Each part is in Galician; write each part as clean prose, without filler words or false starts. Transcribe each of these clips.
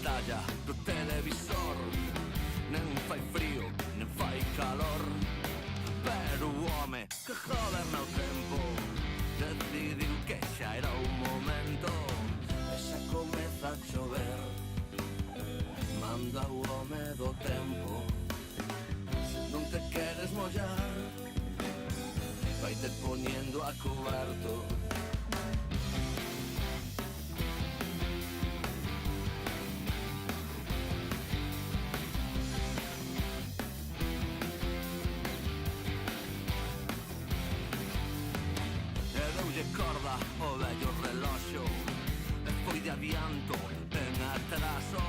pantalla do televisor. Nem fai frío, nem fai calor, pero o home que goberna o tempo decidiu que xa era o momento. E xa comeza a chover, manda o home do tempo. Se non te queres mollar, vaite poniendo a coberto. Deulle corda o vello reloxo e foi de adianto en atraso.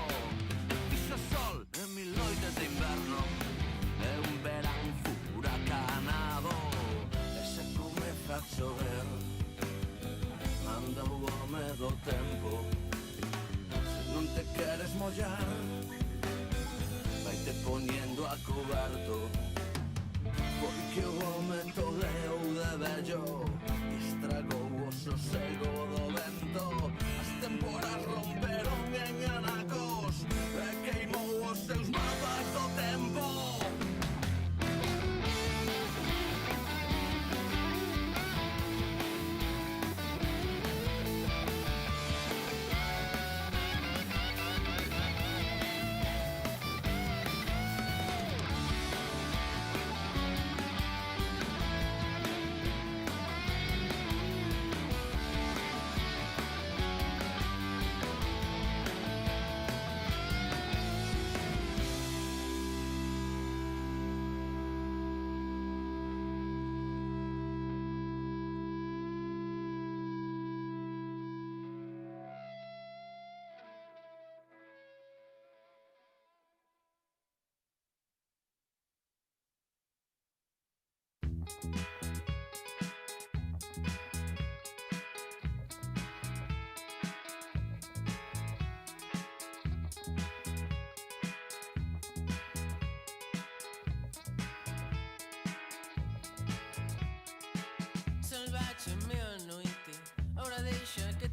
Fixo sol en mil noites de inverno e un verán furacanado. E xa comeza a chover, manda o home do tempo. Se non te queres mollar, vaite poniendo a coberto. Porque o home toleu de vello estragou o sosego do vento. As temporas romperon en anacos e queimou os seus mapas do tempo.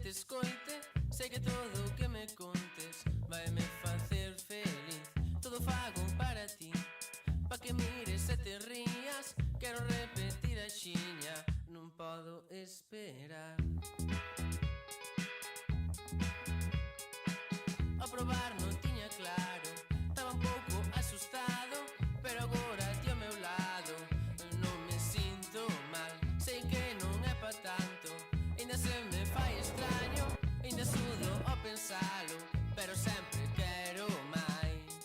Escoite, sei que todo o que me contes vai-me facer feliz. Todo fago para ti, pa que mires e te rías. Quero repetir a xiña, non podo esperar. A probar non tiña claro, estaba un pouco asustado, pero agora ti ao meu lado non me sinto mal. Sei que non é pa tanto, ainda se me fai extraño, ainda sudo ao pensalo, pero sempre quero máis.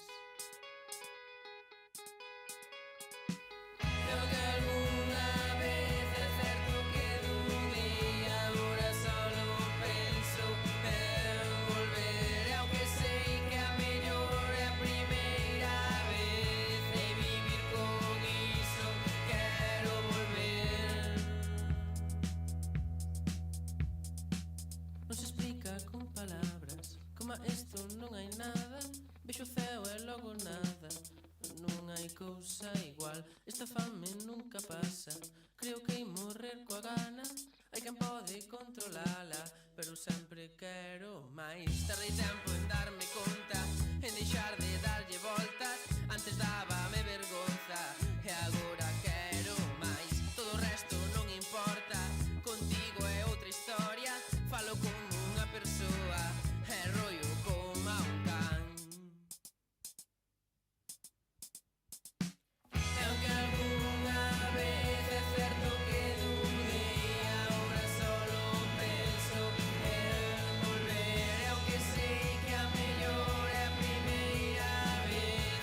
Creo que alguna vez é certo que dudei, agora solo penso en volver. Aunque sei que a mellor é a primeira vez e vivir con iso, quero volver. Non se explica con palabras, como isto non hai nada. Vexo o ceo e logo nada, non hai cousa igual. Esta fame nunca pasa, creo que hai morrer coa gana. Hai quen pode controlala, pero sempre quero máis. Tardei tempo en darme conta, en deixar de darlle voltas. Antes dábame vergonza e agora quero máis. Todo o resto non importa, contigo é outra historia. Falo como unha persoa e rollo como a un can. E aunque alguna vez é certo que dudei, agora solo penso en volver. E aunque sei que a mellor é a primeira vez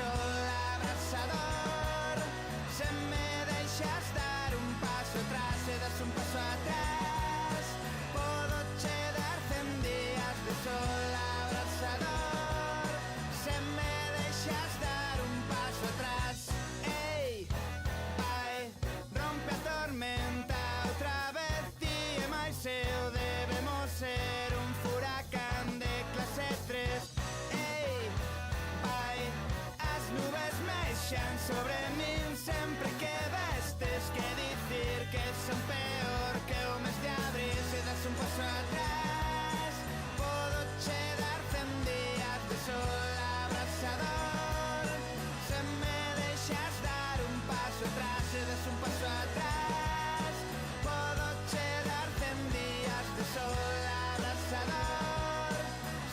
sol abrasador. Se me deixas dar un paso atrás e das un paso atrás, podo che dar 100 días de sol abrasador. Se me deixas dar un paso atrás. Ei, vai, rompe a tormenta outra vez. Ti e máis eu debemos ser un furacán de clase 3. Ei, vai, as nubes mexan sobre min sempre que vestes que dicir que son peor que o mes de abril. Se das un paso atrás, podo che dar 100 días de sol abrasador. Se me deixas dar un paso atrás, se das un paso atrás, podo che dar 100 días de sol abrasador.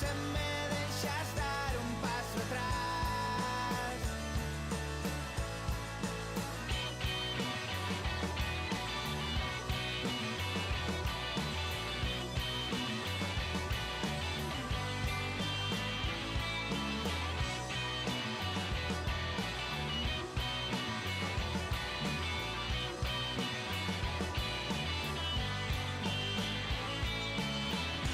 Se me deixas dar un paso atrás.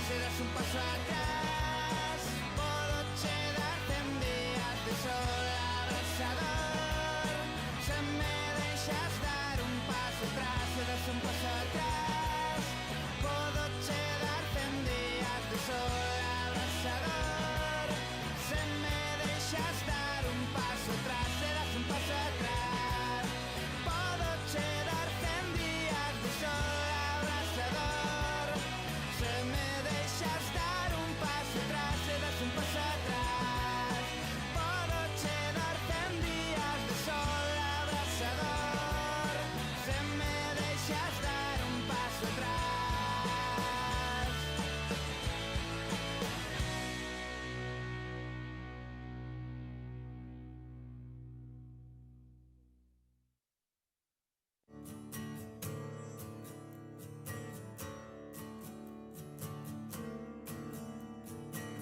Se das un paso atrás, podo che dar 100 días de sol abrasador. Se me deixas dar un paso atrás, se das un paso atrás, podo che dar 100 días de sol abrasador. Se me deixas dar un paso atrás, se das un paso atrás, podo che dar 100 días de sol abrasador. Se me deixas dar un paso atrás, se das un paso atrás, podo che dar 100 días de sol abrasador. Se me deixas dar un paso atrás.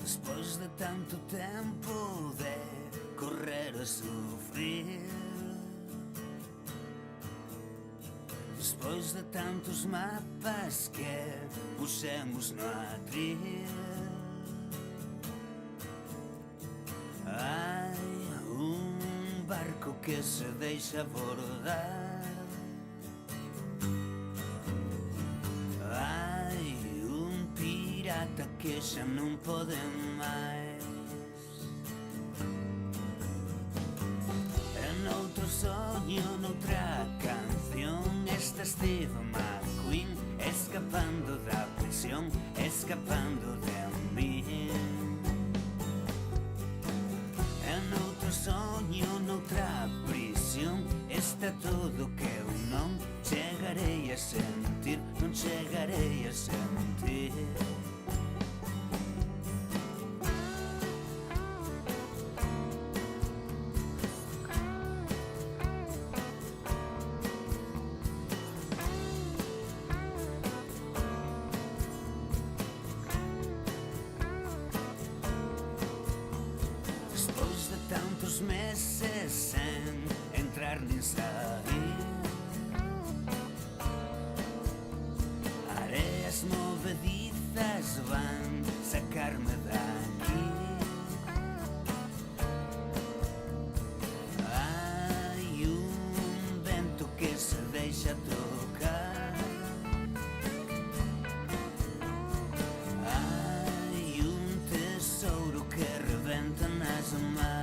Después de tanto tiempo de correr a sufrir, después de tantos mapas que pusemos no atril, hay un barco que se deixa abordar. Hai un pirata que xa non pode máis. En outro soño, noutra canción, está Steve McQueen escapando da prisión, escapando de mí. En outro soño, noutra prisión, está todo que eu non chegarei a sentir, non chegarei a sentir. Despois de tantos meses sen entrar nin sair, areas movedizas van sacarme daqui. Hai un vento que se deixa tocar, hai un tesouro que rebenta nas mans.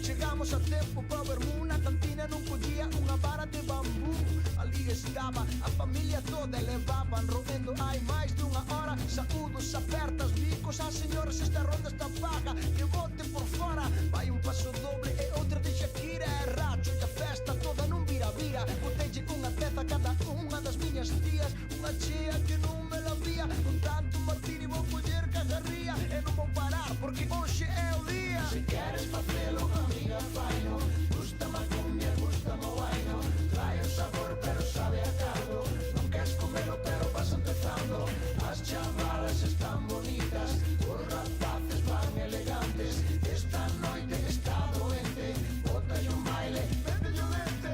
Chegamos a tempo para vermos na cantina, non collía unha vara de bambú. Ali estaba a familia toda e levaban roendo hai máis dunha hora. Saúdos, apertas, bicos, as señoras, esta ronda está paga. Que bote por fora, vai un paso doble e outra de Shakira. E racho e a festa toda non vira-vira. Botelle unha teza cada unha das miñas tías, unha chea que non me la vía. Con tanto martini vou coller cagarría e non vou parar porque hoxe é o día. Se queres facelo, amiga, faino. Gusta-me a cumbia, gusta-me o baino. Trae o sabor pero sabe a caldo. Non queres comelo pero vas empezando. As chavalas están bonitas, os rapaces van elegantes. Esta noite está doente, botalle un baile, mételle o dente.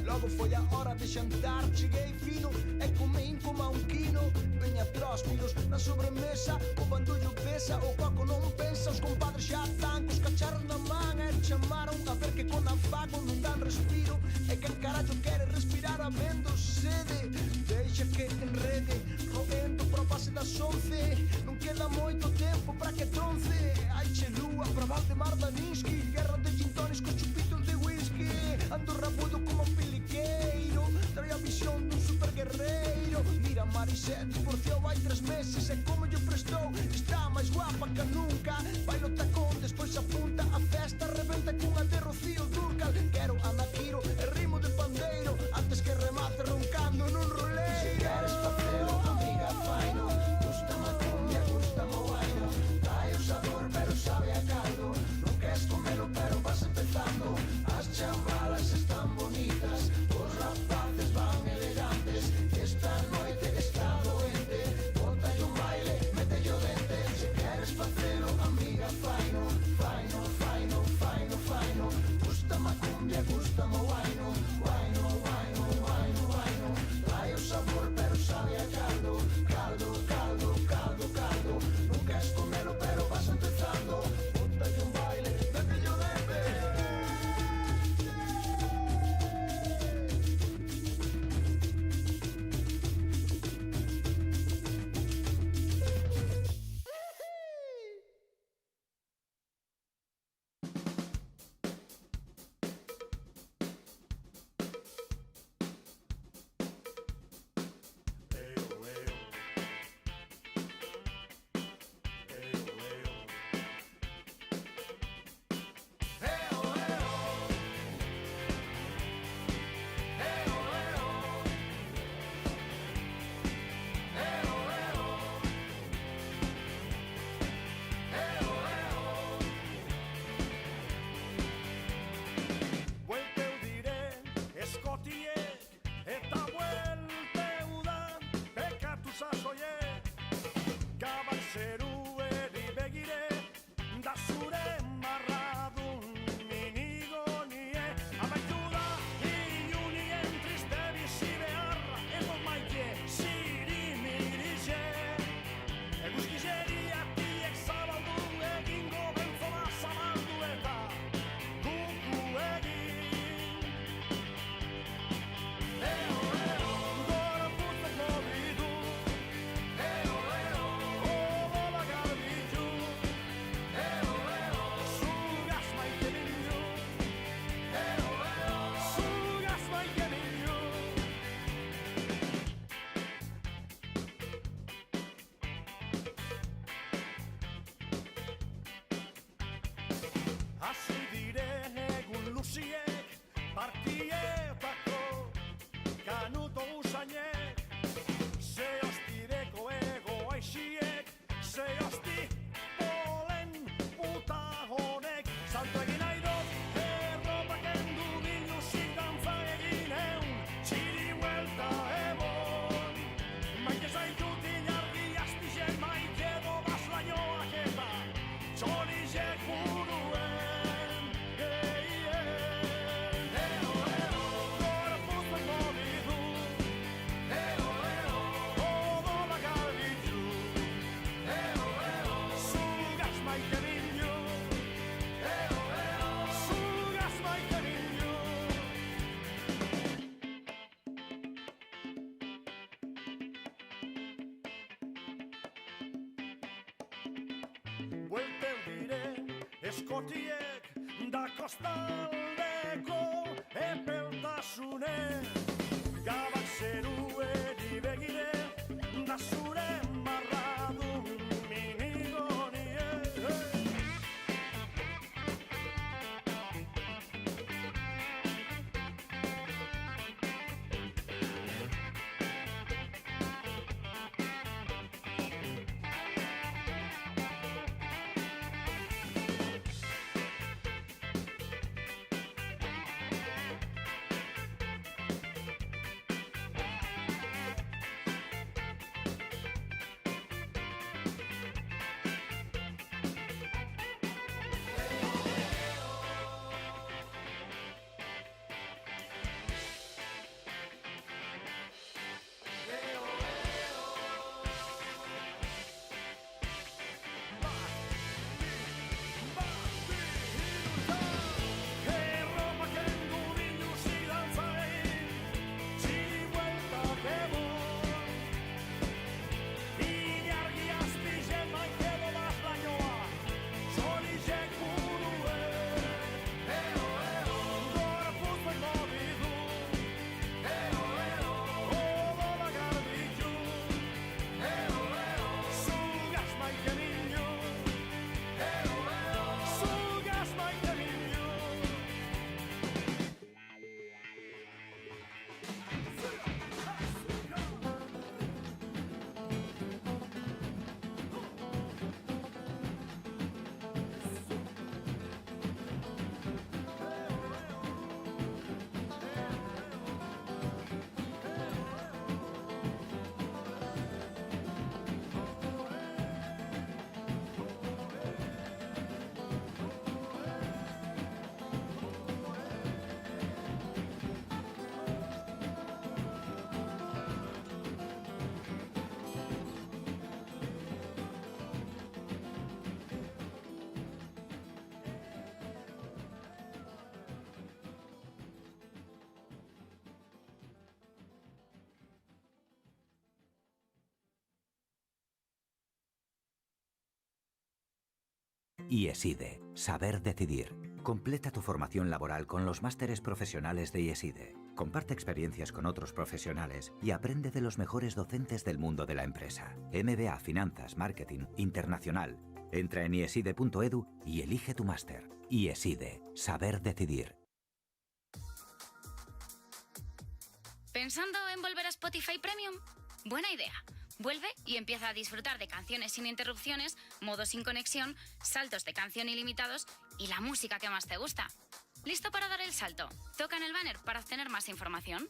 Logo foi a hora de xantar, cheguei fino e comín como a un quino. Veña tróspiros na sobremesa, o bandullo pesa, o coco non pensa. Os compadres xa están cos cacharros na man e chamaron a ver que con afago non dan respiro. E que carallo quere respirar habendo sede. Deixa que enrede, roendo pro pase das 11. Non queda moito tempo para que tronce. Ai che lúa, para Valdemar Daninsky, guerra de gin tonics cos chupitos de whisky. Ando rabudo como un piliqueiro, trae a visión dun super guerreiro. Mira Marisé, divorciou hai 3 meses e como lle prestou, está máis guapa que nunca. Bailo tacón, despois apunta a festa, rebenta cunha de Rocío Dúrcal. Quero a Nakiro e rimo de pandeiro, antes que remate roncando nun roleiro. Se queres facelo, amiga, faino. Gusta-me a cumbia, gusta-me o baino. Trae o sabor pero sabe a caldo. Non queres comelo pero vas empezando. As chavalas están bonitas, os rapaces van elegantes. Esta noite está doente, botalle un baile, mételle o dente. Se queres facelo, amiga, faino. Faino, faino, faino, faino. Gusta-me a cumbia, gusta-me o baino. Baino, baino, baino, baino. Trae o sabor pero sabe a caldo. Caldo, caldo, caldo, caldo. Non queres comelo pero vas empezando. Botalle un baile, mételle o dente. Buelteu dire eskotiek kostaldeko epeltasune gabak zerueri begire da zure marradun minigonie IESIDE. Saber decidir. Completa tu formación laboral con los másteres profesionales de IESIDE. Comparte experiencias con otros profesionales y aprende de los mejores docentes del mundo de la empresa. MBA, Finanzas, Marketing, Internacional. Entra en ieside.edu y elige tu máster. IESIDE. Saber decidir. ¿Pensando en volver a Spotify Premium? Buena idea. Vuelve y empieza a disfrutar de canciones sin interrupciones, modo sin conexión, saltos de canción ilimitados y la música que más te gusta. ¿Listo para dar el salto? Toca en el banner para obtener más información.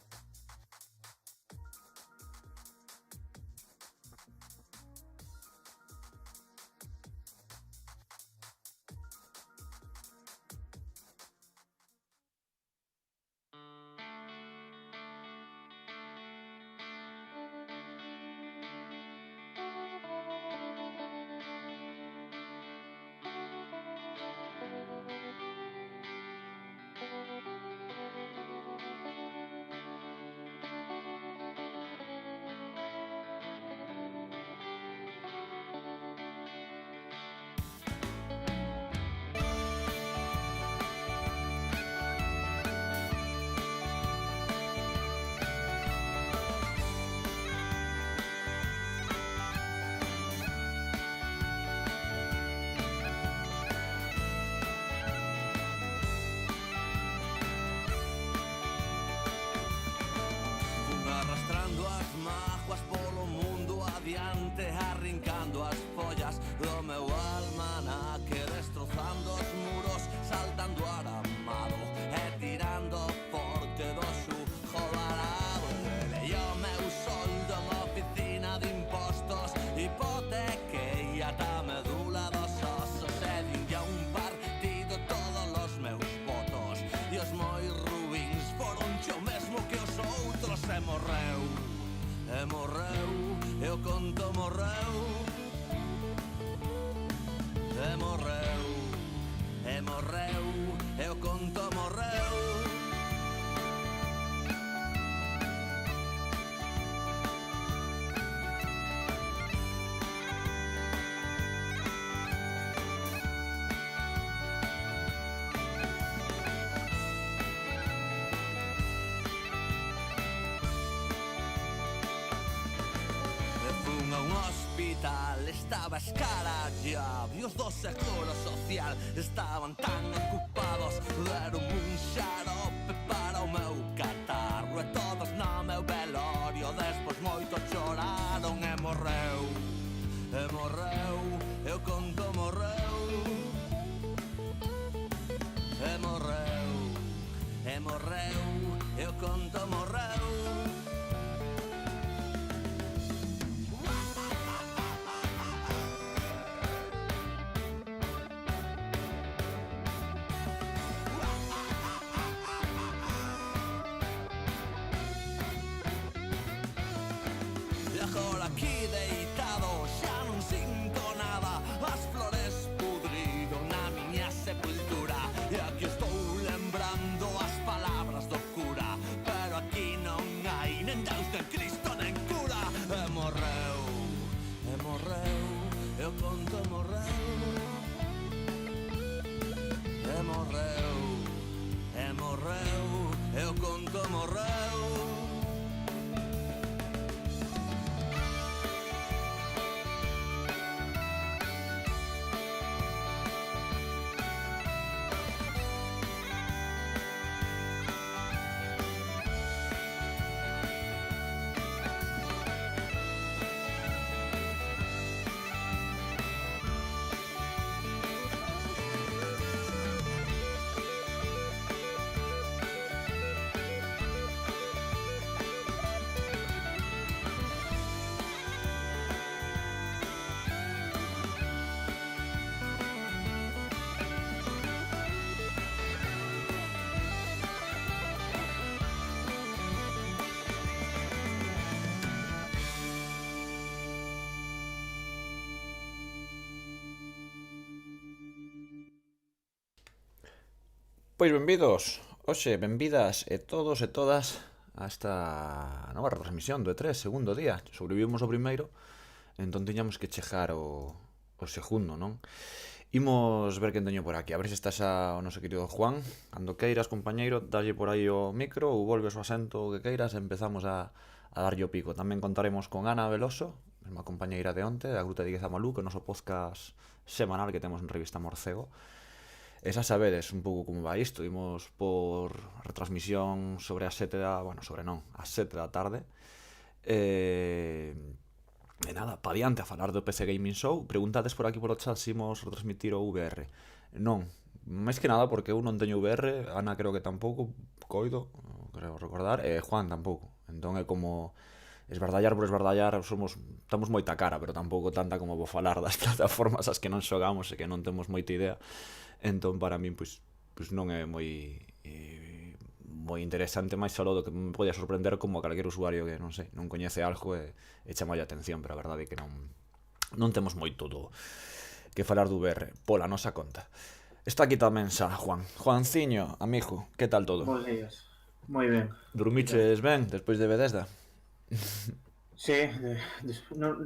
Arrancando as follas do meu almanaque, destrozando os muros, saltando aramado e tirando forte do xujo varado. Elei o meu soldo na oficina de impostos, hipotequei ata a medula dos osos e dinlle a un partido todos os meus votos. E os moi rubins foron o mesmo que os outros e morreu, e o conto morreu, e morreu, e o conto morreu. a un hospital, estaba escarallado e os do Seguro Social estaban tan ocupados, deron un xarope para o meu catarro e todos no meu velorio despois moito choraron e morreu, eu conto morreu, e morreu, eu conto morreu. E agora aquí deitado xa non sinto nada, as flores pudriron na miña sepultura e aquí estou lembrando as palabras do cura, pero aquí non hai nen Deus, nen Cristo, nen cura. E morreu, eu conto morreu, e morreu, eu conto morreu. Pois benvidos, hoxe, benvidas e todos e todas a esta nova retransmisión do E3, segundo día. Sobrevivimos o primeiro, entón tiñamos que chegar o segundo, non? Imos ver quen teño por aquí, a ver se estás o noso querido Juan. Cando queiras, compañeiro, dalle por aí o micro ou volves o asento que queiras e empezamos a darlle o pico. Tamén contaremos con Ana Veloso, mesma compañeira de onte, da Gruta de Igueza Malú, que é o noso podcast semanal que temos en Revista Morcego. E xa sabedes un pouco como vai isto. Imos por retransmisión sobre as 7 da... Bueno, sobre non, as 7 da tarde. E nada, pa diante a falar do PC Gaming Show. Preguntades por aquí polo chat se imos retransmitir o VR. Non, máis que nada porque eu non teño VR, Ana creo que tampouco, coido, creo recordar, e Juan tampouco. Entón é como... esbardallar por esbardallar, estamos moita cara, pero tampouco tanta como vou falar das plataformas as que non xogamos e que non temos moita idea. Entón, para min, pois non é moi interesante, máis só do que me podía sorprender como a calquer usuario que, non sei, non coñece algo e chama a atención, pero a verdade é que non temos moito que falar do VR pola nosa conta. Está aquí tamén xa Juanciño, amigo, que tal todo? Bos días, moi ben. Dormiches ben despois de Bethesda? Sí,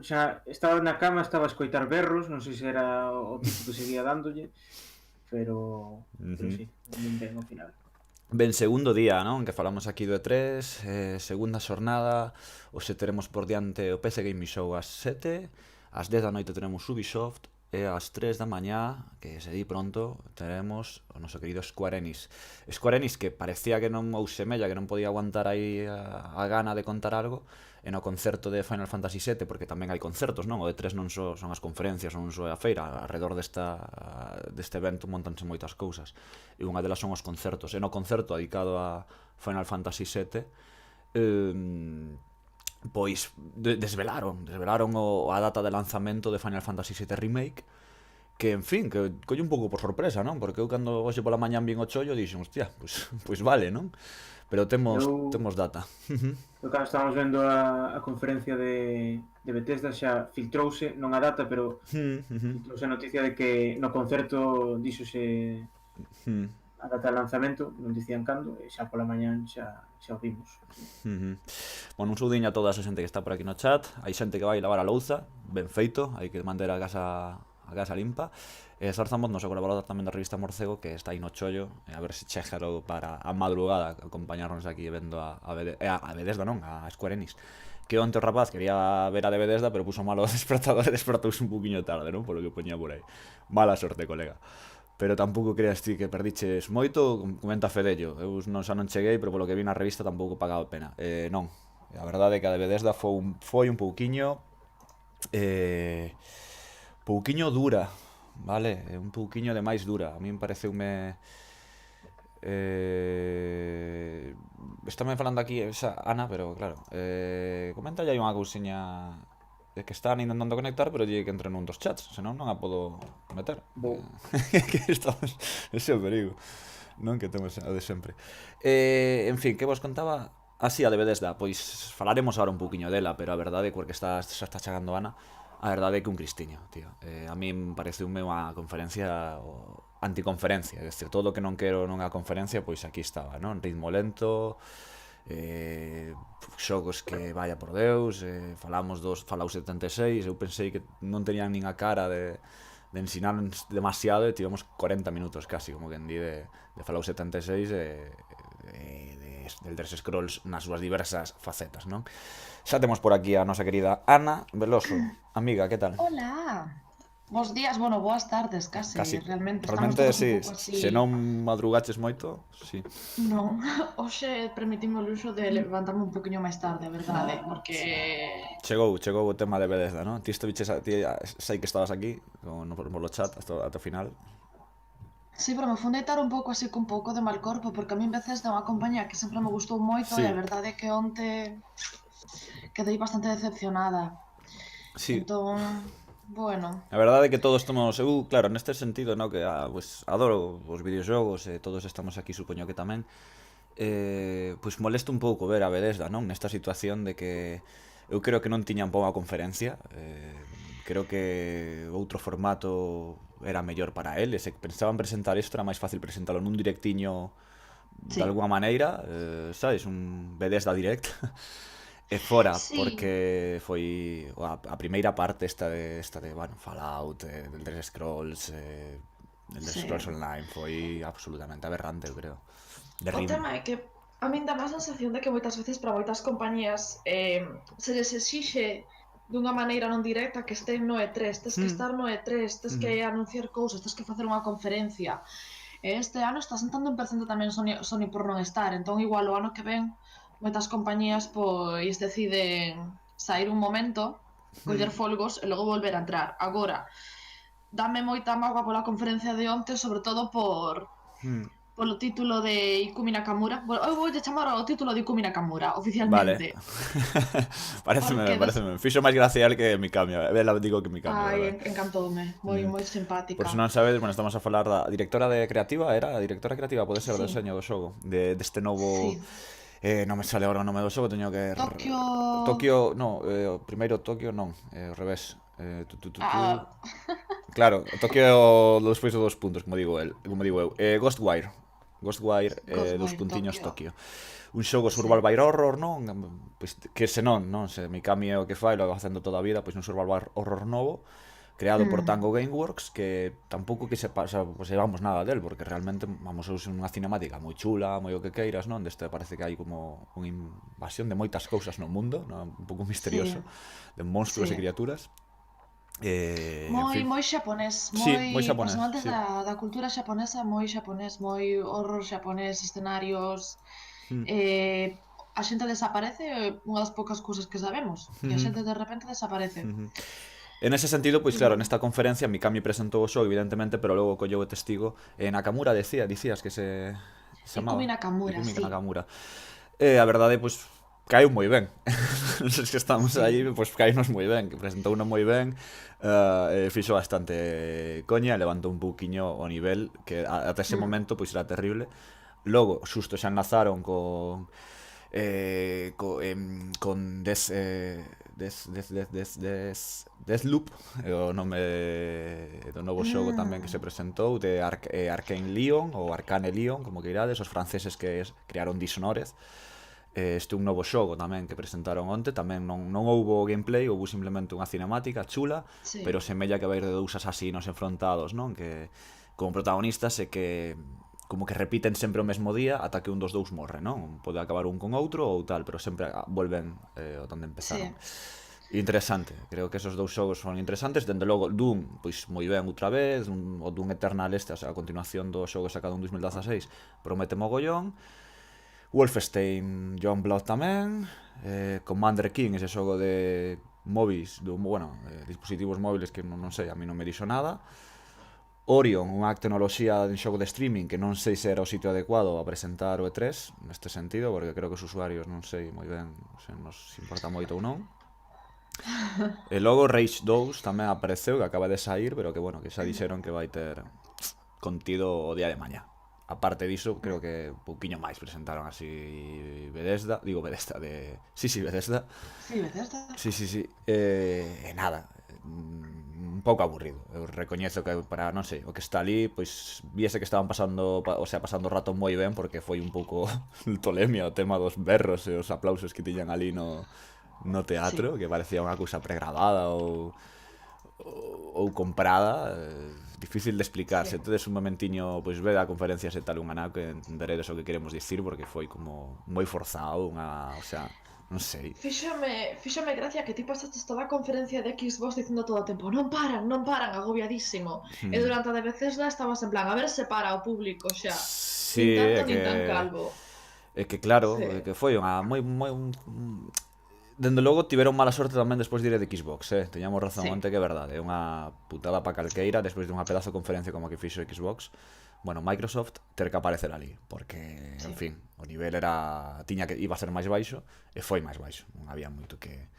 xa estaba na cama, estaba a escoitar berros, non sei se era o tipo que seguía dándolle, pero sí, ben ao final. Ben, segundo día, non? Que falamos aquí do E3, segunda xornada, hoxe teremos por diante o PC Gaming Show ás 7, ás 10 da noite teremos Ubisoft, e ás 3 da mañá, que se di pronto, teremos o noso querido Square Enix. Square Enix que parecía que non ou semella que non podía aguantar aí a gana de contar algo en o concerto de Final Fantasy VII, porque tamén hai concertos, non? O E3 non son as conferencias, non só a feira, alrededor deste evento montanse moitas cousas, e unha delas son os concertos. E no concerto dedicado a Final Fantasy VII, pois desvelaron a data de lanzamento de Final Fantasy VII Remake, que, en fin, que colle un pouco por sorpresa, non? Porque eu cando hoxe pola mañán vin o chollo dixen, hostia, pois vale, non? Pero temos data. Cando estábamos vendo a conferencia de Bethesda xa filtrouse, non a data, pero filtrouse a noticia de que no concerto díxose a data de lanzamento, non dicían cando, e xa pola mañán xa o vimos. Bueno, un saudiño a toda esa xente que está por aquí no chat. Hai xente que vai lavar a louza, ben feito, hai que manter a casa limpa. E esforzamos nos colaborador tamén da Revista Morcego, que está aí no chollo, a ver se chegaro para a madrugada acompañarnos aquí vendo a Bethesda, non, a Square Enix, que onte o rapaz quería ver a de Bethesda, pero puso malo o despertador e despertouse un poquinho tarde, non? Polo que poñía por aí. Mala sorte, colega. Pero tampouco creas ti que perdiches moito, comenta Fedello. Eu xa non cheguei, pero polo que vi na revista tampouco pagaba pena. Non, a verdade é que a de Bethesda foi un pouquiño dura, vale? Un pouquiño de máis dura. A mí me pareceume... Estáme falando aquí esa Ana, pero claro, comenta aí unha cousiña de que están intentando conectar, pero dille que entre nun dos chats, senón non a podo meter. Que estamos, ese é o perigo, non? Que temos o de sempre. En fin, que vos contaba? Así, a de Bethesda, pois falaremos agora un pouquiño dela, pero a verdade, porque xa está chegando Ana, a verdade é que un cristiño, tío. A mí me pareceume unha conferencia anticonferencia, é dicir, todo o que non quero nunha conferencia, pois aquí estaba, non? Ritmo lento, xogos que, vaya por Deus, falamos dos Fallout 76, eu pensei que non tenían nin a cara de ensinar demasiado e tivemos 40 minutos casi, como que en di de Fallout 76 del Elder Scrolls nas súas diversas facetas, non? Xa temos por aquí a nosa querida Ana Veloso. Amiga, que tal? Hola. Bos días, bueno, boas tardes, casi. Realmente estamos todos sí, un pouco así. se non madrugaches moito, sí. Non, hoxe permitimos o luxo de levantarme un poquinho máis tarde, a verdade, porque... Chegou o tema de Bethesda, non? Ti sei que estabas aquí, polo chat, hasta o final. Sí, pero me fun deitar un pouco así con un pouco de mal corpo, porque a mí Bethesda é unha compañía que sempre me gustou moito, Sí. e a verdade é que onte quedei bastante decepcionada. Sí. Entón, bueno... A verdade é que todos estamos... Eu, claro, neste sentido, no, que pues, adoro os videoxogos, todos estamos aquí, supoño que tamén, pois molesta un pouco ver a Bethesda, non? Nesta situación de que eu creo que non tiñan boa conferencia, creo que outro formato era mellor para eles, se pensaban presentar isto era máis fácil presentalo nun directiño de alguma maneira, sabes, un Bethesda Direct. E fora, Sí. porque foi a primeira parte esta de bueno, Fallout, del Elder Scrolls, Elder Sí. Scrolls Online, foi absolutamente aberrante, eu creo. De O ritmo. tema é que a min dá a sensación de que moitas veces para moitas compañías se les exixe dunha maneira non directa que estén no E3, tes que estar no E3, tes que anunciar cousas, tes que facer unha conferencia. E este ano está sentando en precedente tamén Sony por non estar, entón igual o ano que ven moitas compañías pois deciden sair un momento, coller folgos e logo volver a entrar. Agora, dame moita mágoa pola conferencia de onte, sobre todo polo título de Ikumi Nakamura. Bueno, eu voulle chamar ao título de Ikumi Nakamura, oficialmente. Vale. pareceme. Porque Fixo máis gracial que Mikami. Digo que Mikami. Ai, verdade. encantoume, moi simpática. Por se non sabedes, bueno, estamos a falar da directora creativa, pode ser, Sí. do deseño do xogo, deste novo... Sí. Non me sale agora o nome do xogo, teño que... Tokio... no, o primeiro Tokio non, ao revés. Ah. Claro, Tokio é o despois dos puntos, como digo eu. Ghostwire, dos puntiños Tokio. Un xogo survival horror, non? Pois que se non, se Mikami é o que fai, lo va facendo toda a vida, pois un survival horror novo, creado por Tango Gameworks, que tampouco que sepamos nada del, porque realmente vamos a usar unha cinemática moi chula, moi o que queiras, non? Deste parece que hai como unha invasión de moitas cousas no mundo, non? Un pouco misterioso, de monstruos e criaturas. Moi xaponés, moi personantes da cultura xaponesa, moi xaponés, moi horror xaponés, escenarios. A xente desaparece, unha das poucas cousas que sabemos, que a xente de repente desaparece. En ese sentido, pois claro, nesta conferencia Mikami presentou o xogo, evidentemente, pero logo colleu o testigo Nakamura, dicías que se chamaba Ikumi Nakamura, sí. Nakamura. A verdade, pois, caiu moi ben. Non sei se estamos aí, pois caínos moi ben, que presentou uno moi ben, fixo bastante coña, levantou un pouquiño o nivel, que ata ese momento pois era terrible. Logo, xusto xa enlazaron con Deathloop, o nome do novo xogo tamén que se presentou, de Arcane Leon, ou Arcane Leon, como que irades, os franceses que crearon Dishonored. Este un novo xogo tamén que presentaron onte, tamén non houbo gameplay, houbo simplemente unha cinemática chula, pero semella que vai ir de dous asasinos enfrontados, non? Que como protagonistas, e que como que repiten sempre o mesmo día ata que un dos dous morre, non? Pode acabar un con outro ou tal, pero sempre volven onde empezaron. Interesante, creo que esos dous xogos son interesantes. Dende logo, Doom, pois moi ben outra vez, o Doom Eternal a continuación do xogo sacado en 2016, promete mogollón. Wolfenstein Youngblood tamén, Commander King, ese xogo de móviles, dispositivos móviles que non sei, a mí non me dixo nada. Orion, unha tecnoloxía de xogo de streaming que non sei se era o sitio adecuado a presentar o E3 neste sentido, porque creo que os usuarios non sei moi ben se nos importa moito ou non. E logo Rage 2 tamén apareceu, que acaba de sair, pero que bueno, que xa dixeron que vai ter contido o día de mañá. Aparte diso, creo que un pouquiño máis presentaron así Bethesda, Bethesda. Sí, Bethesda. Sí. E nada, un pouco aburrido. Eu recoñezo que para, non sei, o que está ali, pois viese que estaban pasando o rato moi ben, porque foi un pouco tolemia o tema dos berros e os aplausos que tiñan ali no teatro, que parecía unha cousa pregrabada ou comprada, difícil de explicar. Se tedes un momentiño, pois ve a conferencias e tal, unha nao que entenderedes o que queremos dicir, porque foi como moi forzado, non sei. Fíxame gracia que ti pasaste toda a conferencia de Xbox dicindo todo o tempo non paran, agobiadísimo. E durante a de Bethesda estabas en plan, a ver se para o público xa. Sí, nin tanto, nin tan calvo. É que claro, que foi unha moi dende logo tiveron mala sorte tamén despois de ir de Xbox, teñamos razón onte que é verdade, é unha putada pa calqueira despois de unha pedazo de conferencia como a que fixo Xbox. Bueno, Microsoft ter que aparecer ali, porque, en fin, o nivel iba a ser máis baixo, e foi máis baixo, non había moito que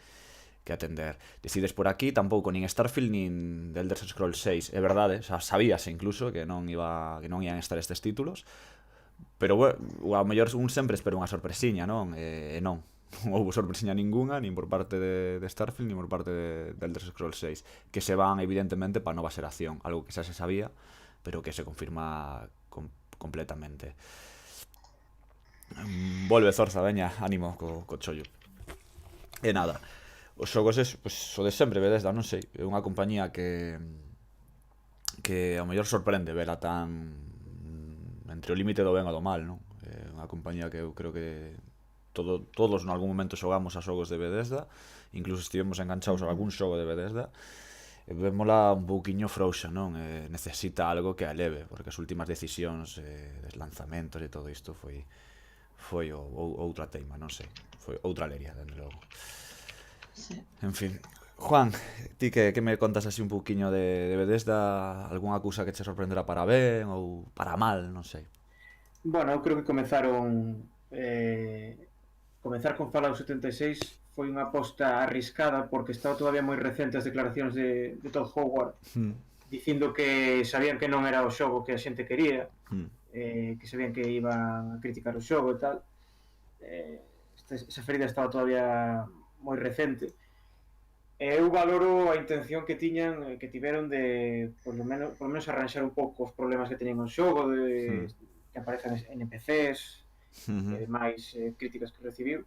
atender. Decides por aquí, tampouco nin Starfield nin The Elder Scrolls 6, é verdade, sabíase incluso que non ian estar estes títulos, pero, bueno, a mellor un sempre espera unha sorpresiña, non? E non houve sorpresiña ninguna, nin por parte de Starfield, nin por parte de Elder Scrolls 6, que se van evidentemente para nova xeración, algo que xa se sabía, pero que se confirma completamente. Volve Zorza, veña, ánimo co chollo. E nada, os xogos o de sempre, Bethesda, non sei, é unha compañía que ao mellor sorprende vela tan entre o límite do ben e do mal, non? É unha compañía que eu creo que todos en algún momento xogamos a xogos de Bethesda, incluso estivemos enganchados a algún xogo de Bethesda, e vémola un pouquiño frouxa, non? Necesita algo que a eleve, porque as últimas decisións de lanzamentos e todo isto foi outra teima, non sei, foi outra leria, dende logo. En fin, Juan, ti que me contas así un pouquiño de Bethesda, algunha cousa que che sorprenderá para ben ou para mal, non sei. Bueno, eu creo que comezar con Fallout 76 foi unha aposta arriscada, porque estaba todavía moi recente as declaracións de Todd Howard dicindo que sabían que non era o xogo que a xente quería, que sabían que iban a criticar o xogo e tal. Esa ferida estaba todavía moi recente. Eu valoro a intención que tiveron de por lo menos arranxar un pouco os problemas que teñen o xogo, de que aparezan NPCs e demais críticas que recibiu,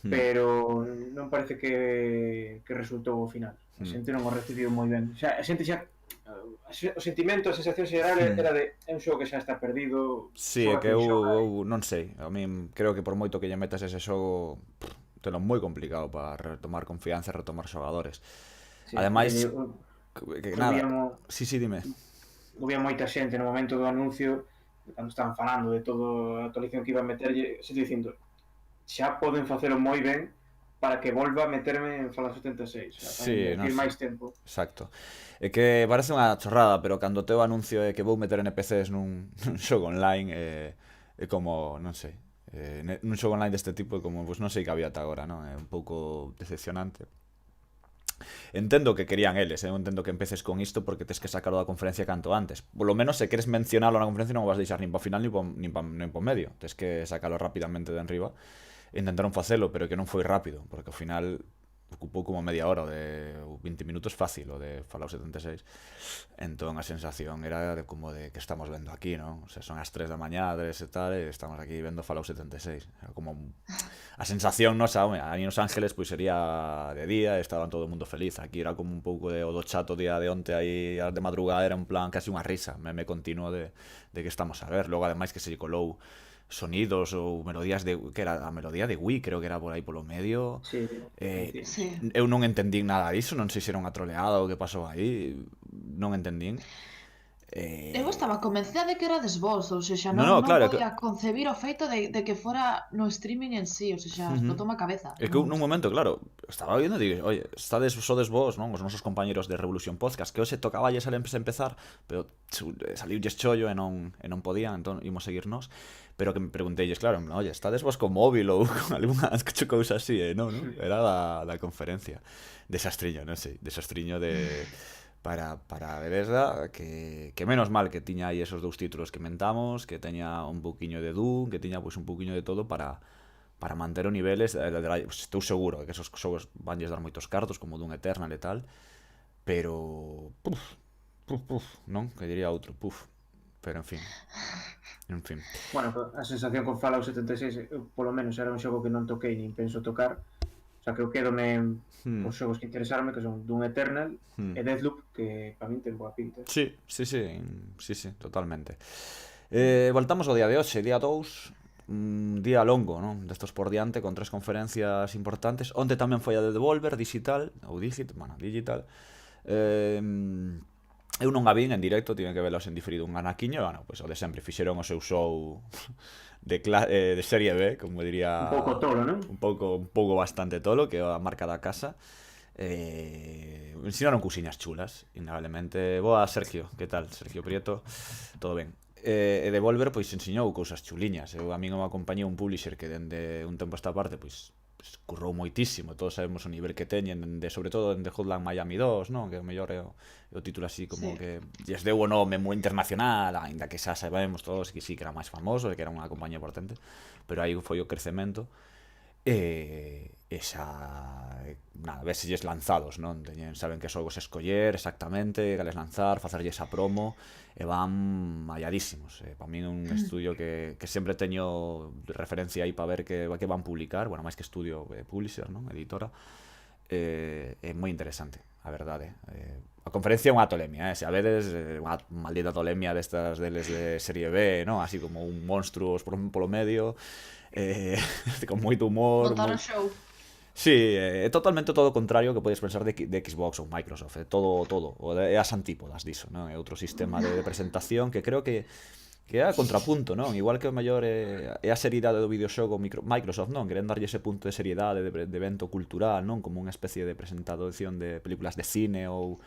pero non parece que resultou ao final. A xente non o recibiu moi ben. A xente xa o sentimento, a sensación xeral era de é un xogo que xa está perdido. Si, é que eu non sei, a mí creo que por moito que lle metas ese xogo telo moi complicado para retomar confianza e retomar xogadores. Ademais, nada, dime. Había moita xente no momento do anuncio, cando estaban falando de toda a actualización que iba a meterlle, xente dicindo xa poden facelo moi ben para que volva a meterme en Fallout 76, para máis tempo. Exacto. É que parece unha chorrada, pero cando teo anuncio é que vou meter NPCs nun xogo online, é como, non sei, nun xogo online deste tipo é como, non sei que había ata agora, non? É un pouco decepcionante. Entendo que querían eles, eu entendo que empeces con isto porque tes que sacarlo da conferencia canto antes. Por lo menos, se queres mencionalo na conferencia non o vas deixar nin pa final nin pa medio. Tes que sacarlo rapidamente de enriba. Intentaron facelo, pero que non foi rápido, porque ao final ocupou como media hora, de 20 minutos fácil, o de Fallout 76. Entón a sensación era como de que estamos vendo aquí, non? O sea, son as 3 da mañá, 3 e tal, e estamos aquí vendo Fallout 76. Era como a sensación nosa, home, a Los Ángeles pois sería de día e estaban todo o mundo feliz. Aquí era como un pouco de o do chato día de onte aí de madrugada, era un plan casi unha risa, meme continuo de que estamos a ver. Logo ademais que se colou sonidos ou melodías de que era a melodía de Wii, creo que era por aí polo medio. Sí. Sí. Eu non entendín nada disso, non sei se era unha troleada ou que pasou aí, non entendín. Eu estaba convencida de que erades vos, ou seja, No, non claro, podía concebir o feito de que fora no streaming en sí, ou seja, explotou a cabeza. É que nun momento, claro, estaba viendo e digo, oye, sodes vos, non? Os nosos compañeros de Revolution Podcast, que hoxe tocaballes al empezar, pero saliulles chollo e non podían, entón imos seguirnos. Pero que me pregunteilles, claro, oye, estades vos con móvil ou con algunha cousa así, non? Era da conferencia. Desastriño, non sei, desastriño de... Para Bethesda, que menos mal que tiña aí esos dous títulos que mentamos, que teña un pouquiño de Doom, que tiña pois un pouquiño de todo para manter o niveles. Estou seguro que esos xogos vanlles dar moitos cartos, como Doom Eternal e tal, pero... non? Que diría outro, pero en fin. Bueno, a sensación con Fallout 76, polo menos era un xogo que non toquei nin penso tocar. O sea, que eu quedome os xogos que interesarme, que son Doom Eternal e Deathloop, que para min ten boa pinta. Sí, totalmente. Voltamos ao día de hoxe, día 2, un día longo, non? Destos por diante, con 3 conferencias importantes. Onte tamén foi a de Devolver, digital. Eu non a vin en directo, tiven que velos en diferido un anaquiño. Bueno, pois o de sempre, fixeron o seu show de serie B, como diría... Un pouco tolo, non? Un pouco bastante tolo, que é a marca da casa. Ensinaron cousiñas chulas, innegablemente. Boa, Sergio, que tal? Sergio Prieto, todo ben. E Devolver, pois, ensiñou cousas chuliñas. A min me acompañou un publisher que dende un tempo a esta parte, pois currou moitísimo. Todos sabemos o nivel que teñen, sobre todo en The Hotline Miami 2, non? Que o mellor é o título así como que lles deu o nome moi internacional, ainda que xa sabemos todos que sí que era máis famoso, que era unha compañía importante, pero aí foi o crecemento. Nada, veselles lanzados, non? Saben que xogos escoller exactamente, cales lanzar, facerlles a promo, e van malladísimos. Para mí é un estudio que sempre teño referencia aí para ver que van publicar, bueno, máis que estudio, publisher, non? Editora. É moi interesante, a verdade. A conferencia é unha tolemia, se a vedes unha maldita tolemia destas deles de serie B, non? Así como un monstruos polo medio, con moito humor. Botar o show. Sí, é totalmente todo o contrario que podes pensar de Xbox ou Microsoft, todo, é as antípodas diso, non? É outro sistema de presentación que creo que é a contrapunto, non? Igual que o mellor é a seriedade do videoxogo Microsoft, non? Queren darlle ese punto de seriedade, de evento cultural, non? Como unha especie de presentación de películas de cine ou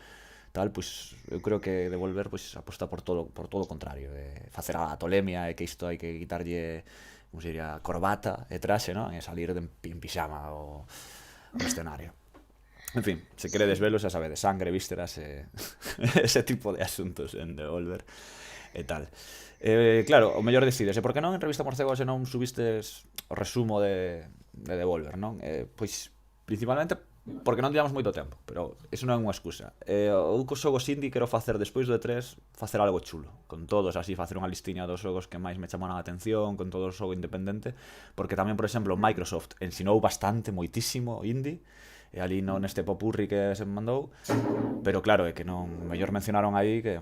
tal, pois eu creo que Devolver pois aposta por todo o contrario, de facer a tolemia e que isto hai que quitarlle, como se diría, corbata e traxe, non? E salir en pijama ao escenario. En fin, se queredes velo, xa sabedes, sangre, vísceras e ese tipo de asuntos en Devolver e tal. Claro, o mellor decides, por que non en Revista Morcego se non subistes o resumo de Devolver, non? Pois, principalmente porque non tivemos moito tempo, pero iso non é unha excusa. Eu cos xogos indie quero facer despois do E3 facer algo chulo, con todos, así facer unha listiña dos xogos que máis me chamaron a atención, con todo o xogo independente, porque tamén, por exemplo, Microsoft ensinou bastante, moitísimo indie, e ali non neste popurri que se mandou, pero claro, é que non, mellor mencionaron aí que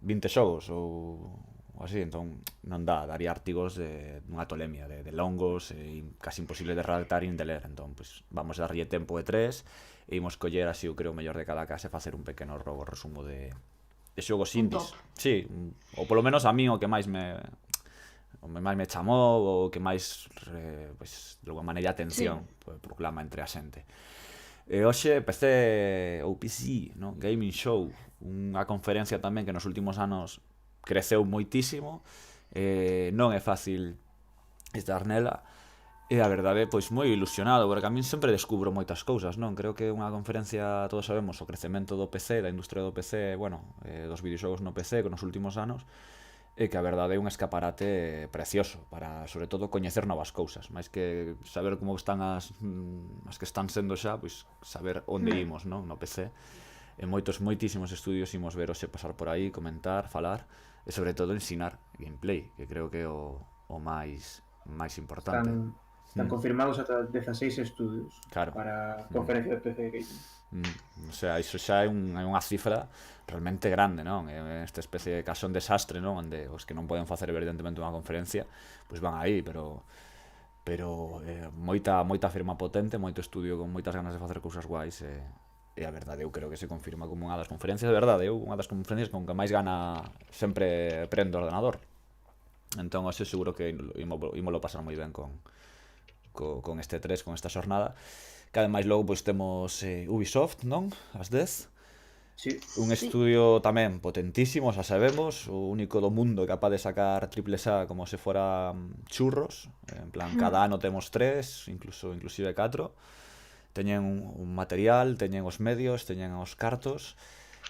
20 xogos ou así, entón non daría artigos de unha tolemia de longos e casi imposible de redactar e de ler, entón pois vamos a darlle tempo de 3 e imos coller así, eu creo, o mellor de cada casa e facer un pequeno resumo de xogos indies. Sí, ou polo menos a mí o que máis me chamou, ou que máis pois de alguma maneira atención proclama entre a xente. E hoxe PC ou PC, non? Gaming Show, unha conferencia tamén que nos últimos anos creceu moitísimo, non é fácil estar nela, e a verdade, pois moi ilusionado, porque a min sempre descubro moitas cousas, non? Creo que unha conferencia, todos sabemos, o crecemento do PC, da industria do PC, bueno, dos videoxogos no PC nos últimos anos, e que a verdade é un escaparate precioso para, sobre todo, coñecer novas cousas, máis que saber como están as que están sendo xa, pois saber onde imos, non, no PC. E moitísimos estudios imos ver hoxe pasar por aí, comentar, falar e sobre todo ensinar gameplay, que creo que é o máis importante. Están confirmados ata 16 estudios para a conferencia de PC Gaming. O sea, iso xa é unha cifra realmente grande, non? É esta especie de caso un desastre, non? Onde os que non poden facer evidentemente unha conferencia pois van aí, pero moita firma potente, moito estudio con moitas ganas de facer cousas guais e a verdade eu creo que se confirma como unha das conferencias de verdade, unha das conferencias con que máis gana sempre prendo o ordenador. Entón, hoxe seguro que ímolo pasar moi ben con este 3, con esta xornada. Que ademais logo pois temos Ubisoft, non? As 10. Sí. Un estudio tamén potentísimo, xa sabemos, o único do mundo capaz de sacar AAA como se fora churros, en plan, cada ano temos 3, inclusive 4. Teñen un material, teñen os medios, teñen os cartos,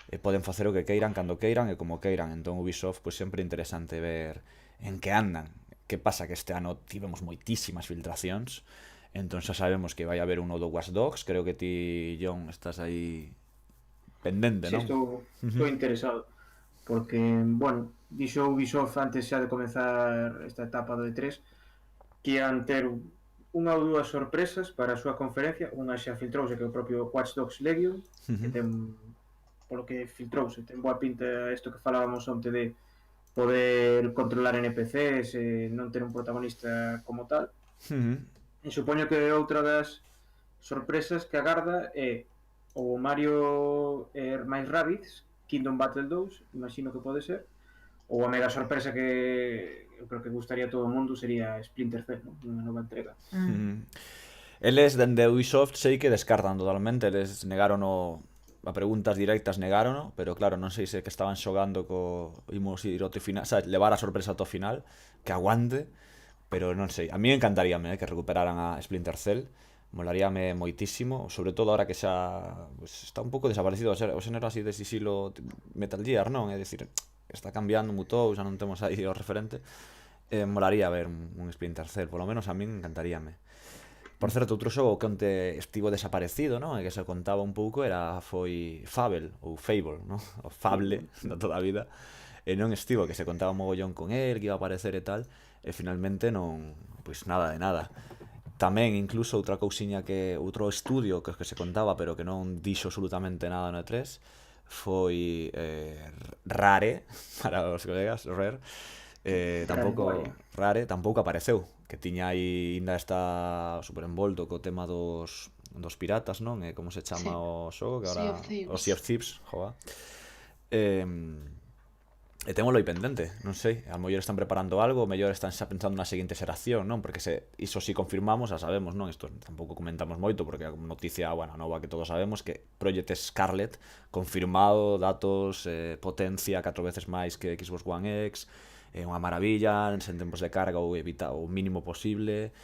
e poden facer o que queiran, cando queiran e como queiran. Entón Ubisoft, pois sempre interesante ver en que andan. Que pasa que este ano tivemos moitísimas filtracións. Entón xa sabemos que vai haber un novo Watch Dogs. Creo que ti, John, estás aí pendente, non? Sí, estou interesado. Porque, bueno, dixo Ubisoft antes xa de comenzar esta etapa do E3 que ian ter unha ou dúas sorpresas para a súa conferencia. Unha xa filtrouse, que é o propio Watch Dogs Legion, que ten, polo que filtrouse, ten boa pinta isto que falábamos onte de poder controlar NPCs e non ter un protagonista como tal. E supoño que outra das sorpresas que agarda é o Mario máis Rabbids Kingdom Battle 2, imagino que pode ser, ou a mega sorpresa que eu creo que gustaría a todo o mundo sería Splinter Cell, non? Unha nova entrega. Eles dende Ubisoft sei que descartan totalmente, eles negaron a preguntas directas negaron, pero claro, non sei se que estaban xogando imos ir ao final, sabes, levar a sorpresa ao final, que aguante. Pero non sei, a mí encantaríame que recuperaran a Splinter Cell, molaríame moitísimo, sobre todo ahora que xa pues, está un pouco desaparecido o xénero así de sigilo Metal Gear, non? É dicir, está cambiando, mutou, xa non temos aí o referente. Molaría ver un Splinter Cell, polo menos a mí encantaríame. Por certo, outro xogo que onte estivo desaparecido, non? E que se contaba un pouco foi Fable, ou Fable, non? O Fable, de toda a vida. E non estivo, que se contaba un mogollón con el, que iba a aparecer e tal. E finalmente non, pois nada de nada. Tamén incluso outra cousiña que outro estudio que se contaba pero que non dixo absolutamente nada no E3 foi Rare, para os colegas, Rare. Tampouco apareceu, que tiña aí ainda está super envolto co tema dos piratas, non? Como se chama o xogo que agora o Sea of Thieves, joa. E témolo aí pendente, non sei, a mellor están preparando algo, a mellor están xa pensando na seguinte xeración, non? Porque iso si confirmamos, xa sabemos, non? Isto tampouco comentamos moito, porque a noticia, bueno, nova que todos sabemos, que Project Scarlet, confirmado, datos, potencia 4 veces máis que Xbox One X, unha maravilla, sen tempos de carga ou evita o mínimo posible,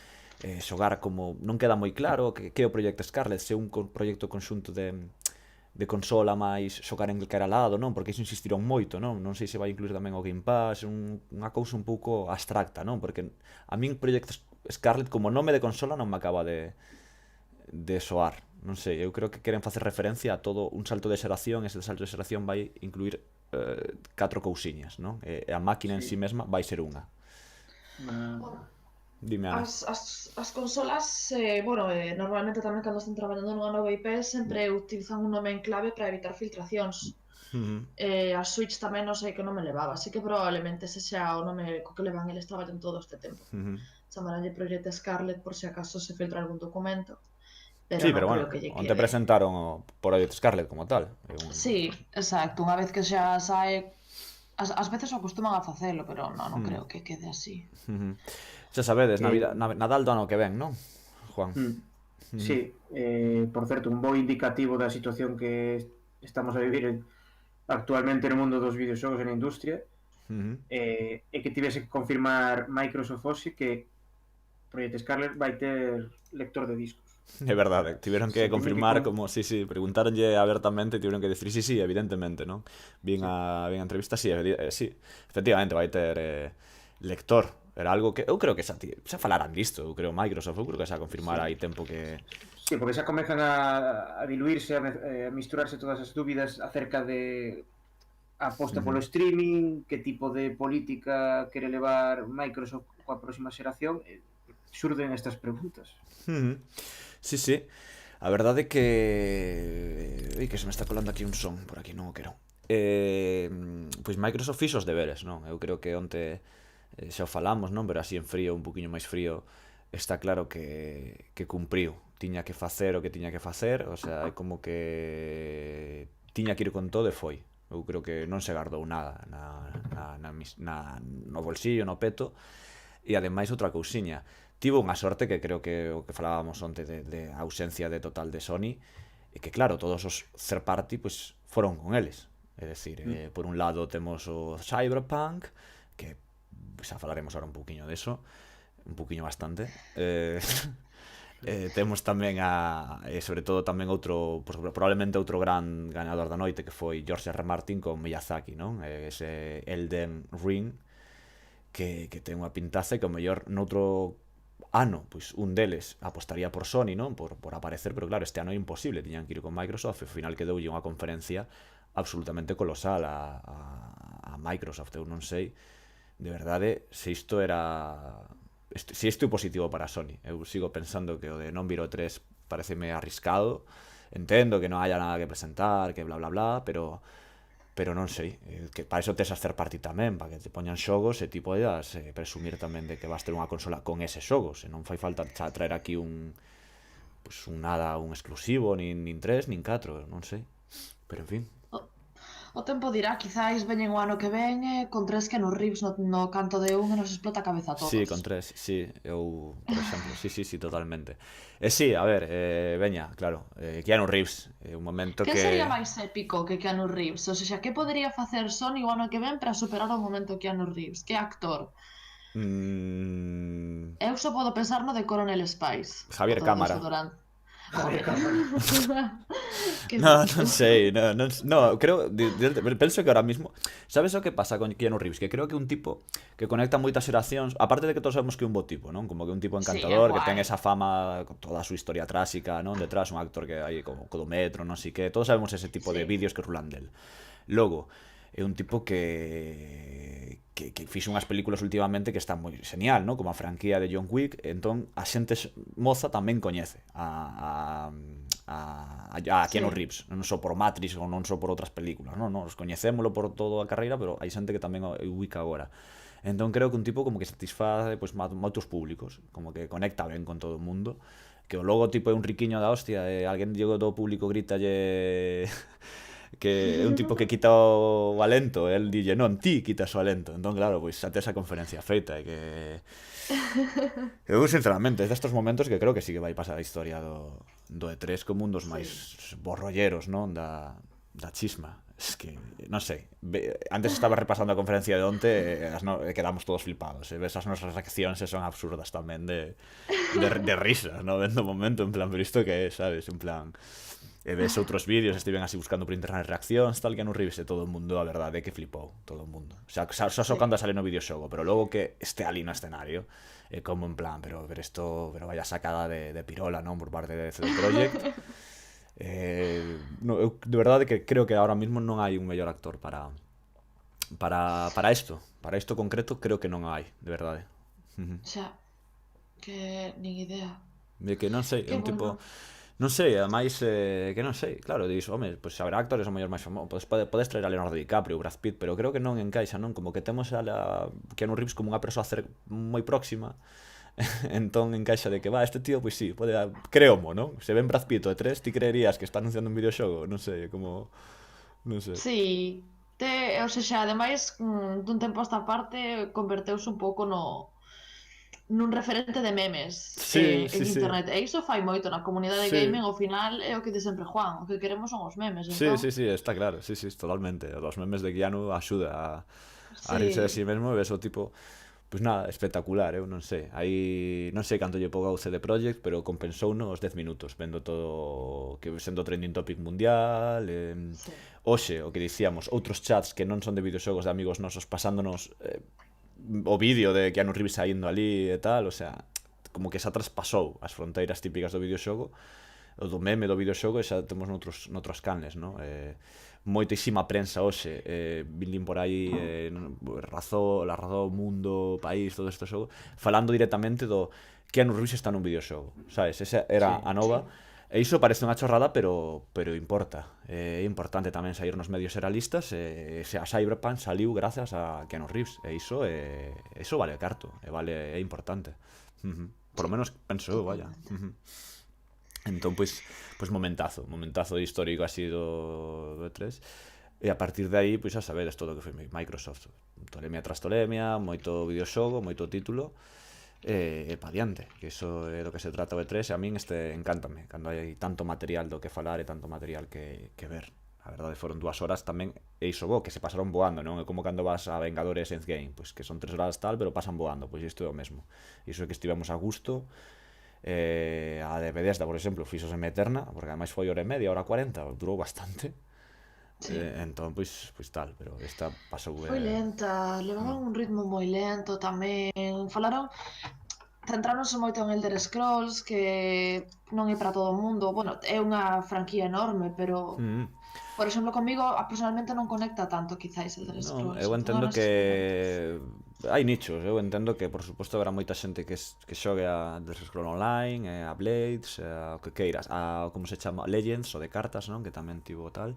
xogar como... Non queda moi claro que é o Project Scarlet, se un proxecto conxunto de consola máis xogar en calquera lado, non? Porque iso insistiron moito, non? Non sei se vai incluir tamén o Game Pass, unha cousa un pouco abstracta, non? Porque a min Project Scarlet como nome de consola non me acaba de soar, non sei, eu creo que queren facer referencia a todo un salto de xeración, ese salto de xeración vai incluir 4 cousiñas, non? E a máquina en sí mesma vai ser unha. Dime, Ana. As consolas, normalmente tamén cando están traballando nunha nova IP sempre utilizan un nome en clave para evitar filtracións. A Switch tamén non sei que nome levaba, así que probablemente ese xa o nome co que levan eles traballan todo este tempo. Chamaranlle Project Scarlet por se acaso se filtra algún documento. Pero bueno, onte presentaron o Project Scarlet como tal. Sí, exacto, unha vez que xa sae... As veces acostuman a facelo, pero non creo que quede así. Xa sabedes, Nadal do ano que ven, non, Juan? Sí, por certo, un bo indicativo da situación que estamos a vivir actualmente no mundo dos videoxogos e na industria é que tivese que confirmar Microsoft hoxe que Project Scarlet vai ter lector de discos. É verdade, tiveron que Sí, confirmar mítico. como, sí, preguntaronlle abertamente, tiveron que decir, sí, evidentemente, non? Vin a entrevista, sí, sí, efectivamente vai ter lector. Era algo que eu creo que xa falaran disto, eu creo Microsoft, eu creo que xa confirmara hai tempo que... Sí, porque xa comezan a diluirse, a misturarse todas as dúbidas acerca de a aposta polo streaming, que tipo de política quere levar Microsoft coa próxima xeración, xurden estas preguntas. Sí, sí. A verdade é que... que se me está colando aquí un son, por aquí non o quero. Pois Microsoft fixo os deberes, non? Eu creo que onte xa o falamos, non? Pero así en frío, un poquinho máis frío, está claro que cumpriu. Tiña que facer o que tiña que facer, o sea, é como que tiña que ir con todo e foi. Eu creo que non se gardou nada no bolsillo, no peto. E ademais outra cousiña, tivo unha sorte que creo que o que falábamos onte de ausencia de total de Sony, e que claro, todos os third party pues, foron con eles. É dicir, por un lado temos o Cyberpunk, que xa falaremos ahora un poquinho deso, un poquinho bastante. Temos tamén sobre todo tamén outro, pues, probablemente outro gran gañador da noite, que foi George R. Martin con Miyazaki, non? Ese Elden Ring, que ten unha pintaza, que ao mellor noutro ano, pois un deles apostaría por Sony, non? Por aparecer, pero claro, este ano é imposible, tiñan que ir con Microsoft, e ao final quedoulle unha conferencia absolutamente colosal a Microsoft. Eu non sei, de verdade, se isto era... Se isto é positivo para Sony. Eu sigo pensando que o de non vir o 3 pareceme arriscado. Entendo que non haya nada que presentar, que bla bla bla, pero non sei, que para iso tes as third party tamén, para que te poñan xogos e ti podas presumir tamén de que vas ter unha consola con eses xogos, e non fai falta traer aquí un exclusivo, nin 3, nin 4, non sei, pero en fin. O tempo dirá, quizáis veñen o ano que ven con 3 Keanu Reeves no canto de un e nos explota a cabeza a todos. Sí, con 3, sí, eu, por exemplo, sí, totalmente. Sí, a ver, veña, claro, Keanu Reeves, un momento que... Que sería máis épico que Keanu Reeves? O sea, que podería facer Sony o ano que ven para superar o momento Keanu Reeves? Que actor? Eu só podo pensar no de Coronel Spice. Javier Cámara. Non sei, creo, penso que ahora mismo, sabes o que pasa con Keanu Reeves? Que creo que é un tipo que conecta moitas xeracións, aparte de que todos sabemos que é un bo tipo, non? Como que é un tipo encantador, que ten esa fama con toda a súa historia tráxica, non? Detrás un actor que hai como Codometro, non sei que, todos sabemos ese tipo de vídeos que rulan del. Logo, é un tipo que fixo unhas películas últimamente que están moi genial, ¿no? Como a franquía de John Wick, entón a xente moza tamén coñece a Keanu Reeves, non só por Matrix ou non só por outras películas, non? Nos coñecémolo por toda a carreira, pero hai xente que tamén o ubica agora. Entón creo que un tipo como que satisface pues, moitos públicos, como que conecta ben con todo o mundo, que o logo tipo é un riquiño da hostia, e alguén do público gritalle que é un tipo que quita o alento, el dille, non, ti quitas o alento. Entón, claro, pois xa tes a conferencia feita, e que... Eu, sinceramente, é destos momentos que creo que sí que vai pasar a historia do E3 como un dos máis borrolleros, non? Da chisma. Es que, non sei, antes estaba repasando a conferencia de onte e quedamos todos flipados, e ves as nosas reaccións e son absurdas tamén de risa, non? Vendo o momento, en plan, pero isto que é, sabes? En plan... E ves outros vídeos, estiven así buscando por internet reaccións, tal, que non rivese todo o mundo, a verdade é que flipou todo o mundo. O sea, só cando sale no videoxogo, pero logo que este ali no escenario, é como en plan, pero vaya sacada de pirola, non? Por parte de CD Projekt. Eu de verdade que creo que ahora mismo non hai un mellor actor para isto. Para isto concreto creo que non hai, de verdade. Xa, que nin idea. De que non sei, é un tipo... Non sei, ademais, que non sei, claro, dis, home, pois haberá actores o mellor máis famosos, podes traer a Leonardo DiCaprio, Brad Pitt, pero creo que non encaixa, non? Como que temos a Keanu Reeves como unha persoa moi próxima, entón encaixa de que, este tío, pois sí, pode, creomo, non? Se ven Brad Pitt o E3, ti creerías que está anunciando un videoxogo, non sei, como, non sei. Sí, o sea, ademais, dun tempo a esta parte, converteuse un pouco nun referente de memes en internet. E iso fai moito na comunidade gaming, ao final é o que di sempre Juan, o que queremos son os memes, entón... Sí, está claro, sí, totalmente. Os memes de Keanu axuda a rirse de si mesmo, e ves o tipo... Pois nada, espectacular, eu non sei. Aí non sei canto lle pagou CD Projekt, pero compensou nos 10 minutos vendo todo que sendo trending topic mundial. Hoxe, o que dicíamos, outros chats que non son de videoxogos de amigos nosos pasándonos o vídeo de Keanu Reeves saindo ali e tal, o sea, como que xa traspasou as fronteiras típicas do videoxogo, o do meme do videoxogo, e xa temos noutros canles, non? Moitísima prensa hoxe, vindín por aí La Razón, Mundo, País, todo este xogo, falando directamente do Keanu Reeves está nun videoxogo, sabes? Esa era a nova, e iso parece unha chorrada, pero importa. É importante tamén sair nos medios seralistas, e a Cyberpunk saliu grazas a Keanu Reeves, e iso vale carto, é importante. Por lo menos penso eu, vaya. Entón, pois momentazo histórico así do E3. E a partir de aí, pois xa sabedes todo o que foi Microsoft. Tolemia tras tolemia, moito videoxogo, moito título, e pa diante, que iso é do que se trata o E3, e a min encántame, cando hai tanto material do que falar e tanto material que ver. A verdade, foron 2 horas tamén, e iso bo, que se pasaron voando, non? É como cando vas a Vengadores Endgame, pois que son 3 horas tal, pero pasan voando, pois isto é o mesmo. Iso é que estivemos a gusto. A de Bethesda, por exemplo, fixose eterna, porque ademais foi hora e media, hora 40, durou bastante. Entón, pois tal, pero esta pasou... Foi lenta, levaban un ritmo moi lento tamén. Centráronse moito en Elder Scrolls, que non é para todo o mundo. Bueno, é unha franquía enorme, pero... Por exemplo, comigo, personalmente non conecta tanto, quizáis, Elder Scrolls. Eu entendo que... hai nichos, eu entendo que por suposto haberá moita xente que xogue a Elder Scrolls Online, a Blades, a o que queiras, a como se chama, Legends, o de cartas, non? Que tamén tivo tal.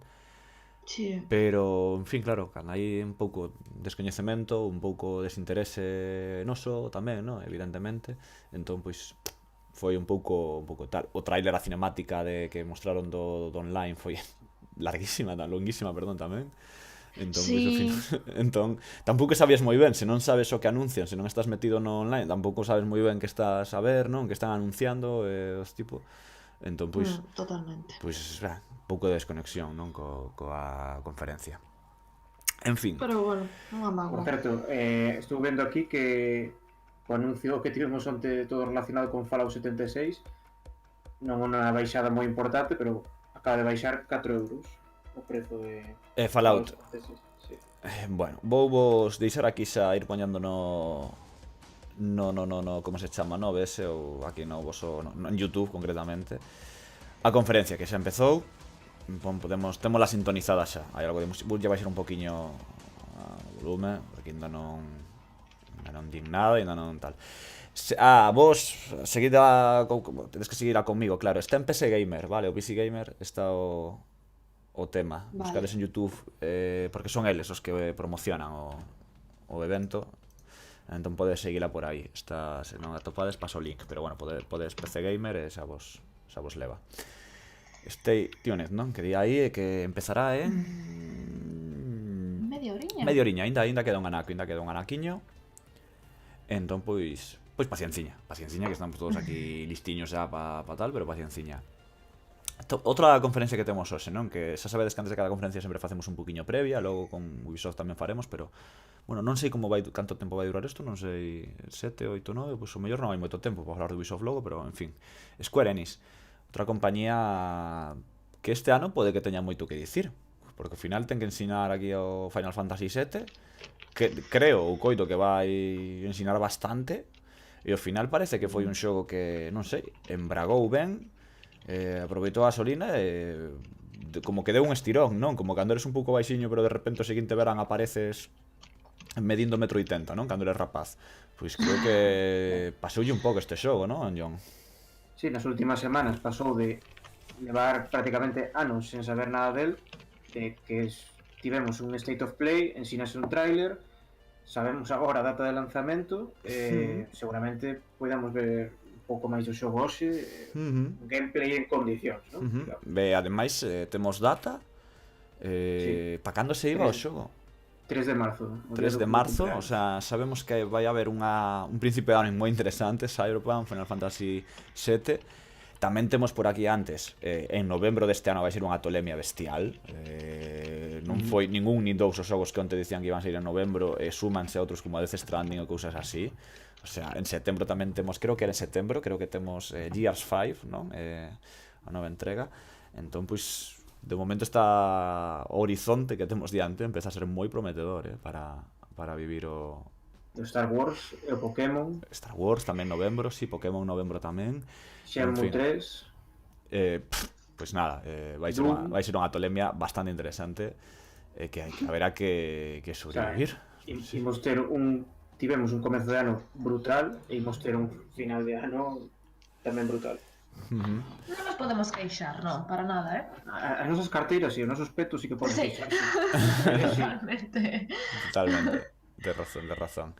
Sí. Pero, en fin, claro, cando hai un pouco descoñecemento, un pouco desinterese noso tamén, non? Evidentemente. Entón, pois, foi un pouco tal. O tráiler, a cinemática que mostraron do online foi longuísima, perdón, tamén. Entón, sí. Entón, tampouco sabías moi ben, se non sabes o que anuncian, se non estás metido no online, tampouco sabes moi ben que estás a ver, non? Que están anunciando os tipo. Entón, pois, totalmente. Pois, un pouco de desconexión, non, coa conferencia. En fin. Pero bueno, non a mágoa. Por certo, estou vendo aquí que o anuncio que tivemos onte todo relacionado con Fallout 76 non é unha baixada moi importante, pero acaba de baixar 4 euros o prezo de Fallout. Sí. Bueno, vou vos deixar aquí xa ir poñendo no como se chama, no OBS ou aquí no voso en YouTube concretamente a conferencia que xa empezou. Témola sintonizada xa. Hai algo de música, vou baixar un poquiño o volume, porque ainda non din nada, ainda non tal. Vos seguida, tedes que seguir comigo, claro. Está en PC Gamer, vale? O PC Gamer está o tema. Buscades en YouTube, porque son eles os que promocionan o evento. Entón podes seguila por aí. Se non atopades, paso o link. Pero bueno, podes PC Gamer e xa vos leva. Stay tuned, non? Que di aí que empezará en... Media oriña, ainda queda un anaquiño. Entón, pois pacienciña, que estamos todos aquí listiños xa pa tal, pero pacienciña. Outra conferencia que temos hoxe, non? Que xa sabedes que antes de cada conferencia sempre facemos un poquinho previa, logo con Ubisoft tamén faremos, pero... Bueno, non sei canto tempo vai durar isto, non sei... 7, 8, 9, pois o mellor non hai moito tempo para falar de Ubisoft logo, pero, en fin. Square Enix, outra compañía que este ano pode que teña moito que dicir, porque ao final ten que ensinar aquí o Final Fantasy VII, que creo ou coito que vai ensinar bastante, e ao final parece que foi un xogo que, non sei, embragou ben, aproveitou a gasolina e como que deu un estirón, non? Como cando eres un pouco baixiño, pero de repente o seguinte verán apareces medindo 1,80 m, non? Cando eres rapaz. Pois creo que pasoulle un pouco este xogo, non, John? Sí, nas últimas semanas pasou de levar prácticamente anos sen saber nada del, de que tivemos un State of Play, ensínase un tráiler, sabemos agora a data de lanzamento, seguramente podamos ver un pouco máis do xogo hoxe, gameplay en condicións, non? Ademais, temos data, pa cando se iba o xogo? 3 de marzo. 3 de marzo, o sea, sabemos que vai haber un principio de ano moi interesante, Cyberpunk, Final Fantasy VII. Tamén temos por aquí antes, en novembro deste ano vai ser unha tolemia bestial, non foi ningún nin dous os xogos que onte dicían que iban a sair en novembro, súmanse a outros como a Death Stranding ou cousas así. O sea, en setembro tamén temos, creo que era en setembro, creo que temos Gears 5, non? A nova entrega. Entón, pois, de momento está o horizonte que temos diante empeza a ser moi prometedor, para vivir o Star Wars e o Pokémon. Star Wars tamén novembro, si, Pokémon novembro tamén. Shenmue 3. Pois nada, vai ser unha tolemia bastante interesante que haberá que sobrevivir. Imos ter tivemos un comezo de ano brutal e imos ter un final de ano tamén brutal. Non nos podemos queixar, non, para nada, As nosas carteiras e os nosos petos sí que poden queixar. Totalmente. Totalmente, de razón.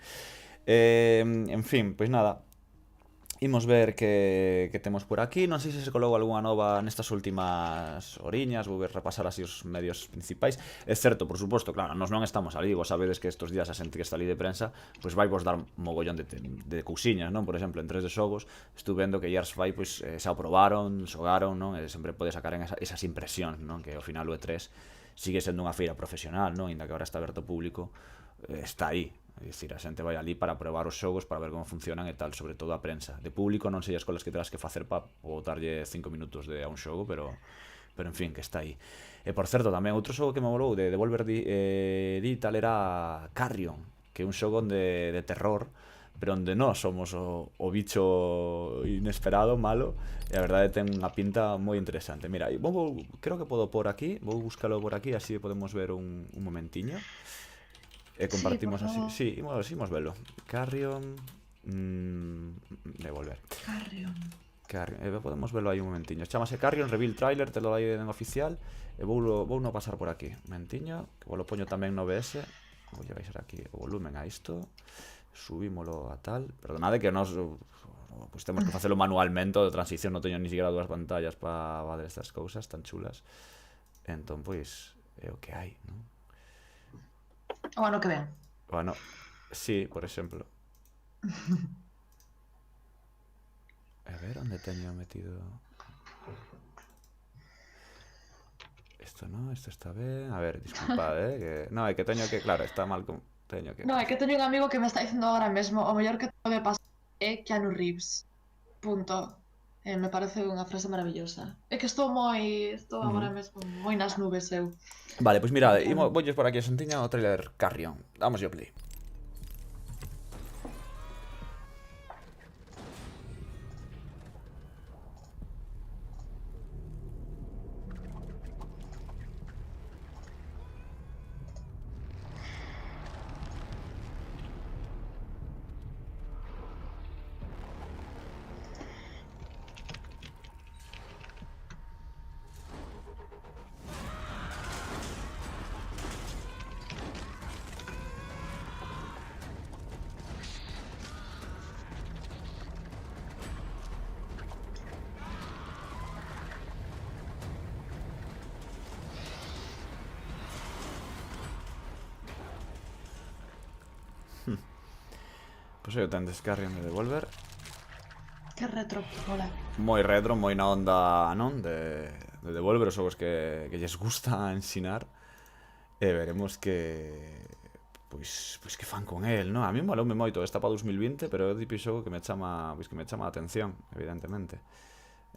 En fin, pois nada, imos ver que temos por aquí. Non sei se se colou algunha nova nestas últimas horiñas. Vou ver repasar así os medios principais. É certo, por suposto, claro, nos non estamos ali. Vos sabedes que estes días a xente que está ali de prensa pois vai vos dar mogollón de cousiñas, non? Por exemplo, en 3 de xogos estuve vendo que Gears 5 pois xa aprobaron, xogaron, non? E sempre pode sacar esas impresións, non? Que ao final o E3 sigue sendo unha feira profesional, non? Inda que agora está aberto ao público, está aí. É dicir, a xente vai ali para probar os xogos, para ver como funcionan e tal, sobre todo a prensa. De público non sei as colas que terás que facer para botarlle 5 minutos a un xogo, pero en fin, que está aí. E por certo, tamén outro xogo que me molou de Devolver Digital era Carrion, que é un xogo de terror, pero onde nós somos o bicho inesperado, malo, e a verdade ten unha pinta moi interesante. Mira, creo que podo por aquí, vou buscalo por aquí, así podemos ver un momentiño. E compartimos así. Sí, imos velo. Carrion. Devolver. Carrion. Podemos velo aí un momentiño. Chámase Carrion, Reveal Trailer, te lo dai en oficial. E vou no pasar por aquí. Momentiño, que vos lo poño tamén no OBS. Vou baixar aquí o volumen a isto. Subímolo a tal. Perdonade que nos pues temos que facelo manualmente. De transición non teño ni siquiera dúas pantallas para ver estas cousas tan chulas. Entón, pois, é o que hai, non? O ano que ven. Bueno, sí, por exemplo. A ver, onde teño metido... Isto non, isto está ben. A ver, disculpad, que... No, é que teño que... Claro, está mal con... Teño que... No, é que teño un amigo que me está dicindo agora mesmo o mellor que pode pasar é Keanu Reeves. Punto. Me parece unha frase maravillosa. É que estou agora mesmo moi nas nubes eu. Vale, pois mira, voulles por aquí a xentiña o trailer Carrion. Damos yo play. Pois aí o tendes Carrion de Devolver. Que retro, mola. Moi retro, moi na onda, non? De Devolver os xogos que lles gusta ensinar. E veremos que... Pois que fan con el, non? A mí moloume moito, está para 2020, pero é o típico xogo que me chama a atención, evidentemente.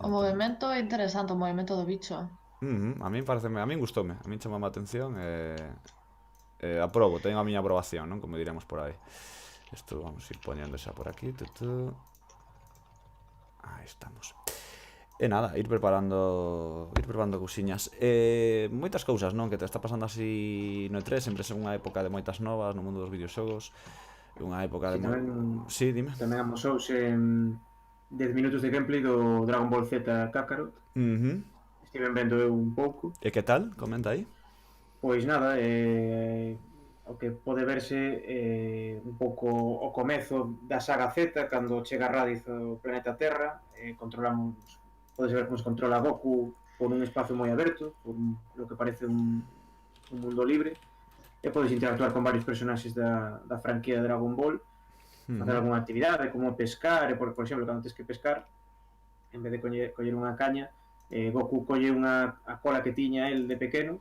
O movimento é interesante, o movimento do bicho. A min gustoume, a min chamame a atención e aprobo, teño a miña aprobación, non? Como diremos por aí. Isto vamos a ir poñendo xa por aquí. Aí estamos. E nada, ir preparando cousiñas. Moitas cousas, non? Que te está pasando así no E3. Sempre é unha época de moitas novas no mundo dos videoxogos. Unha época de... Sí, dime. Tamén amosouse 10 minutos de gameplay do Dragon Ball Z Kakarot. Estiven vendo eu un pouco. E que tal? Comenta aí. Pois nada, o que pode verse un pouco o comezo da saga Z, cando chega Raditz ao planeta Terra, podes ver como se controla Goku por un espacio moi aberto, por lo que parece un mundo libre, e podes interactuar con varios personaxes da franquía de Dragon Ball, facer algunha actividade, como pescar, e por exemplo, cando tens que pescar, en vez de coller unha caña, Goku colle a cola que tiña el de pequeno,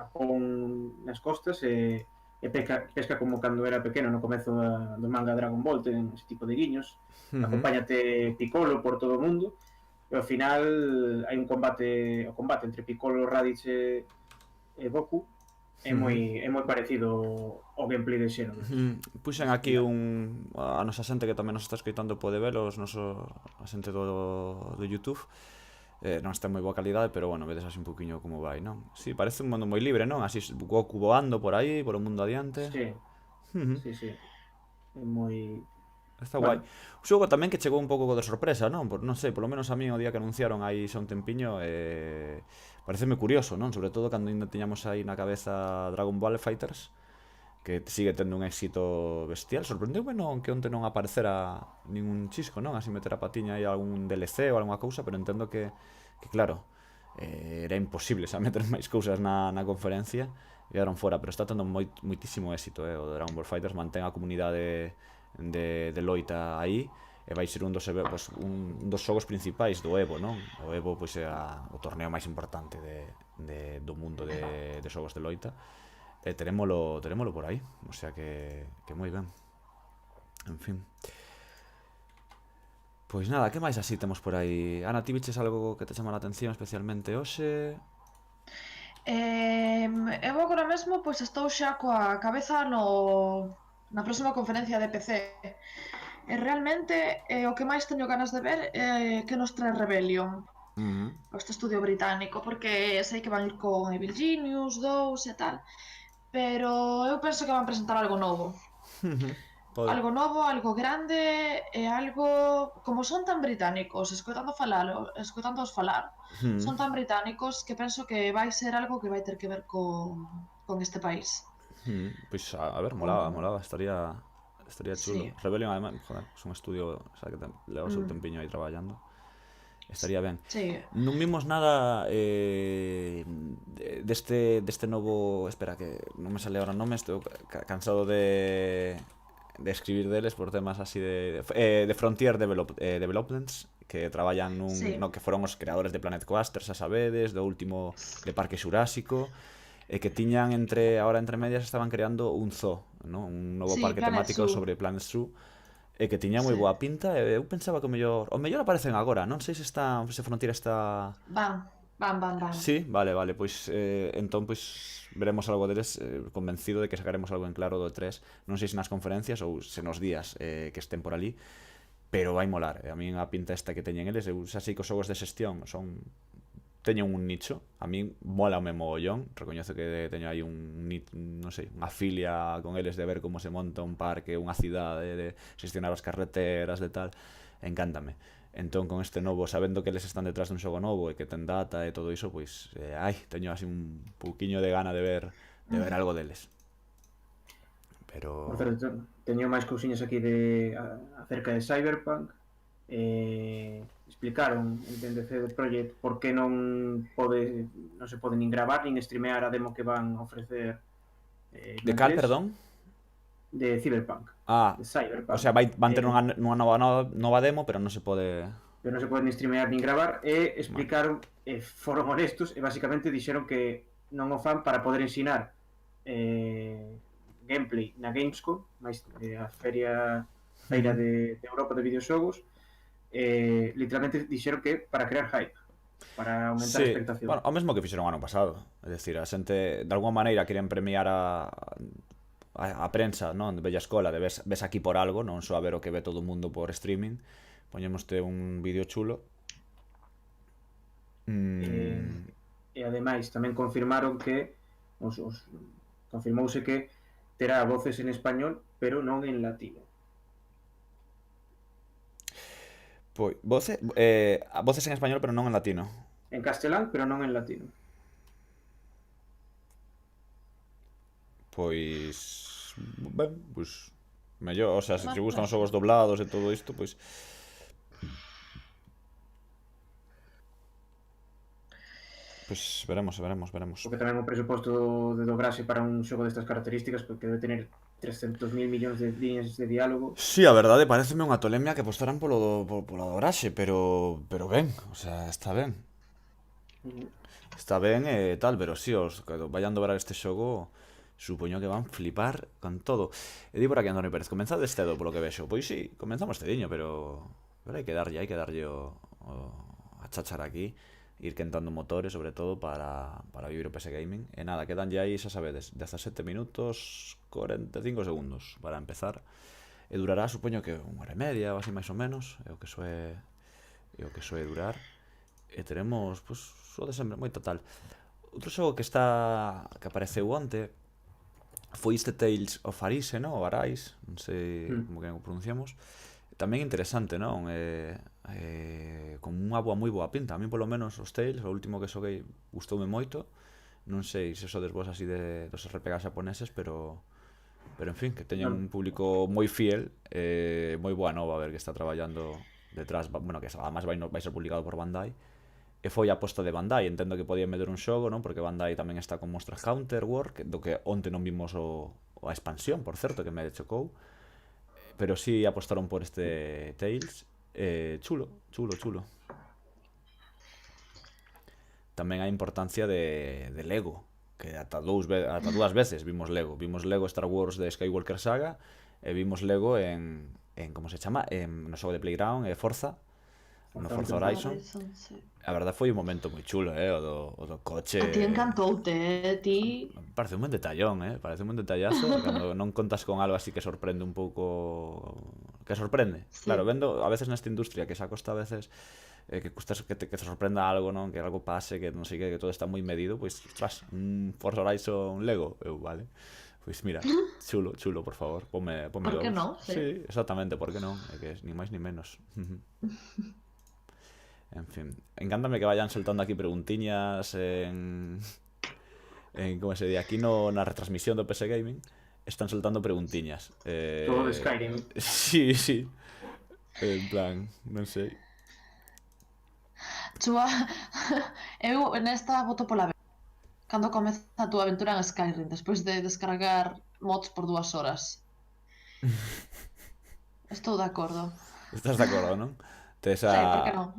a pon nas costas e pesca como cando era pequeno no comezo do manga Dragon Ball, ten ese tipo de guiños. Acompáñate Piccolo por todo o mundo e ao final hai o combate entre Piccolo, Raditz e Goku é moi parecido ao gameplay de Xenoverse. Puxen aquí a nosa xente que tamén nos está escoitando pode velo, a xente do YouTube. Non está en moi boa calidade, pero bueno, vedes así un poquinho como vai, non? Sí, parece un mundo moi libre, non? Así Goku voando por aí, por o mundo adiante. Sí. Sí. É moi... Está guai. O xogo tamén que chegou un pouco de sorpresa, non? Non sei, polo menos a mí o día que anunciaron aí xa un tempiño, pareceme curioso, non? Sobre todo cando ainda tiñamos aí na cabeza Dragon Ball Fighters, que sigue tendo un éxito bestial. Sorprendeume non que onte non aparecera ningún chisco, non? Así meter a patiña aí algún DLC ou algunha cousa, pero entendo que claro, era imposible xa meter máis cousas na conferencia e quedaron fora, pero está tendo moitísimo éxito, o Dragon Ball Fighters mantén a comunidade de loita aí e vai ser un dos xogos principais do Evo, non? O Evo pois é o torneo máis importante do mundo de xogos de loita. Terémolo por aí, o sea que moi ben. En fin. Pois nada, que máis así temos por aí? Ana, ti viches algo que te chama a atención especialmente hoxe? Eu agora mesmo pois estou xa coa cabeza na próxima conferencia de PC. E realmente o que máis teño ganas de ver é que nos trae Rebellion. Este estudio británico, porque sei que van ir con Evil Genius 2 e tal. Pero eu penso que van presentar algo novo. Algo novo, algo grande e algo... Como son tan británicos, escoitándoos falar, son tan británicos que penso que vai ser algo que vai ter que ver con este país. Pois a ver, molaba, estaría chulo. Sí. Rebellion, además, joder, é un estudio, sabe, que leva o seu tempiño aí traballando. Estaría ben. Sí. Non vimos nada deste novo... Espera, que non me sale ahora o nome. Estou cansado de escribir deles por temas así de Frontier Developments, que traballan no que foron os creadores de Planet Coaster, xa sabedes, do último de Parque Xurásico, e que tiñan entre medias estaban creando un zoo, non? Un novo parque temático sobre Planet Zoo, e que tiña moi boa pinta, e eu pensaba que o mellor aparecen agora, non sei se Frontier está... Van. Sí, vale, pois entón pois veremos algo deles, convencido de que sacaremos algo en claro do E3, non sei se nas conferencias ou se nos días que estén por ali, pero vai molar. A mí a pinta esta que teñen eles, eu xa sei que os xogos de xestión teñen un nicho, a mí mola o mogollón, recoñezo que teño aí non sei, unha filia con eles de ver como se monta un parque, unha cidade, de xestionar as carreteras, de tal, encántame. Entón, con este novo, sabendo que eles están detrás dun xogo novo e que ten data e todo iso, pois, teño así un pouquiño de gana de ver algo deles. Pero... Por certo, teño máis cousiñas aquí acerca de Cyberpunk. Explicaron en CD Projekt por que non se pode nin gravar nin streamear a demo que van a ofrecer. De cal, perdón? De Cyberpunk. De Cyberpunk. O sea, van ter unha nova demo, pero non se pode... Pero non se pode nin streamear nin gravar, e explicaron, foron honestos, e basicamente dixeron que non o fan para poder ensinar gameplay na Gamescom, a feira de Europa de videoxogos, literalmente dixeron que para crear hype, para aumentar a expectación. Bueno, o mesmo que fixeron ano pasado, é dicir, a xente de alguma maneira queren premiar a prensa, non, de bella escola, de ves aquí por algo, non só a ver o que ve todo o mundo por streaming, poñémoste un vídeo chulo. E ademais tamén confirmaron que confirmouse que terá voces en español, pero non en latino. Pois, voces en español, pero non en latino. En castelán, pero non en latino. Pois... Ben, pois... mellor, o sea, se te gustan os xogos doblados e todo isto, pois... Pois veremos. Porque tamén o presuposto de dobraxe para un xogo destas características, porque debe tener 300.000 millóns de líneas de diálogo. Sí, a verdade, pareceme unha tolemia que apostaran pola dobraxe, pero ben, o sea, está ben. Está ben e tal, pero si os que vayan dobrar este xogo, supoño que van flipar con todo. E di por aquí Antonio Pérez, comenzade cedo polo que vexo. Pois si, comenzamos cediño, pero hai que darlle a chachar aquí, ir quentando motores, sobre todo para vivir o PC Gaming. E nada, quedanlle aí, xa sabedes, 17 minutos 45 segundos para empezar. E durará, supoño que unha hora e media ou así máis ou menos, é o que soe durar. E teremos, pois, o de sempre, moito tal. Outro xogo que apareceu onte foi este Tales of Arise, non? Ou Arise, non sei como que o pronunciamos. Tamén interesante, non? Con unha moi boa pinta. A mí, polo menos, os Tales, o último que xoguei, gustoume moito. Non sei se sodes vos así dos RPGs japoneses, pero en fin, que teñen un público moi fiel, moi boa nova, a ver, que está traballando detrás, bueno, que además vai ser publicado por Bandai. E foi a aposta de Bandai, entendo que podían meter un xogo, non? Porque Bandai tamén está con Monster Hunter World, do que onte non vimos a expansión, por certo, que me chocou. Pero sí apostaron por este Tales. Chulo. Tamén hai importancia de Lego, que ata dúas veces vimos Lego. Vimos Lego Star Wars de Skywalker Saga e vimos Lego en como se chama, no xogo de Playground, Forza, no Forza Horizon. A verdade foi un momento moi chulo, o do coche. A ti encantoute, ti... Parece un buen detallón, parece un buen detallazo. Cando non contas con algo así que sorprende un pouco... Que sorprende, sí. Claro, vendo a veces nesta industria que xa costa a veces que te sorprenda algo, non? Que algo pase, que non sei que todo está moi medido. Pois, ostras, un Forza Horizon Lego, vale. Pois mira, chulo, por favor, ponme por que non? Sí, exactamente, por que non? É que ni máis ni menos. En fin, encántame que vayan soltando aquí preguntiñas en como se di, aquí na retransmisión do PC Gaming están soltando preguntiñas. Todo de Skyrim. Sí. En plan, non sei. Chua, eu nesta voto pola vez. Cando comeza a túa aventura en Skyrim, despois de descargar mods por 2 horas. Estou de acordo. Estás de acordo, non? Sí, por que non?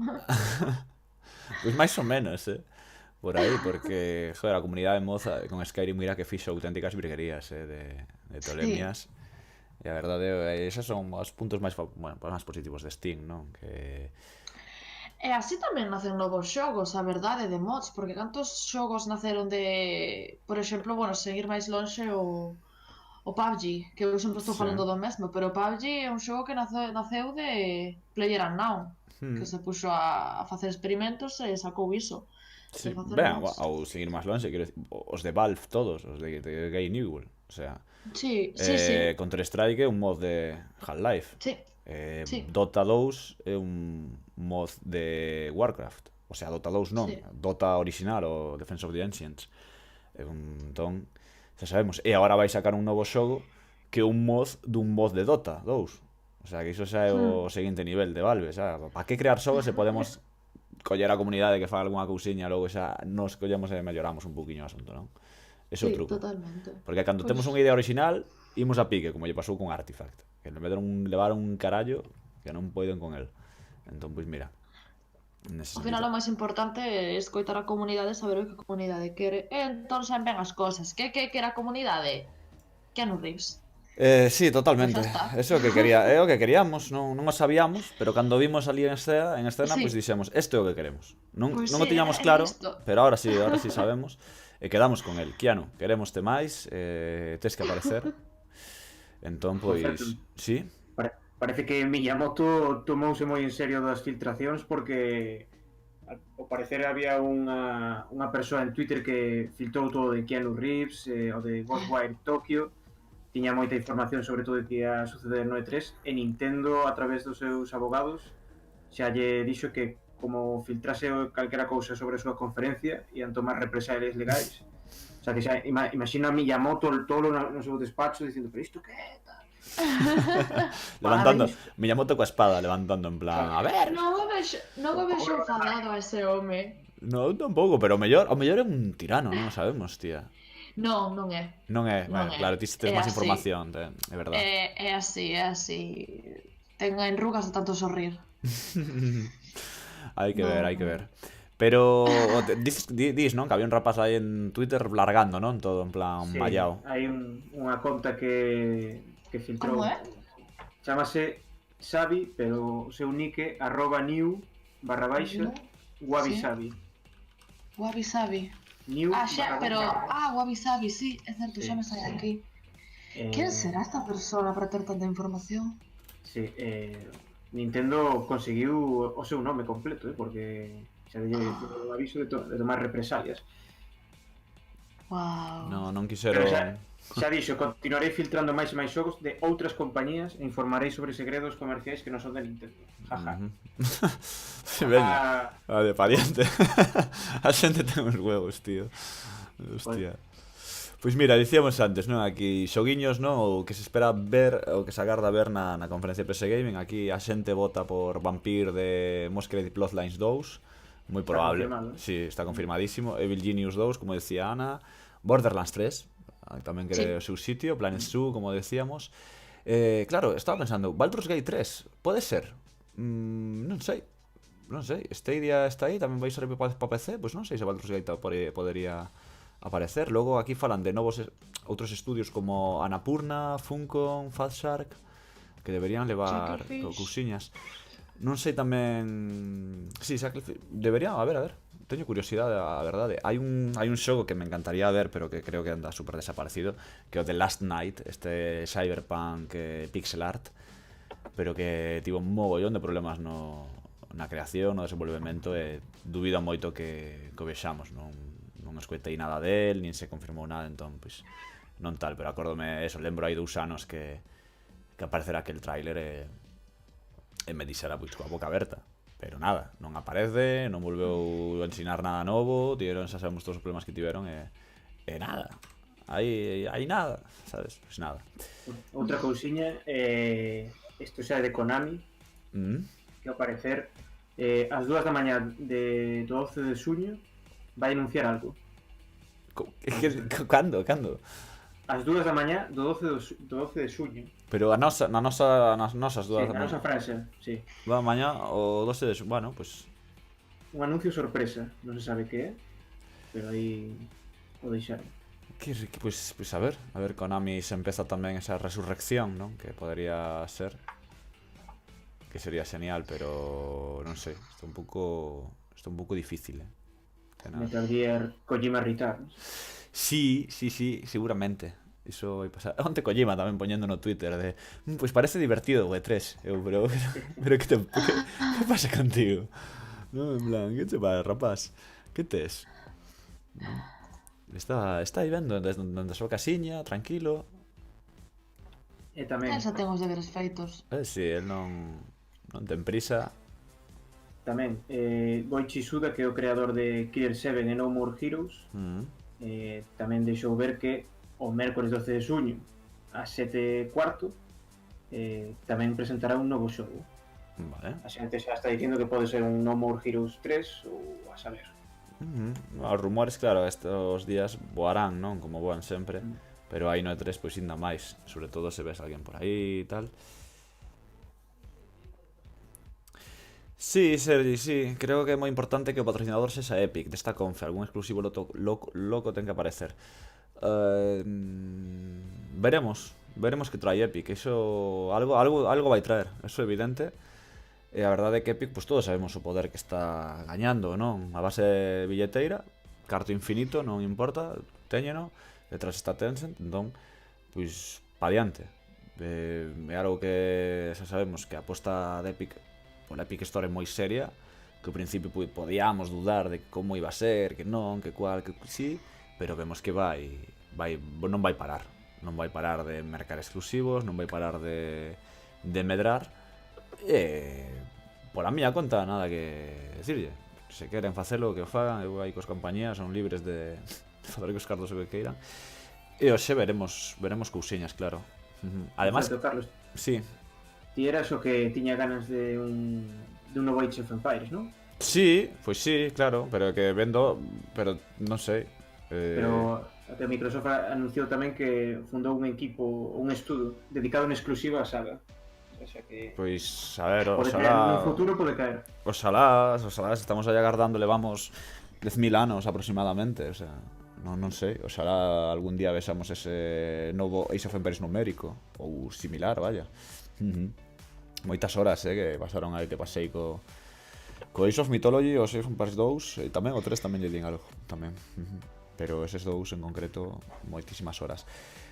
Pois máis ou menos, por aí, porque, joder, a comunidade moza con Skyrim mira que fixo auténticas virguerías, de tolemias. E a verdade, esos son os puntos máis positivos de Steam, non? Que... E así tamén nacen novos xogos, a verdade, de mods, porque cantos xogos naceron de... Por exemplo, bueno, seguir máis lonxe o PUBG, que eu sempre estou falando do mesmo, pero o PUBG é un xogo que naceu de PlayerUnknown, que se puxo a facer experimentos e sacou iso. Sí, ben, ou seguir máis lonxe, quero dicir, os de Valve todos, os de Game Newell, o sea... Sí. Counter-Strike é un mod de Half-Life. Sí. Dota 2 é un mod de Warcraft. O sea, Dota 2 non, Dota original, o Defense of the Ancients. Entón, xa sabemos. E agora vai sacar un novo xogo que é un mod dun mod de Dota 2. O sea, que iso xa é o seguinte nivel de Valve, xa. Pa que crear xogos se podemos coller a comunidade que faga algunha cousiña, logo xa nos collemos e melloramos un poquinho o asunto, non? Ese é o truco. Totalmente. Porque cando temos unha idea original, imos a pique, como lle pasou con Artifact, que levar un carallo que non poden con el. Entón, pois mira, ao final o máis importante é escoitar a comunidade, saber o que a comunidade quere, e entón sen ben as cosas. Que quere a comunidade? Keanu Reeves. Sí, totalmente. Eso é o que queríamos, non o sabíamos, pero cando vimos ali en escena, pois dixemos, isto é o que queremos. Non o tiñamos claro, pero ahora sí sabemos. E quedamos con el. Keanu, queremoste máis, tes que aparecer. Entón, pois, sí. Parece que Miyamoto tomouse moi en serio das filtracións, porque ao parecer había unha persoa en Twitter que filtrou todo de Keanu Reeves, o de Ghostwire Tokyo. Tiña moita información sobre todo o que ia suceder no E3, e Nintendo, a través dos seus abogados, xa lle dixo que como filtrase calquera cousa sobre a súa conferencia, ian tomar represalias legais. O sea, que xa imagino a Miyamoto tolo no seu despacho dicindo, pero isto que é? Levantando, Miyamoto coa espada, levantando en plan, a ver. Non o vexo enfadado a ese home. Non, tampouco, pero o mellor é un tirano, non o sabemos, tía. Non é. Non é, claro, ti tes máis información, é verdade. É así. Ten enrugas de tanto sorrir. Hai que ver. Pero dis, non? Que había un rapaz aí en Twitter largando, non? Todo en plan Sí, mallao. hai unha conta que filtrou. Como é? Chámase Xavi, pero o seu nick é @new /wabi-sabi. Wabi-sabi. New Xa, pero... Wabi-sabi, sí, é certo, Sí. xa me sai aquí. Eh, Quen será esta persona para ter tanta información? Sí, Nintendo conseguiu o seu nome completo, porque xa lle o aviso de tomar represalias. Wow. Non Pero quixeron... xa dixo, continuarei filtrando máis e máis xogos de outras compañías e informarei sobre segredos comerciais que non son de Nintendo. Jaja. Veña, vale, pariente. A xente ten uns huevos, tío. Hostia. Pois mira, dicíamos antes, non? Aquí xoguiños, non? O que se espera ver, o que se agarda ver na conferencia PS Gaming. Aquí a xente vota por Vampire de Masquerade Bloodlines 2. Moi probable. Sí, está confirmadísimo. Evil Genius 2, como decía Ana. Borderlands 3, tamén quere o seu sitio. Planet Zoo, como decíamos. Claro, estaba pensando, Baldur's Gate 3, pode ser? Non sei. Stadia está aí, tamén vai ser para PC. Pois non sei se Baldur's Gate podería aparecer. Logo aquí falan de novos outros estudios como Annapurna, Funcom, Fatshark, que deberían levar cousiñas. Non sei tamén... Sí, debería, a ver. Teño curiosidade, a verdade. Hai un xogo que me encantaría ver, pero que creo que anda super desaparecido, que é o The Last Night, este cyberpunk pixel art, pero que tivo un mogollón de problemas na creación, no desenvolvemento, e dubido moito que o vexamos. Non escoitei nada del, nin se confirmou nada, entón, pois, non tal, pero acórdome eso, lembro hai 2 anos que aparecerá aquel tráiler e me dixera, pois, coa boca aberta. Pero nada, non aparece, non volveu a ensinar nada novo, tiveron, xa sabemos todos os problemas que tiveron, e nada. Hai nada, sabes? Pois nada. Outra cousiña, isto xa é de Konami, que ao parecer, ás 2 da mañá do 12 de xuño, vai anunciar algo. Cando? Ás 2 da mañá do 12 de xuño. Pero nas nosas 2 Sí, da na nosa mañá. frase, sí. Va mañá o 12 de xuño, bueno, pois... Un anuncio sorpresa, non se sabe que é, pero aí o deixaron. Pois a ver Konami se empeza tamén esa resurrección, non? Que podería ser, que sería genial, pero non sei, está un pouco difícil, Metal Gear Kojima Returns. Sí, seguramente. Iso vai pasar. Onte Kojima tamén poñendo no Twitter de pois parece divertido o E3. Pero que pasa contigo? No, en plan, que te pasa, rapaz? Que tes? Está aí vendo desde a súa casiña, tranquilo. E tamén... Xa ten os deberes feitos. Si, el non ten prisa. Tamén, Goichi Suda, que é o creador de Killer 7 e No More Heroes, tamén deixou ver que o mércores 12 de xuño ás 7:15 tamén presentará un novo xogo. Vale. A xente xa está dicindo que pode ser un No More Heroes 3 ou a saber. Os rumores, claro, estes días voarán, non? Como voan sempre. Pero aí no E3 pois ainda máis, sobre todo se ves alguén por aí e tal. Sí, Sergi, sí. Creo que é moi importante que o patrocinador sexa Epic desta confe. Algún exclusivo loco ten que aparecer. Veremos que trae Epic. Iso algo vai traer, eso é evidente. E a verdade é que Epic, pois todos sabemos o poder que está gañando, non? A base de billeteira, carto infinito, non importa, téñeno, detrás está Tencent, entón, pois, pa diante. É algo que xa sabemos que a aposta de Epic, pola Epic Store é moi seria, que ao principio podíamos dudar de como iba a ser, que non, que cual, que sí, pero vemos que non vai parar. Non vai parar de mercar exclusivos, non vai parar de medrar. E pola miña conta nada que decirlle. Se queren facelo, que o fagan. Eu aí cos compañías son libres de facer cos cartos o que queiran. E hoxe veremos cousiñas, claro. Además, Carlos, sí. ti eras o que tiña ganas de un novo Age of Empires, non? Sí, pois sí, claro, pero que vendo, pero non sei. Pero até Microsoft anunciou tamén que fundou un equipo, un estudo dedicado en exclusiva á saga. o sea que Pois, a ver, pode caer no oxalá... futuro, pode caer. Oxalá, estamos aí agardando, levamos 10.000 anos aproximadamente, o sea, non sei, oxalá algún día vexamos ese novo Ace of Empires numérico, ou similar, vaya. Moitas horas, que pasaron aí, que pasei co Ace of Mythology, o Ace of Empires 2, e tamén o 3 tamén lle din algo, tamén. Pero eses dous en concreto, moitísimas horas.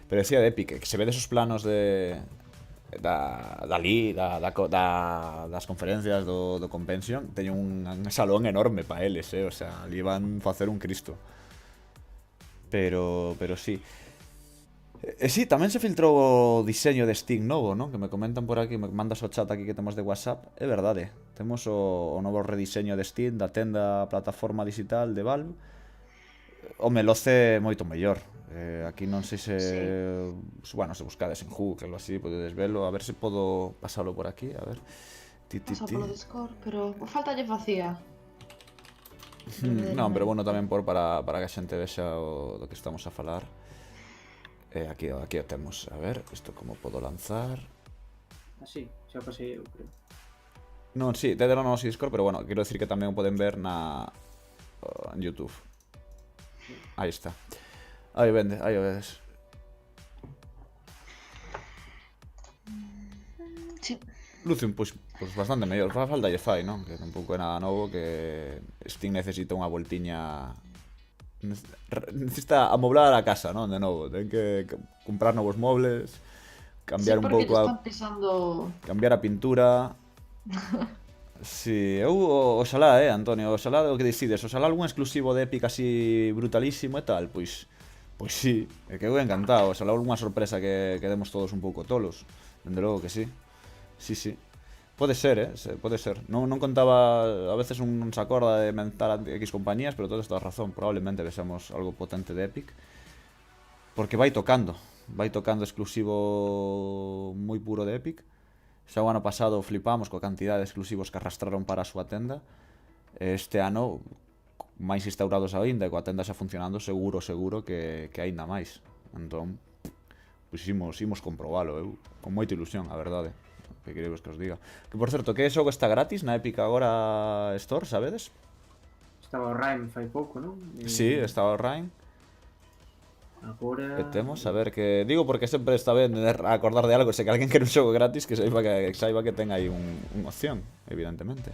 Pero decía de Epic, que se ve desos planos das conferencias do Convention, teño un salón enorme para eles, o sea, ali van facer un Cristo. Pero sí. Sí, tamén se filtrou o diseño de Steam novo, ¿no? Que me comentan por aquí, me mandas o chat aquí que temos de WhatsApp. É verdade, temos o novo rediseño de Steam, da tenda plataforma digital de Valve. Home, loce moito mellor. Aquí non sei se... Bueno, se buscades en Hook, algo así, podedes verlo. A ver se podo pasalo por aquí, a ver. Pasa polo Discord, pero falta lle facía. Non, pero bueno, tamén para que a xente vexa do que estamos a falar. Aquí o temos. A ver, isto como podo lanzar. Así, xa pasei eu, creo. Non, sí, te deron no noso Discord, pero bueno, quero decir que tamén o poden ver en YouTube. Aí está. Aí vende, aí o vedes. Sí. Luce pois bastante mellor. Falta lle fai, non? Que tampouco é nada novo, que Steam necesita unha voltiña... Necesita amoblar a casa, non? De novo, ten que comprar novos mobles, cambiar un pouco cambiar a pintura. Si, eu oxalá, Antonio, oxalá o que decides, oxalá algún exclusivo de Epic así brutalísimo e tal, pois sí, é que eu encantado, oxalá algunha sorpresa que demos todos un pouco tolos, dende logo que sí. Sí. Pode ser, pode ser. Non contaba, a veces non se acorda de mentar a X compañías, pero toda esta razón, probablemente vexamos algo potente de Epic. Porque vai tocando exclusivo moi puro de Epic. Xa o ano pasado flipamos coa cantidad de exclusivos que arrastraron para a súa tenda. Este ano, máis instaurados aínda, e coa tenda xa funcionando, seguro que aínda máis. Entón, pois imos comprobalo, eu con moita ilusión, a verdade. Que queredes que os diga. Que por certo, que xogo está gratis na Epic agora Store, sabedes? Estaba o Rhyme fai pouco, non? Sí, estaba o Rhyme. Agora... Que temos, a ver, que digo porque sempre está ben acordar de algo, se que alguén quere un xogo gratis que saiba que ten aí unha opción, evidentemente.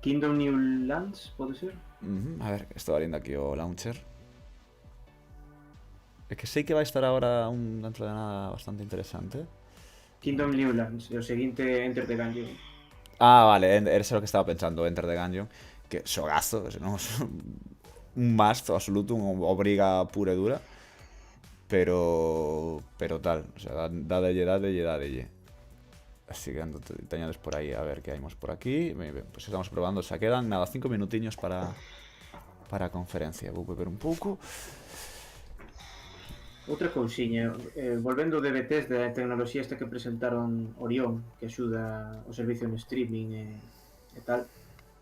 Kingdom New Lands, pode ser? A ver, estou abrindo aquí o launcher. É que sei que vai estar agora dentro de nada bastante interesante. Kingdom New Lands, o seguinte Enter the Gungeon. Ah, vale, era o que estaba pensando, Enter the Gungeon. Que xogazo, non? Un must absoluto, unha obriga pura e dura. Pero tal, o sea, dádelle. Así que teñades por aí, a ver que haimos por aquí. Pues estamos probando, xa quedan nada, 5 minutiños para a conferencia. Vou beber un pouco. Outra cousiña, volvendo de Bethesda, a tecnoloxía esta que presentaron Orion, que axuda o servicio en streaming e tal.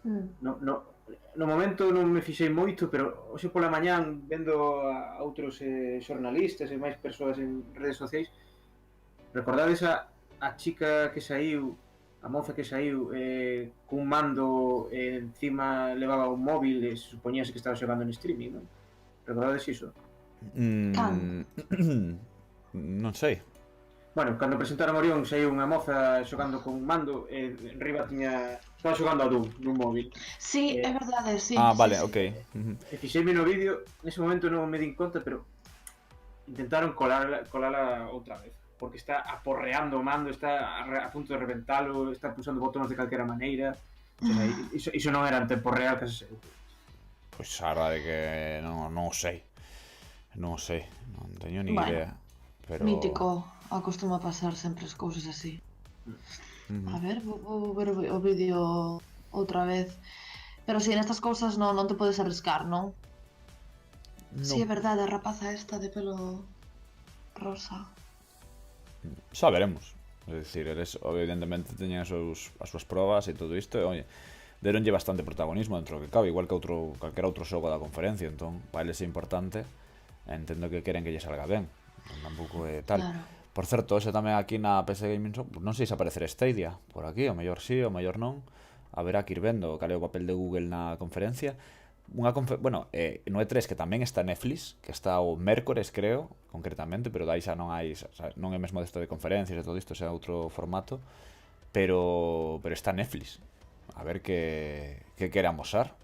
No momento non me fixei moito, pero hoxe pola mañán, vendo a outros xornalistas e máis persoas en redes sociais, recordades a chica que saiu, a moza que saiu cun mando encima levaba un móvil e supoñíase que estaba xogando en streaming, non? Recordades iso? Non sei. Bueno, cando presentaron Orión saiu unha moza xogando con un mando e enriba estaba xogando a Doom nun móvil. Sí, é verdade, sí. Vale, ok. E fixeime no vídeo, nese momento non me din conta, pero intentaron colala outra vez, porque está aporreando o mando, está a punto de reventalo, está pulsando botóns de calquera maneira. Iso non era en tempo real, case seguro. Pois a verdade que non sei. Non teño ni idea. Pero... Mítico, acostuma pasar sempre as cousas así. A ver, vou ver o vídeo outra vez. Pero si, nestas cousas non te podes arriscar, non? Si, é verdade, a rapaza esta de pelo rosa. Xa veremos. É dicir, evidentemente teñen as súas probas e todo isto, e oye, deronlle bastante protagonismo dentro do que cabe, igual que calquera outro xogo da conferencia, entón, para eles é importante. Entendo que queren que lle salga ben. Tampouco é tal. Claro. Por certo, ese tamén aquí na PS Gaming Show, non sei se aparecer Stadia por aquí, o mellor sí, o mellor non. Haberá que ir vendo cal é o papel de Google na conferencia. Bueno, no E3 que tamén está Netflix, que está o mércores, creo, concretamente, pero dai xa non hai, non é mesmo desto de conferencias e todo isto, xa é outro formato, pero está Netflix. A ver que quere amosar.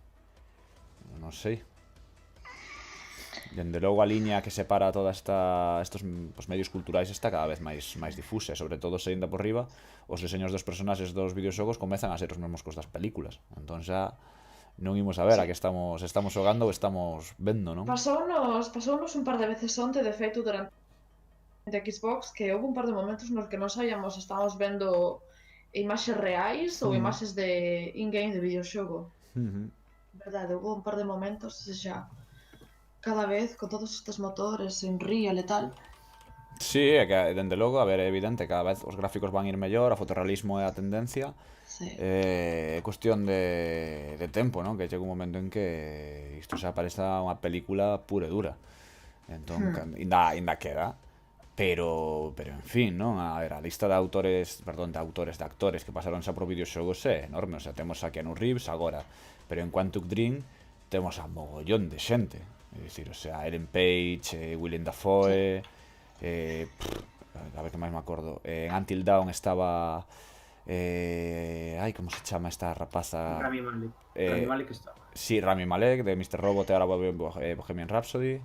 Non sei. Dende logo a liña que separa toda estos medios culturais está cada vez máis difusa, e sobre todo se ainda por riba os deseños dos personaxes dos videoxogos comezan a ser os mesmos cos das películas. Entón xa non imos a ver a que estamos xogando ou estamos vendo, non? Pasounos un par de veces onte, de feito, durante Xbox, que houve un par de momentos nos que non sabíamos se estábamos vendo imaxes reais ou imaxes de in-game de videoxogo. Verdade, houve un par de momentos, xa cada vez con todos estes motores en Unreal e tal. Sí, é que, dende logo, a ver, é evidente, cada vez os gráficos van ir mellor, a fotorrealismo é a tendencia. Sí. É cuestión de tempo, non? Que chega un momento en que isto xa parece unha película pura e dura. Entón, ainda queda. Pero en fin, non? A ver, a lista de actores que pasaron xa por videoxogos é enorme. O sea, temos a Keanu Reeves agora, pero en Quantic Dream temos a mogollón de xente. É dicir, o sea, Ellen Page, Willem Dafoe, a ver que máis me acordo, en Until Dawn estaba como se chama esta rapaza? Rami Malek estaba. Sí, Rami Malek, de Mr. Robot, e ahora Bohemian Rhapsody.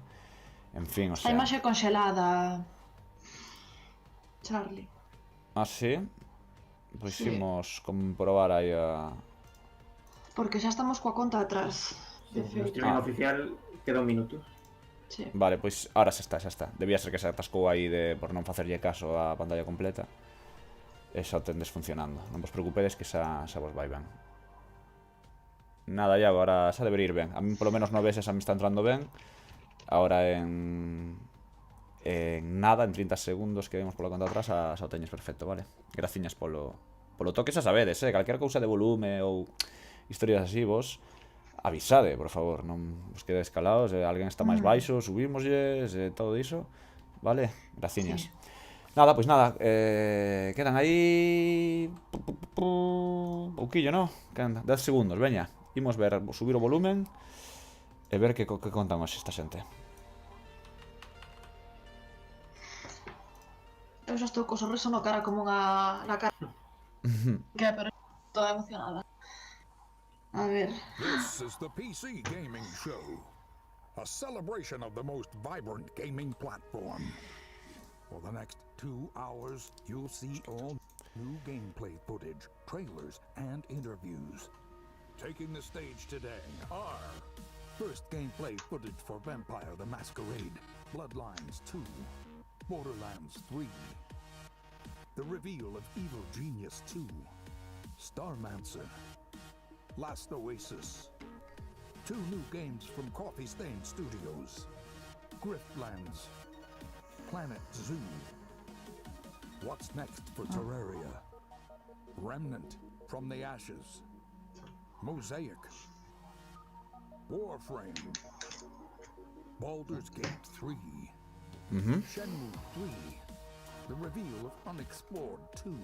En fin, o sea... A imaxe conxelada, Charlie. Ah, sí? Pois imos comprobar aí a... Porque xa estamos coa conta atrás. No streaming oficial queda un minuto. Sí. Vale, pois ahora xa está. Debía ser que se atascou aí por non facerlle caso á pantalla completa. E xa o tendes funcionando. Non vos preocupedes que xa vos vai ben. Nada, agora xa debería ir ben. A mí polo menos no veces xa me está entrando ben. Ahora en nada, en 30 segundos que vemos pola conta atrás xa o teñes perfecto, vale? Graciñas polo toque, xa sabedes, calquera cousa de volume ou historias así, vos avisade, por favor, non vos quededes calados, alguén está máis baixo, subímoslles, todo iso, vale? Graciñas. Nada, pois nada, quedan aí pouquillo, non? Quedan 10 segundos, veña, imos ver, subir o volumen e ver que contan hoxe esta xente. Eu xa estou co sorriso no cara como na cara. Que pero toda emocionada. A ver. This is the PC Gaming Show, a celebration of the most vibrant gaming platform. For the next 2 hours, you'll see all new gameplay footage, trailers, and interviews. Taking the stage today are first gameplay footage for Vampire the Masquerade, Bloodlines 2, Borderlands 3, the reveal of Evil Genius 2, Starmancer, Last Oasis, 2 new games from Coffee Stain Studios, Griftlands, Planet Zoo, What's Next for Terraria, Remnant from the Ashes, Mosaic, Warframe, Baldur's Gate 3, Shenmue 3, the reveal of Unexplored 2,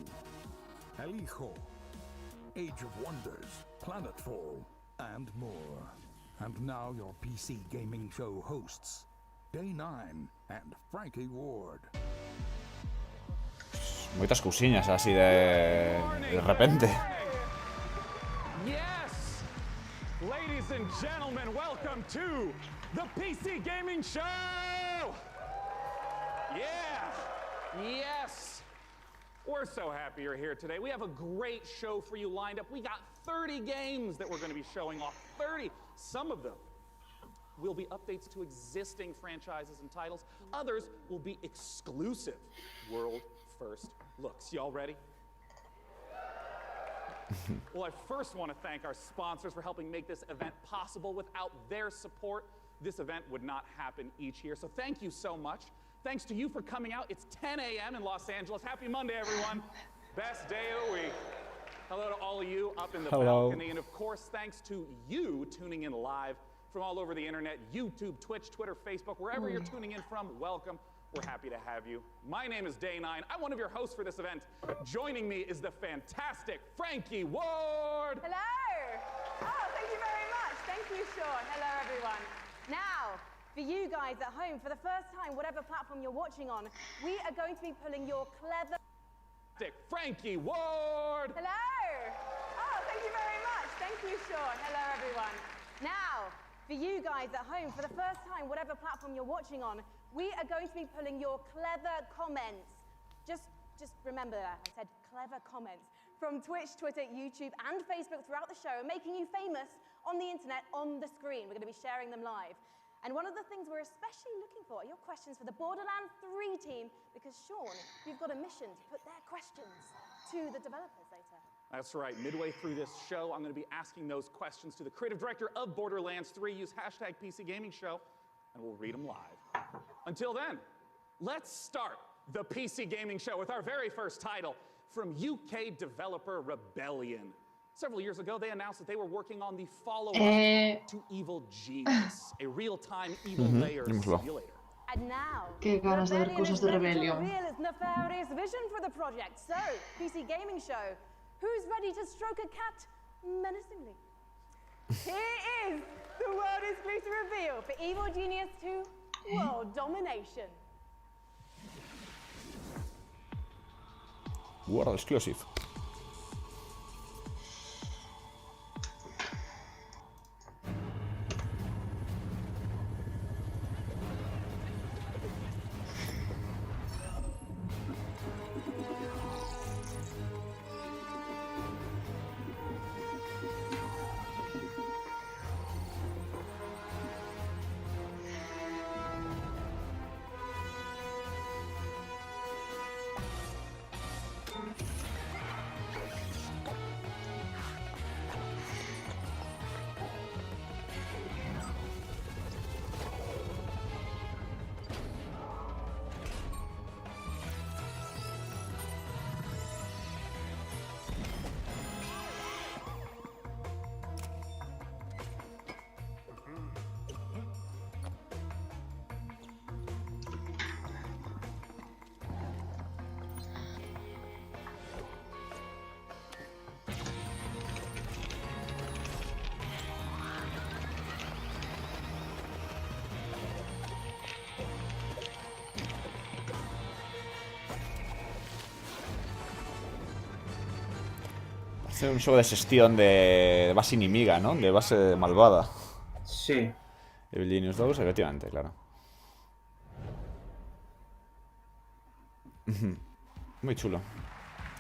El Hijo, Age of Wonders, Planetfall, and more. And now your PC Gaming Show hosts, Day9 and Frankie Ward. Moitas cousiñas así de repente. Yes! Ladies and gentlemen, welcome to the PC Gaming Show! Yeah! Yes! We're so happy you're here today. We have a great show for you lined up. We got 30 games that we're going to be showing off. 30! Some of them will be updates to existing franchises and titles. Others will be exclusive world-first looks. Y'all ready? Well, I first want to thank our sponsors for helping make this event possible. Without their support, this event would not happen each year. So thank you so much. Thanks to you for coming out. It's 10 a.m. in Los Angeles. Happy Monday, everyone. Best day of the week. Hello to all of you up in the balcony. And of course, thanks to you tuning in live from all over the internet, YouTube, Twitch, Twitter, Facebook, wherever you're tuning in from, welcome. we're happy to have you. My name is Day9. I'm one of your hosts for this event. Joining me is the fantastic Frankie Ward. Hello. Oh, thank you very much. Thank you, Sean. Hello, everyone. Now, for you guys at home, for the first time, whatever platform you're watching on, we are going to be pulling your clever... Frankie Ward. Hello. Oh, thank you very much. Thank you, Sean. Hello, everyone. Now, for you guys at home, for the first time, whatever platform you're watching on, we are going to be pulling your clever comments. Just remember that. I said clever comments. From Twitch, Twitter, YouTube, and Facebook throughout the show, making you famous on the internet, on the screen. We're going to be sharing them live. And one of the things we're especially looking for are your questions for the Borderlands 3 team, because Sean, you've got a mission to put their questions to the developers later. That's right. Midway through this show, I'm going to be asking those questions to the creative director of Borderlands 3. Use hashtag PCGamingShow, and we'll read them live. Until then, let's start the PC Gaming Show with our very first title from UK developer Rebellion. Several years ago, they announced that they were working on the follow-up to Evil Genius, a real-time evil layer simulator. And now, Qué ganas de ver cosas de Rebellion. reveal its nefarious vision for the project. So, PC Gaming Show, who's ready to stroke a cat menacingly? Here is the world exclusive reveal for Evil Genius 2 World Domination. World exclusive. Hace un juego de gestión de base inimiga, ¿no? De base malvada. Sí. Evil Genius 2, efectivamente, claro. Muy chulo.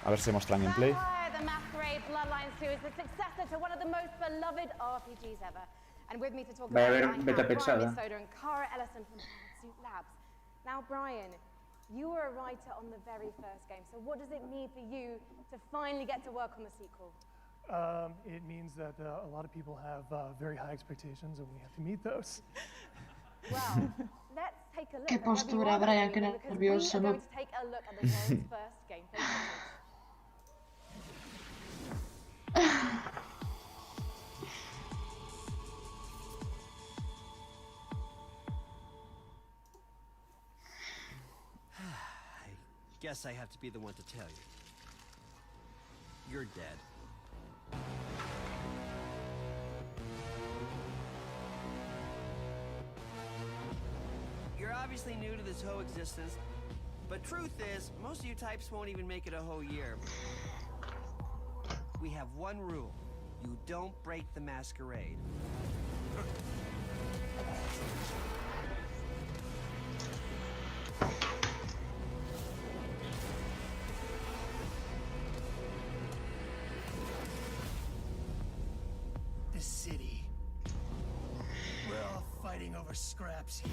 A ver si muestran gameplay. The Masquerade Bloodlines 2 is the successor to one of the most beloved RPGs ever. And with me to talk Va a about haber it, beta I have pensada. Brian Soda and Cara Ellison from Suit Labs. Now, Brian, you were a writer on the very first game, so what does it mean for you to finally get to work on the sequel? It means that a lot of people have very high expectations, and we have to meet those. Well, let's take a look Qué at where we postura, are Brian, because qué we nervioso, are ¿no? going to take a look at the world's first gameplay footage. Guess I have to be the one to tell you. You're dead. You're obviously new to this whole existence, but truth is, most of you types won't even make it a whole year. We have one rule. You don't break the masquerade. The city. We're all fighting over scraps here.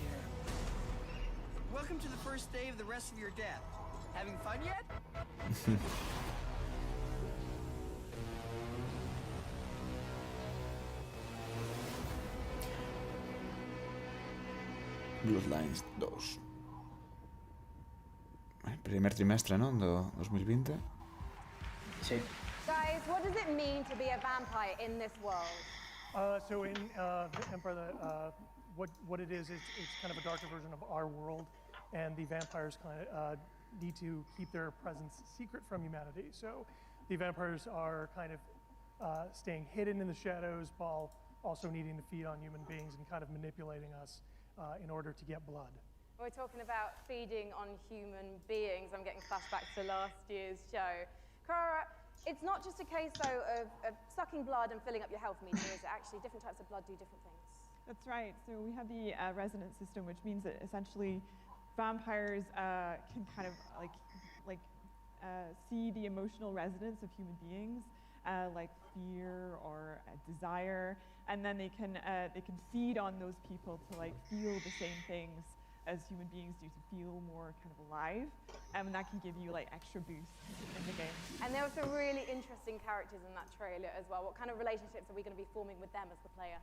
Welcome to the first day of the rest of your death. Having fun yet? Bloodlines 2. El primer trimestre, ¿no? 2020. Sí. Guys, what does it mean to be a vampire in this world? So in the Empire, what it is, it's kind of a darker version of our world. and the vampires kind of need to keep their presence secret from humanity. So the vampires are kind of staying hidden in the shadows while also needing to feed on human beings and kind of manipulating us in order to get blood. We're talking about feeding on human beings. I'm getting flashbacks to last year's show. Cara, it's not just a case, though, of sucking blood and filling up your health meter, is it? Actually, different types of blood do different things. That's right. So we have the resonance system, which means that essentially vampires can kind of see the emotional resonance of human beings, like fear or desire, and then they can feed on those people to like feel the same things as human beings do, to feel more kind of alive, and that can give you like extra boosts in the game. And there were some really interesting characters in that trailer as well. What kind of relationships are we going to be forming with them as the player?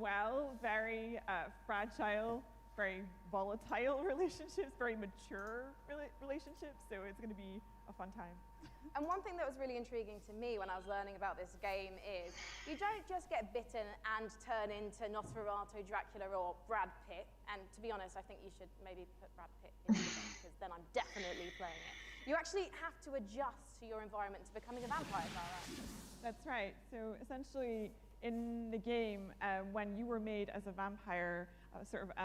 Well, very fragile, very volatile relationships, very mature relationships, so it's going to be a fun time. And one thing that was really intriguing to me when I was learning about this game is you don't just get bitten and turn into Nosferatu, Dracula, or Brad Pitt. And to be honest, I think you should maybe put Brad Pitt in the game, because then I'm definitely playing it. You actually have to adjust to your environment to becoming a vampire, Cara. That's right. So essentially, in the game, when you were made as a vampire, sort of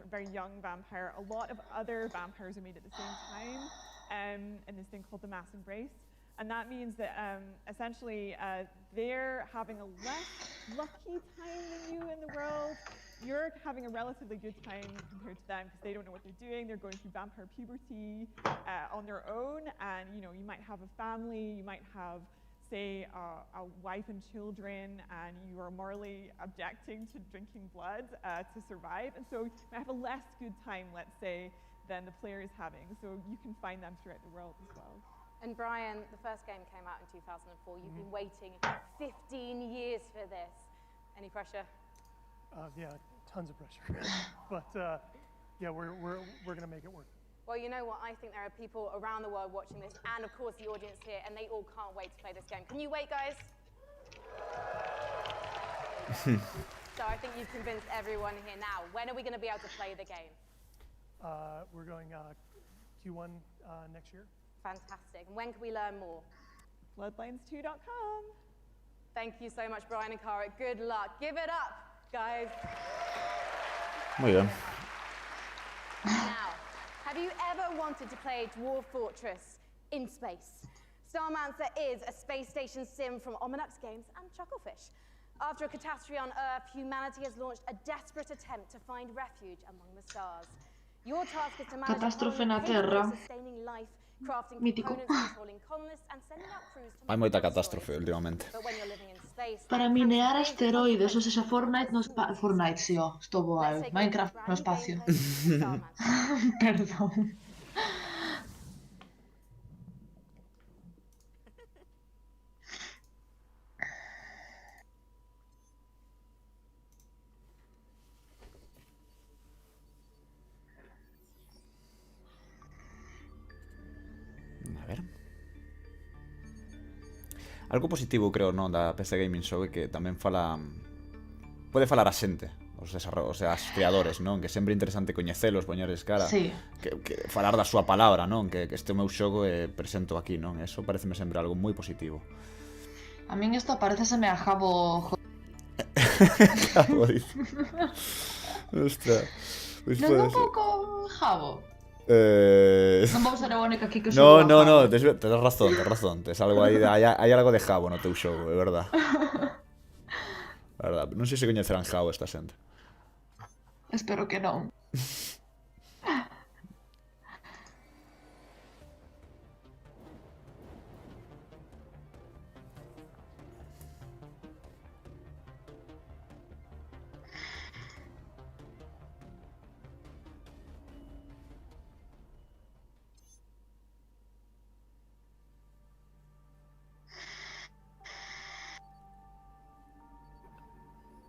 very young vampire, a lot of other vampires are made at the same time in this thing called the Mass Embrace. And that means that essentially they're having a less lucky time than you in the world. You're having a relatively good time compared to them because they don't know what they're doing. They're going through vampire puberty on their own, and you might have a family, you might have, say, a wife and children, and you are morally objecting to drinking blood to survive, and so you might have a less good time, let's say, than the player is having. So you can find them throughout the world as well. And Brian, the first game came out in 2004. You've been waiting 15 years for this. Any pressure? Yeah, tons of pressure. But yeah, we're going to make it work. Well, you know what? I think there are people around the world watching this, and of course the audience here, and they all can't wait to play this game. Can you wait, guys? So I think you've convinced everyone here now. When are we going to be able to play the game? We're going Q1 next year. Fantastic. And when can we learn more? Bloodlines2.com. Thank you so much, Brian and Cara. Good luck. Give it up, guys. Muy bien. Now, have you ever wanted to play Dwarf Fortress in space? Starmancer is a space station sim from Ominux Games and Chucklefish. After a catastrophe on Earth, humanity has launched a desperate attempt to find refuge among the stars. Your task is to manage Catástrofe na Terra. sustaining life, crafting Mítico. components, controlling colonists, and sending out crews to Hai moita catástrofe últimamente. But when you're living in space, Para minear asteroides, o sea, Fortnite no espacio. Fortnite, sí, sto boa. Minecraft no espacio. Perdón. A ver. Algo positivo, creo, non, da PC Gaming Show é que tamén pode falar a xente, os creadores, non? Que sempre é interesante coñecelos, poñeres cara, Sí. que falar da súa palabra, non? Que este é o meu xogo e presento aquí, non? Eso pareceme sempre algo moi positivo. A min isto pareceseme a Jabo. Jabo, dice. Ostras. Pois Non é pode un ser. pouco Jabo? Non vou ser a única aquí que No, xogo no, a no, Jabo. tes razón, tes algo aí, hai algo de Jabo no teu xogo, é verdad. É verdad, non sei se coñecerán Jabo esta xente. Espero que non.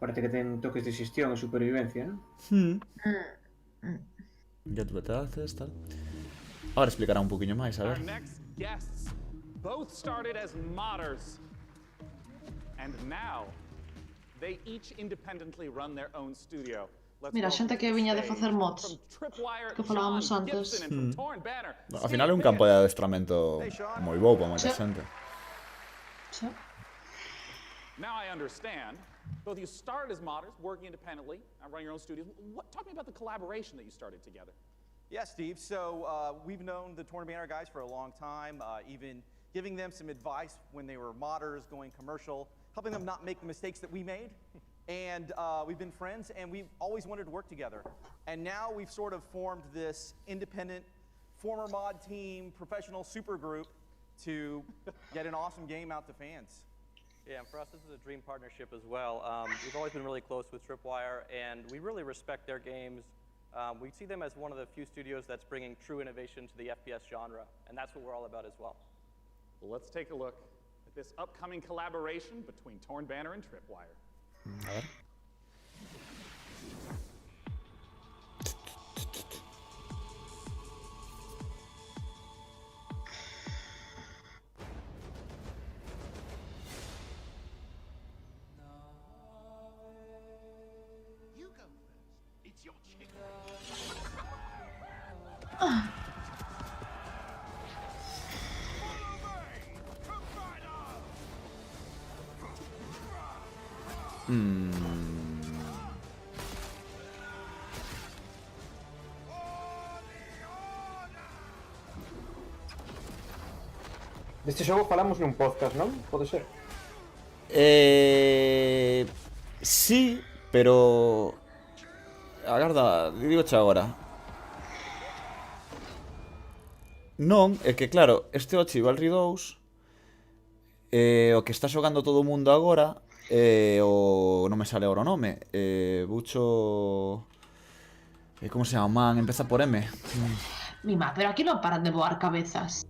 Parece que ten toques de xestión e supervivencia, non? Ya tú te haces, tal. Ahora explicará un poquinho máis, a ver. Our next guests both started as modders, and now they each independently run their own studio. Mira, xente que viña de facer mods, que falábamos antes. Ao final é un campo de adestramento moi bo para moita xente. Now I understand. Both of you started as modders, working independently, running your own studios. Talk to me about the collaboration that you started together. Yeah, Steve. So we've known the Torn Banner guys for a long time, even giving them some advice when they were modders, going commercial, helping them not make the mistakes that we made. And we've been friends, and we've always wanted to work together. And now we've sort of formed this independent, former mod team, professional super group to get an awesome game out to fans. Yeah, and for us, this is a dream partnership as well. We've always been really close with Tripwire, and we really respect their games. We see them as one of the few studios that's bringing true innovation to the FPS genre, and that's what we're all about as well. Well, let's take a look at this upcoming collaboration between Torn Banner and Tripwire. A ver. Deste xogo falamos nun podcast, non? Pode ser? Sí, pero... Agarda, digoche agora. Non, é que claro, este o Chivalry 2 o que está xogando todo o mundo agora o... non me sale agora o nome. Bucho... como se chama, man? Empeza por M. Mima, pero aquí non paran de voar cabezas.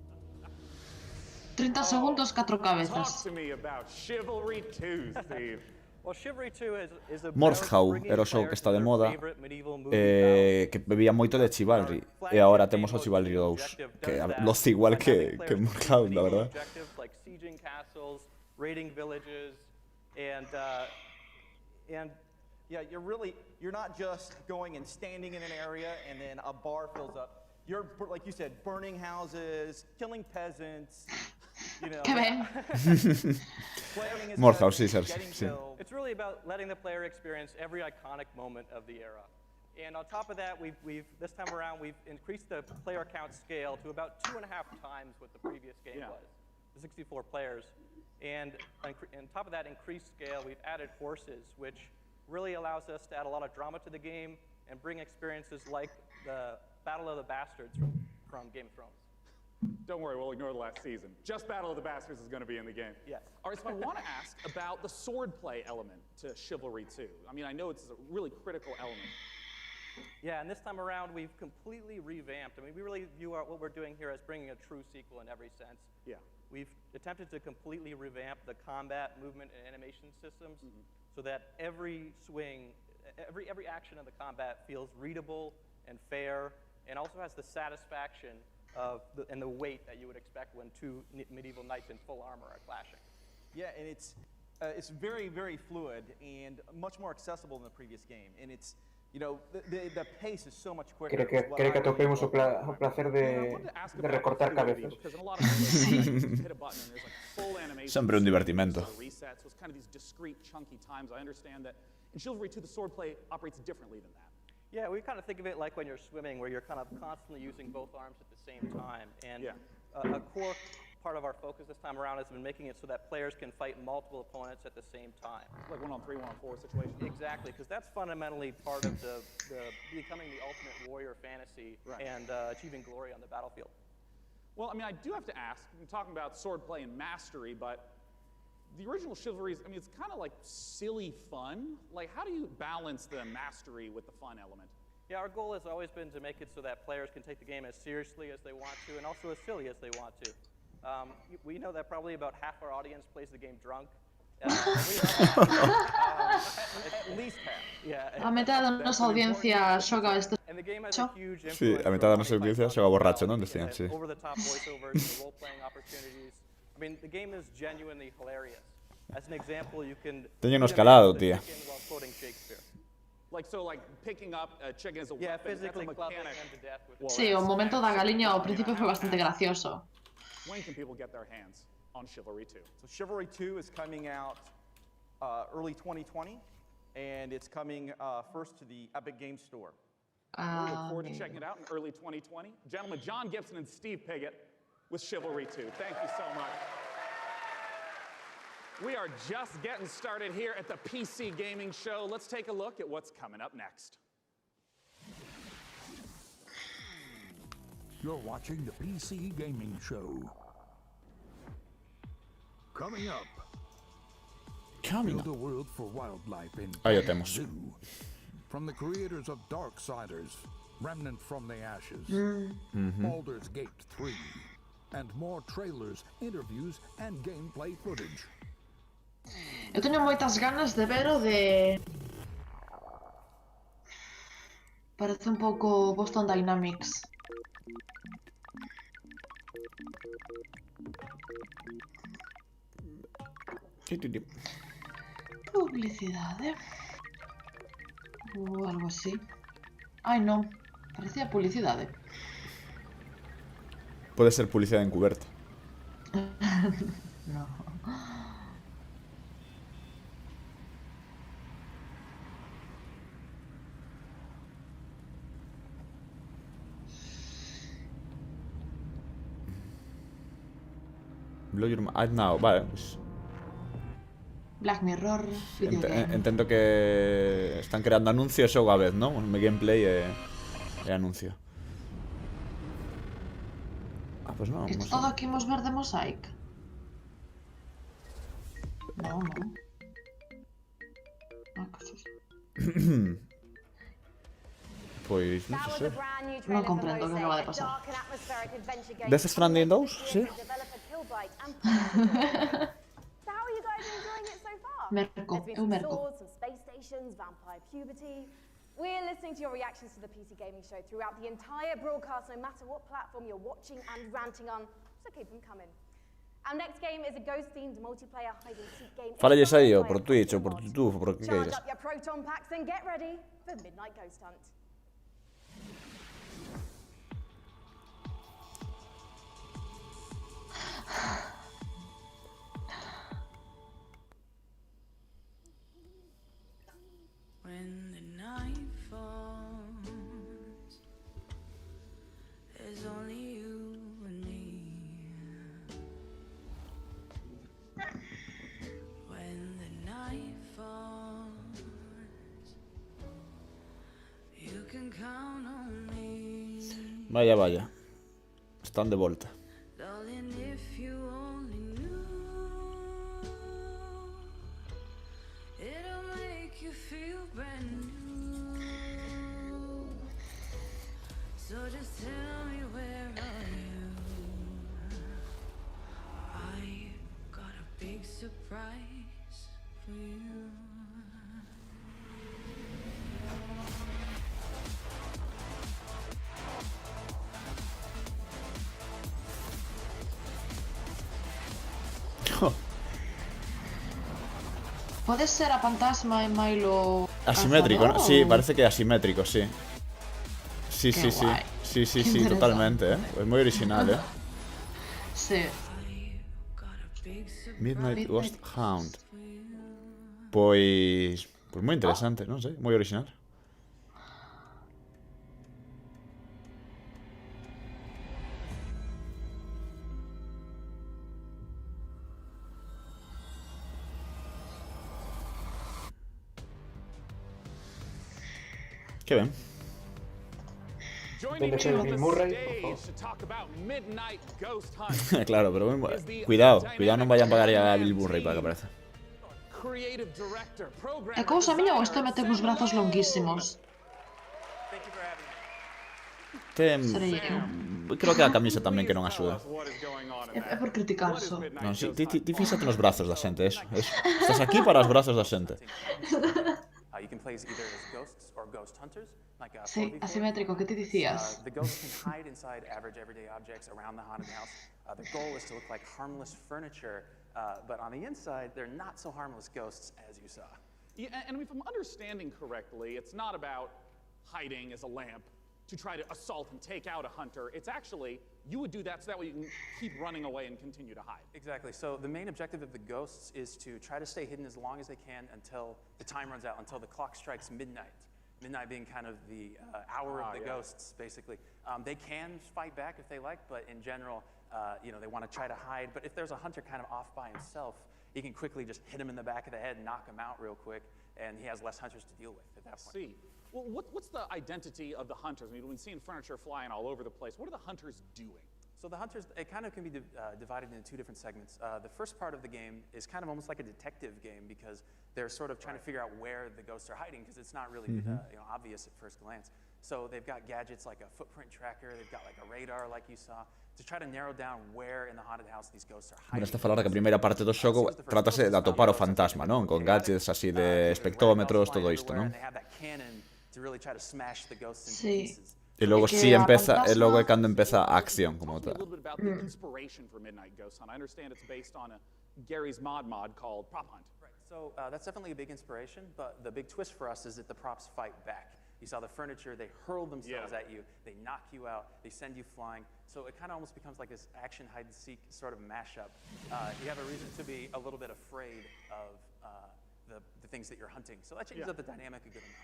30 segundos, 4 cabezas. Talk to me about Chivalry 2, Steve. Well, Chivalry 2 is a Mordhau era o xogo que está de moda, que bebía moito de Chivalry, e agora temos o Chivalry 2, que loce igual que Mordhau, la verdad. Like sieging castles, raiding villages, and yeah, you're not just going and standing in an area and then a bar fills up. You're, like you said, burning houses, killing peasants. You know, Mordhau, sí, sí. It's really about letting the player experience every iconic moment of the era. And on top of that, we've this time around we've increased the player count scale to about 2.5 times what the previous game was, the 64 players. And on top of that increased scale, we've added horses, which really allows us to add a lot of drama to the game and bring experiences like the Battle of the Bastards from Game of Thrones. Don't worry, we'll ignore the last season. Just Battle of the Bastards is going to be in the game. Yes. All right, so I want to ask about the swordplay element to Chivalry 2. I mean, I know it's a really critical element. Yeah, and this time around, we've completely revamped. I mean, we really view what we're doing here as bringing a true sequel in every sense. Yeah. We've attempted to completely revamp the combat, movement, and animation systems so that every swing, every action in the combat feels readable and fair, and also has the satisfaction and the weight that you would expect when two medieval knights in full armor are clashing. Yeah, and it's very, very fluid and much more accessible than the previous game. And it's, you know, the pace is so much quicker. Quere que atopemos o placer de recortar cabezas. Sempre un divertimento. So it's kind of these discrete, chunky times. I understand that in Chivalry 2, the swordplay operates differently than that. Yeah, we kind of think of it like when you're swimming, where you're kind of constantly using both arms at the same time. And a core part of our focus this time around has been making it so that players can fight multiple opponents at the same time. Like 1-on-3, 1-on-4 situation. Exactly, because that's fundamentally part of the becoming the ultimate warrior fantasy and achieving glory on the battlefield. Well, I mean, I do have to ask, I'm talking about swordplay and mastery, but the original Chivalry, I mean, it's kind of like silly fun. Like, how do you balance the mastery with the fun element? Yeah, our goal has always been to make it so that players can take the game as seriously as they want to and also as silly as they want to. We know that probably about half our audience plays the game drunk. At least half. Yeah. A metade da nosa audiencia xoga este xogo. Sí, a metade da nosa audiencia xoga borracho, non? Decían, sí. Over-the-top voiceovers, role-playing opportunities. I mean, the game is genuinely hilarious. As an example, you can... Teño no escalado, tía. Like, so, like, picking up a chicken as a Yeah, weapon, that's a physically clubbing mechanic. them to death with Well, Sí, o that's momento da galiña ao principio foi bastante gracioso. When can people get their hands on Chivalry 2? So Chivalry 2 is coming out early 2020, and it's coming first to the Epic Games Store. We look forward to checking it out in early 2020. Gentlemen, John Gibson and Steve Piggott with Chivalry 2. Thank you so much. We are just getting started here at the PC Gaming Show. Let's take a look at what's coming up next. You're watching the PC Gaming Show. Coming up. Build a world for wildlife in Ahí lo tenemos. Zoo. From the creators of Darksiders, Remnant from the Ashes, Baldur's Gate 3, and more trailers, interviews, and gameplay footage. Eu teño moitas ganas de ver o de... Parece un pouco Boston Dynamics. Publicidade. Ou algo así. Ai, non. Parecía publicidade. Puede ser publicidad encubierta. No. Blow your mind now, vale, pues Black Mirror, videogame. entendo que están creando anuncios ou a vez, ¿no? Un gameplay e anuncio. Ah, pues no. Isto todo aquí imos ver de Mosaic. No, non. Ah, que susto. Pois, non sei. Non comprendo o que acaba de pasar. Death Stranding 2, sí? Merco, eu merco. We're listening to your reactions to the PC Gaming Show throughout the entire broadcast, no matter what platform you're watching and ranting on, so keep them coming. Our next game is a ghost-themed multiplayer hide-and-seek game. Falles aí, ou por Twitch, ou por YouTube, ou por que Charge queiras. up your proton packs and get ready for Midnight Ghost Hunt. When the night falls, there's only you and me. When the night falls, you can count on me. Vaya, vaya. Están de volta. Darling, if you only knew, it'll make you feel brand new. So just tell me, where are you? I got a big surprise for you. Pode ser a fantasma e Milo... Asimétrico, ¿no? Sí, parece que asimétrico, sí. Sí, Qué sí, sí. guay. Sí, sí, Qué sí, totalmente, ¿eh? Es muy original, ¿eh? Sí. Midnight Ghost Hound. Pues muy interesante, no sé, muy original. Qué bien. Joining me on the stage to talk about Midnight Ghost Hunt. Claro, pero cuidado non vayan a pagar a Bill Murray para que apareza. Creative director, program. É cousa miña ou este mete uns brazos longuísimos? Serei eu. Creo que a camisa tamén que non axuda. É por criticar só. Non, si, ti fíxate nos brazos da xente, eso. Estás aquí para os brazos da xente. You can play as either as ghosts or ghost hunters, like Sí, asimétrico, que ti dicías? The ghosts can hide inside average everyday objects around the haunted house. The goal is to look like harmless furniture, but on the inside, they're not so harmless ghosts as you saw. Yeah, and if I'm understanding correctly, it's not about hiding as a lamp to try to assault and take out a hunter. It's actually, you would do that so that way you can keep running away and continue to hide. Exactly. So the main objective of the ghosts is to try to stay hidden as long as they can until the time runs out, until the clock strikes midnight. Midnight being kind of the hour of the ghosts, basically. They can fight back if they like, but in general, they want to try to hide. But if there's a hunter kind of off by himself, you can quickly just hit him in the back of the head and knock him out real quick, and he has less hunters to deal with at that point. See. Well, what's the identity of the hunters? I mean, we've seen furniture flying all over the place. What are the hunters doing? So the hunters, it kind of can be divided into two different segments. The first part of the game is kind of almost like a detective game because they're sort of trying to figure out where the ghosts are hiding because it's not really obvious at first glance. So they've got gadgets like a footprint tracker, they've got like a radar like you saw, to try to narrow down where in the haunted house these ghosts are hiding. Bueno, esta falar que a primeira parte do xogo tratase de atopar o fantasma, non? Con gadgets así de espectrómetros, todo isto, non? Sí. E logo si empeza, e logo é cando empeza a acción como tal. Inspiration for Midnight Ghost Hunt. I understand it's based on a Gary's mod called Prop Hunt. Right. So that's definitely a big inspiration, but the big twist for us is that the props fight back. You saw the furniture, they hurl themselves at you, they knock you out, they send you flying. So it kind of almost becomes like this action hide-and-seek sort of mashup. You have a reason to be a little bit afraid of the things that you're hunting. So that changes up the dynamic a good amount.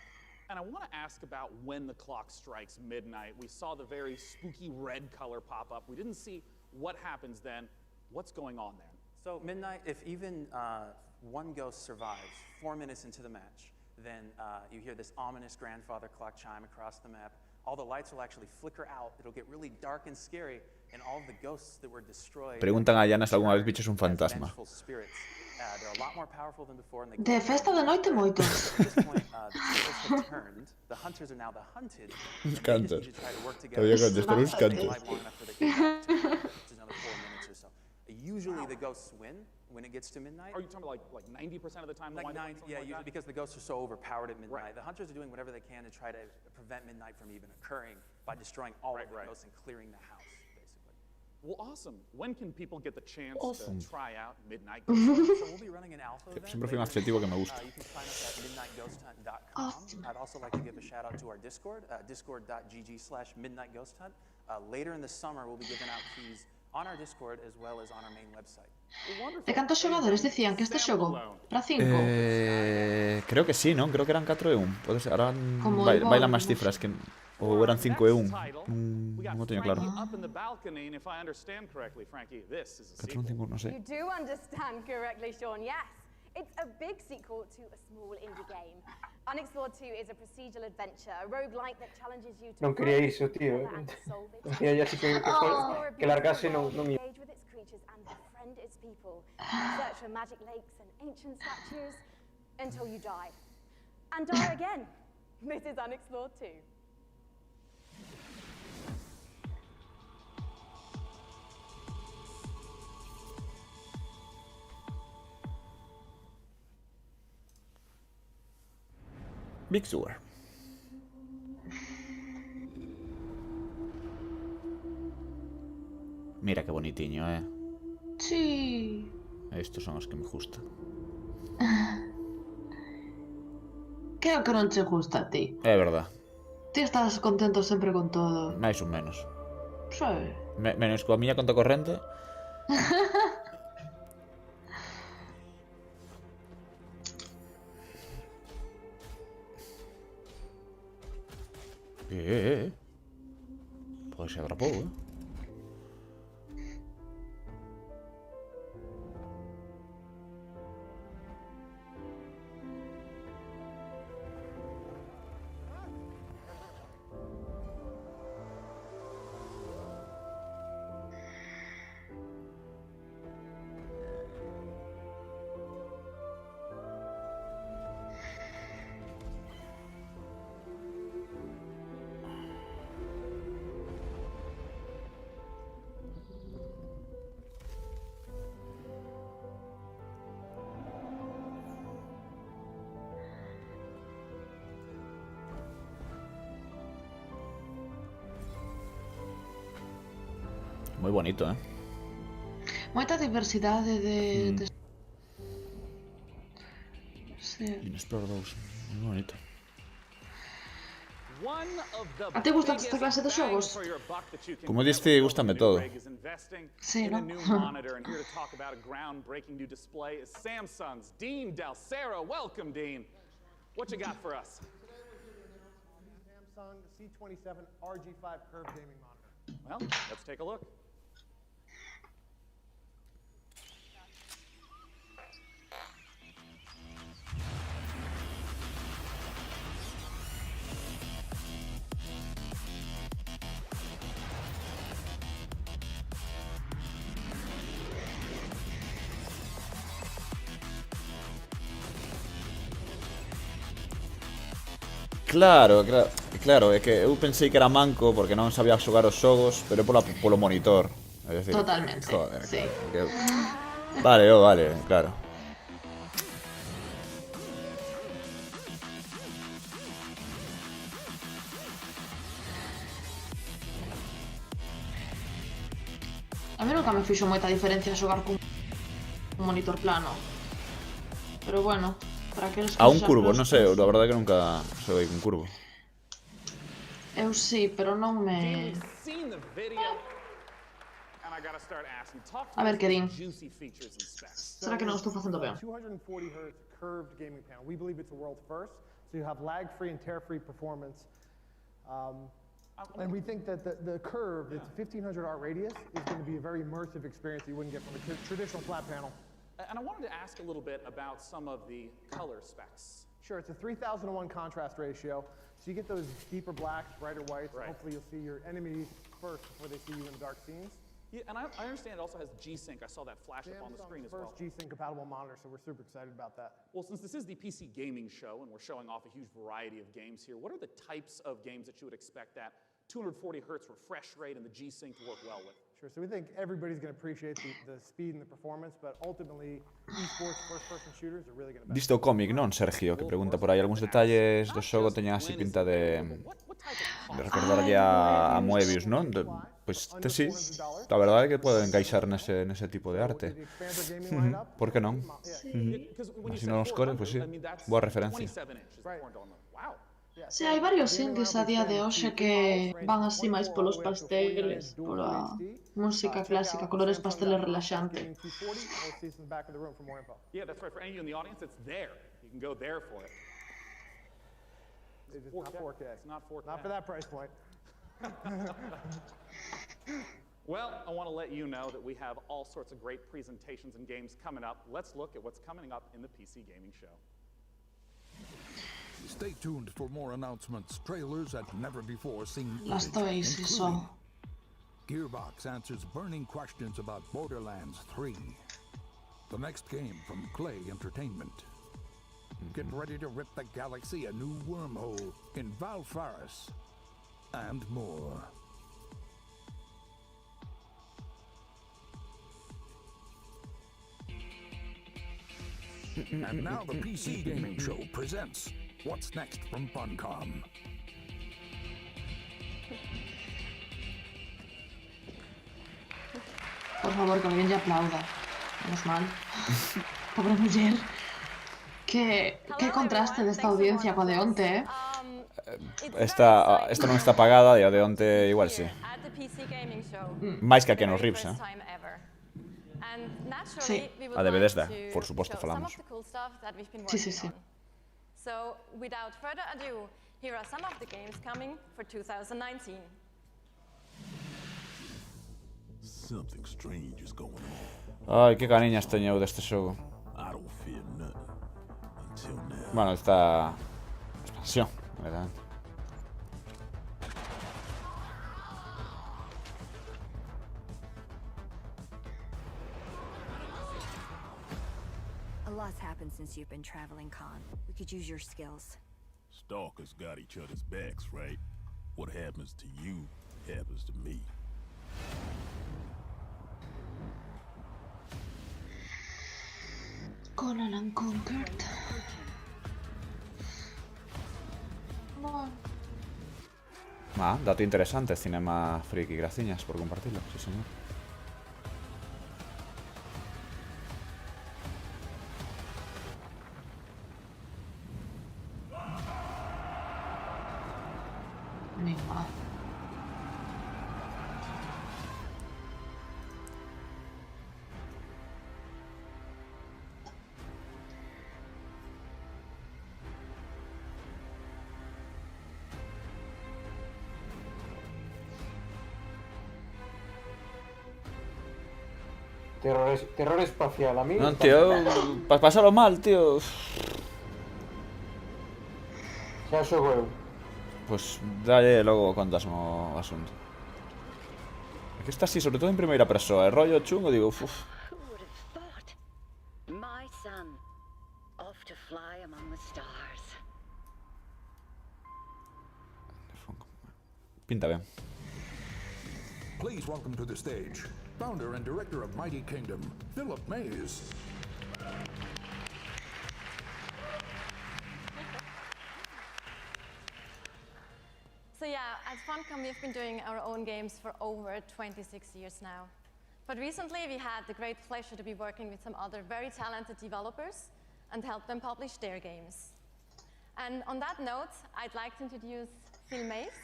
And I want to ask about when the clock strikes midnight. We saw the very spooky red color pop up. We didn't see what happens then. What's going on there? So midnight, if even one ghost survives 4 minutes into the match, then you hear this ominous grandfather clock chime across the map. All the lights will actually flicker out. It'll get really dark and scary, and all of the ghosts that were destroyed. Preguntan a Yana se alguna vez bicho es un fantasma. They're a lot more powerful than before, and they De festa de noite moito. At this point, the tables have turned. The hunters are now the hunted. Uns cantos. Todavía contestar uns cantos. Usually the ghosts win when it gets to midnight. Are you talking about like 90% of the time? Like 90, yeah, usually because the ghosts are so overpowered at midnight. Right. The hunters are doing whatever they can to try to prevent midnight from even occurring by destroying all of the ghosts and clearing the house, basically. Well, awesome. When can people get the chance to try out Midnight Ghost Hunt? So we'll be running an alpha event. Siempre fue un adjetivo que me gusta. You can sign up at midnightghosthunt.com. I'd also like to give a shout out to our Discord, discord.gg/midnightghosthunt. Later in the summer, we'll be giving out keys on our Discord as well as on our main website. De cantos xogadores dicían que este xogo? Para 5? Creo que sí, non? Creo que eran 4 e 1. Pode ser, ahora bailan máis cifras que ou eran 5 e 1. Non o teño claro. 4 e 5, non sei. You do understand correctly, Sean. Yes. It's a big sequel to a small indie game. Unexplored 2 is a procedural adventure, a roguelike that challenges you to non quería iso, tío. Decía ya sí que largase non me... engage with its creatures and befriend its people. Search for magic lakes and ancient statues until you die. And die again. This is Unexplored 2. Big Sur. Mira que bonitiño, Sí. Estos son os que me gustan. Creo que non che gusta a ti. É verdad. Ti estás contento sempre con todo. Mais ou menos. Sí. Menos coa miña conta corrente. Pode ser atrapou, Moi bonito, Moita diversidade de... Sí. Inexplore 2, moi bonito. A te gustan esta clase de xogos? Como diste, gústame todo. Sí, In a ¿no? new monitor, and here to talk about a groundbreaking new display is Samsung's Dean Dalcero. Welcome, Dean. What you got for us? Samsung C27 RG5 curved gaming monitor. Well, let's take a look. Claro, é que eu pensei que era manco porque non sabía xogar os xogos, pero polo monitor. É dicir, Totalmente, joder, sí. Vale, vale, claro. A mí nunca me fixo moita diferencia xogar cun monitor plano. Pero bueno, para aqueles que A un xa curvo, non sei, prostos- a verdade que nunca xoguei con curvo. Eu sí, pero non me... Seen the video, and I gotta start asking. Talk to A ver, me que about din. the juicy features and specs. Será que non estou facendo ben? 240 hertz curved gaming panel. We believe it's a world first, so you have lag-free and tear-free performance. And we think that the curve, it's a 1500 art radius, is going to be a very immersive experience that you wouldn't get from a traditional flat panel. And I wanted to ask a little bit about some of the color specs. Sure, it's a 3000-to-1 contrast ratio, so you get those deeper blacks, brighter whites. Right. Hopefully you'll see your enemies first before they see you in the dark scenes. Yeah, and I understand it also has G-Sync. I saw that flash up on the screen as well. First G-Sync compatible monitor, so we're super excited about that. Well, since this is the PC gaming show and we're showing off a huge variety of games here, what are the types of games that you would expect that 240 hertz refresh rate and the G-Sync to work well with? Sure, so we think everybody's going to appreciate the speed and the performance, but ultimately, esports first-person shooters are really going to Viste o cómic, non, Sergio? Que pregunta por aí algúns detalles do xogo teñan así pinta de recordarlle a Moebius, non? Pois este sí, a verdade é que pode encaixar nese tipo de arte. Por que non? Así non os core, pois sí, boa referencia. Sí, hai varios indies a día de hoxe que van así máis polos pasteles, pola música clásica, colores pasteles relaxante. Yeah, that's right. For any of you in the audience, it's there. You can go there for it. It's not 4K. It's not 4K. Not for that price point. Well, I want to let you know that we have all sorts of great presentations and games coming up. Let's look at what's coming up in the PC Gaming Show. Stay tuned for more announcements, trailers, and never-before-seen Las footage, toys, eso. including Gearbox answers burning questions about Borderlands 3, the next game from Clay Entertainment. Get ready to rip the galaxy a new wormhole in Valfaris, and more. And now the PC Gaming Show presents What's Next from Funcom. Por favor, que alguén lle aplauda. Menos mal. Pobre muller. Que contraste desta audiencia coa de onte, eh? Esta non está pagada e a de onte igual sí. Máis que a Keanu Reeves, eh? Sí. A de Bethesda, por suposto, falamos. Sí, sí, sí. So, without further ado, here are some of the games coming for 2019. Something strange is going on. Ai, que caniñas teño eu deste xogo. I don't fear nothing until now. Bueno, esta expansión, verdad. A lot's happened since you've been traveling, Khan. We could use your skills. Stalkers got each other's backs, right? What happens to you happens to me. Conan Unconquered. Bueno. Ah, dato interesante, Cinema Friki, graciñas por compartirlo, sí señor. Terror espacial, a mí. Non, tío, pásalo mal, tío. Xa xogo eu. Pues dalle logo contas o asunto. Aquí está así, sobre todo en primeira persoa, rollo chungo, digo, uff. My son, off to fly among the stars. Pinta bien. Please welcome to the stage, founder and director of Mighty Kingdom, Philip Mays. So yeah, at Funcom we've been doing our own games for over 26 years now. But recently we had the great pleasure to be working with some other very talented developers and help them publish their games. And on that note, I'd like to introduce Phil Mays.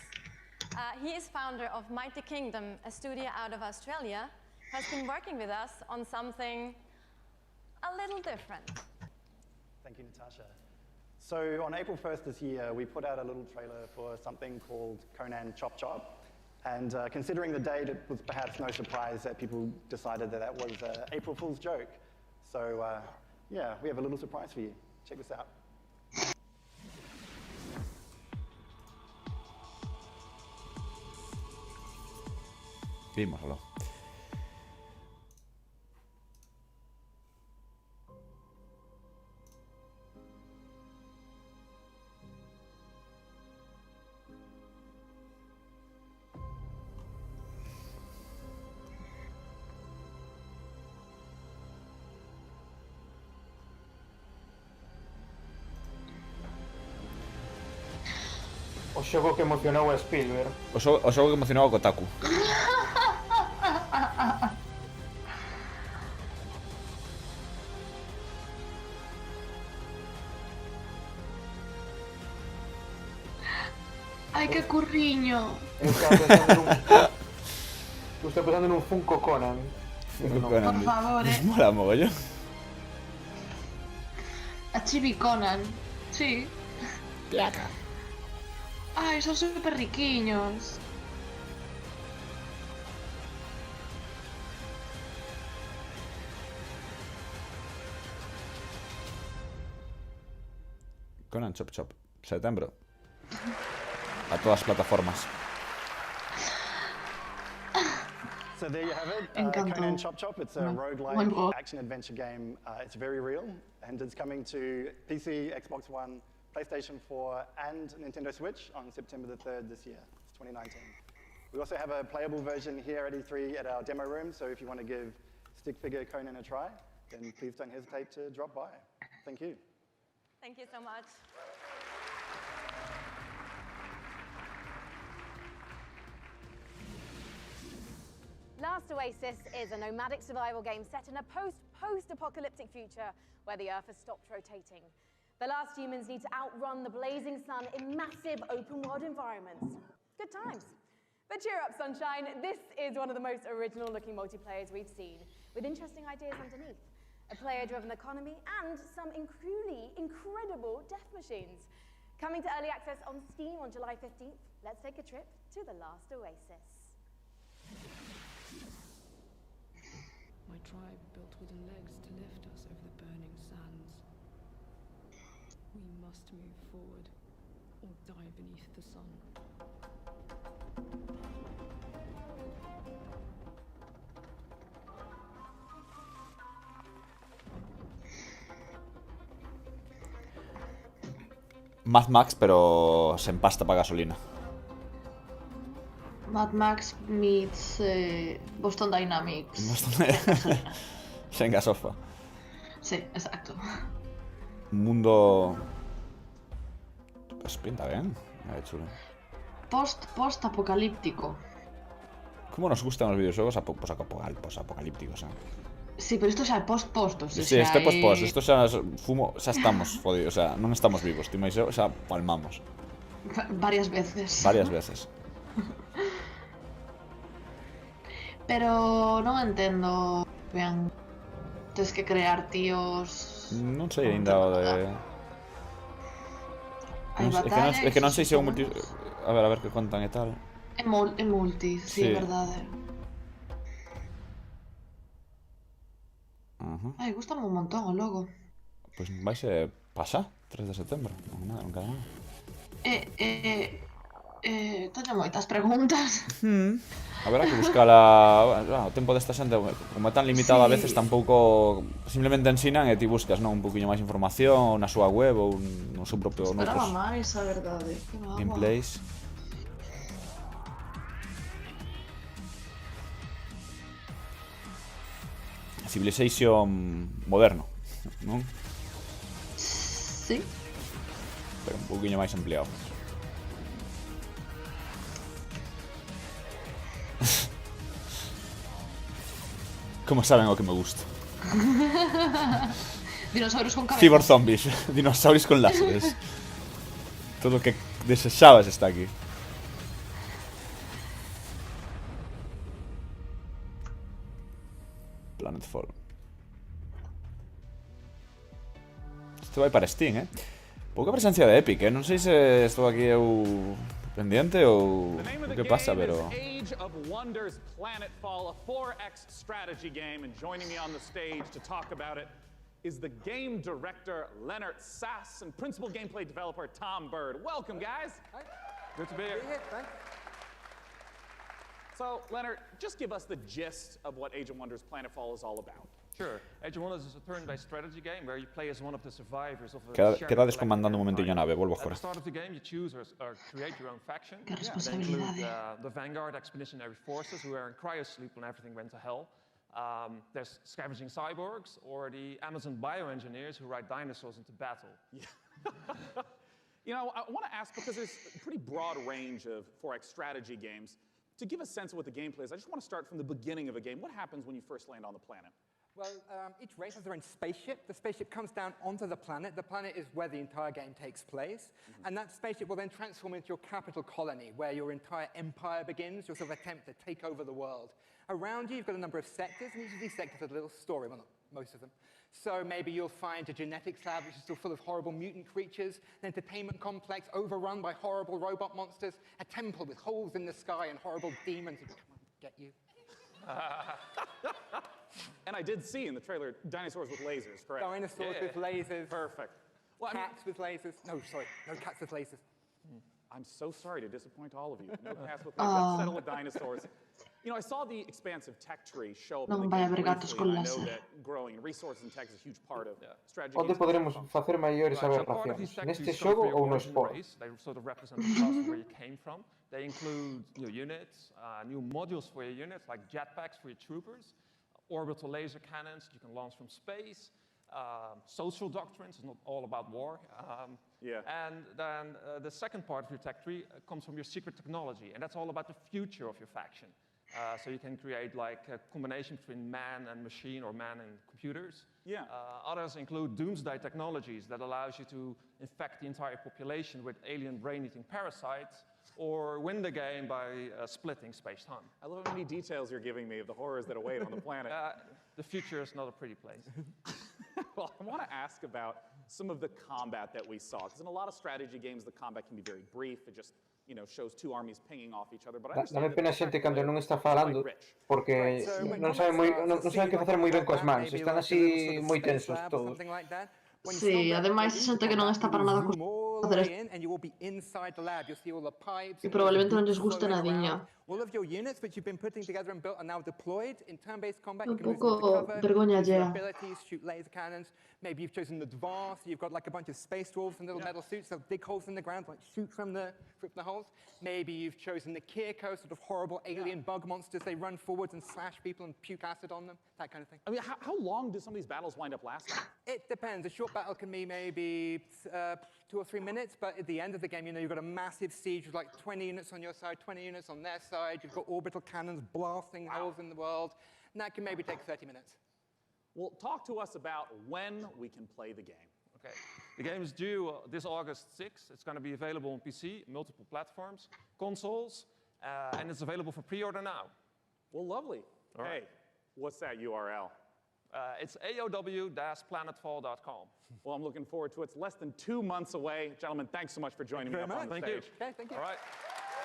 He is founder of Mighty Kingdom, a studio out of Australia, who has been working with us on something a little different. Thank you, Natasha. So on April 1st this year, we put out a little trailer for something called Conan Chop Chop. And considering the date, it was perhaps no surprise that people decided that that was an April Fool's joke. So yeah, we have a little surprise for you. Check this out. Vímoslo. O xogo que emocionou a Spielberg. O xogo que emocionou a Kotaku. Ai, que curriño. Estou pensando nun Funko Conan. Funko Conan. Por favor, Mola mogollón. A Chibi Conan. Sí. Placa. Ai, son super riquiños. Conan Chop Chop. Setembro. A todas las plataformas. So there you have it, Conan Chop Chop. It's a roguelike action-adventure game. It's very real, and it's coming to PC, Xbox One, PlayStation 4, and Nintendo Switch on September the 3rd this year. It's 2019. We also have a playable version here at E3 at our demo room, so if you want to give Stick Figure Conan a try, then please don't hesitate to drop by. Thank you. Thank you so much. Last Oasis is a nomadic survival game set in a post-apocalyptic future where the Earth has stopped rotating. The last humans need to outrun the blazing sun in massive open-world environments. Good times. But cheer up, Sunshine. This is one of the most original-looking multiplayers we've seen, with interesting ideas underneath. A player-driven economy and some truly incredible death machines. Coming to early access on Steam on July 15th, let's take a trip to the Last Oasis. My tribe built wooden legs to lift us over the burning sands. We must move forward, or die beneath the sun. Mad Max, pero se empasta para gasolina. Mad Max meets Boston Dynamics. Se engasofa. Sí, exacto. Un mundo... Pues pinta bien. Chulo. Post-apocalíptico. ¿Cómo nos gustan los videojuegos post-apocalípticos? Sí, pero esto xa é post-post. Sí, este post-post. Esto xa fumo... Xa estamos jodidos. O sea, non estamos vivos. O sea, palmamos. Varias veces. Varias veces. Pero non entendo ben. Tens que crear tíos. Non sei ainda o de... Hai batallas. É que non sei se é un multi... A ver que contan e tal. É multi, sí, é verdade. Ai, gustame un montón o logo. Pois vai ser pasá, 3 de setembro. Non queda nada. Teño moitas preguntas. Haberá que buscala... O tempo desta xente, como é tan limitado a veces, tampouco... Simplemente ensinan e ti buscas, non? Un poquinho máis información na súa web ou no seu propio... Esperaba máis, a verdade. Gameplays. Civilization moderno, non? Sí. Pero un poquinho máis ampliado. Como saben o que me gusta. Dinosaurios con cabeza. Cyborg zombies, dinosaurios con láseres. Todo lo que desexabas está aquí. Planetfall. Isto vai para Steam, Pouca presencia de Epic, Non sei se estou aquí eu pendiente ou o que pasa, pero... Age of Wonders Planetfall, a 4X strategy game, and joining me on the stage to talk about it is the game director Leonard Sass and principal gameplay developer Tom Bird. Welcome, guys. Hi. Good to be here. Thanks. So, Leonard, just give us the gist of what Age of Wonders Planetfall is all about. Sure. Age of Wonders is a turn-based strategy game where you play as one of the survivors of a Quedades comandando un momentinho a nave, volvo At agora. the start of the game, you choose or create your own faction. Qué They responsabilidade. include the Vanguard Expeditionary Forces, who are in cryosleep when everything went to hell. There's scavenging cyborgs, or the Amazon bioengineers who ride dinosaurs into battle. You know, I want to ask, because there's a pretty broad range of 4X strategy games, to give a sense of what the gameplay is, I just want to start from the beginning of a game. What happens when you first land on the planet? Well, each race has their own spaceship. The spaceship comes down onto the planet. The planet is where the entire game takes place. And that spaceship will then transform into your capital colony, where your entire empire begins, your sort of attempt to take over the world. Around you, you've got a number of sectors, and each of these sectors has a little story. Well, not most of them. So maybe you'll find a genetics lab, which is still full of horrible mutant creatures, an entertainment complex overrun by horrible robot monsters, a temple with holes in the sky and horrible demons who come and get you. And I did see in the trailer dinosaurs with lasers, correct? Dinosaurs with lasers. Perfect. Well, Cats with lasers. No, sorry, no cats with lasers. I'm so sorry to disappoint all of you. No cats with lasers. Settle with dinosaurs. You know, I saw the expansive tech tree show up in the game briefly, and I know that growing resources and tech is a huge part of strategy Onde games. poderemos facer maiores aberracións? Neste xogo ou no Spore? They sort of represent the past where you came from. They include new units, new modules for your units, like jetpacks for your troopers, orbital laser cannons you can launch from space, social doctrines, it's not all about war. And then the second part of your tech tree comes from your secret technology, and that's all about the future of your faction. So you can create like a combination between man and machine or man and computers. Others include doomsday technologies that allows you to infect the entire population with alien brain-eating parasites, or win the game by splitting space-time. I love how many details you're giving me of the horrors that await on the planet. The future is not a pretty place. Well, I want to ask about some of the combat that we saw, because in a lot of strategy games, the combat can be very brief. It just, you know, shows two armies pinging off each other. But I Dame understand pena xente cando non está falando, porque non saben que facer moi ben coas mans, están así moi tensos todos. Sí, ademais é xente que non está para nada facer e probablemente non lles guste nadiña. All of your units which you've been putting together and built are now deployed in turn-based combat. Un pouco vergoña allea. Abilities, shoot laser cannons. Maybe you've chosen the Dwarf, you've got like a bunch of space dwarves in little metal suits, they'll dig holes in the ground, like shoot from the holes. Maybe you've chosen the Kirko, sort of horrible alien bug monsters, they run forwards and slash people and puke acid on them, that kind of thing. I mean, how long do some of these battles wind up lasting? It depends. A short battle can be maybe 2 or 3 minutes, but at the end of the game, you know, you've got a massive siege with like 20 units on your side, 20 units on their side. You've got orbital cannons blasting holes in the world, and that can maybe take 30 minutes. Well, talk to us about when we can play the game. Okay. The game is due this August 6th. It's going to be available on PC, multiple platforms, consoles, and it's available for pre-order now. Well, lovely. All right. Hey, what's that URL? It's aow-planetfall.com. Well, I'm looking forward to it. It's less than 2 months away. Gentlemen, thanks so much for joining me up on the stage. Okay, thank you. All right.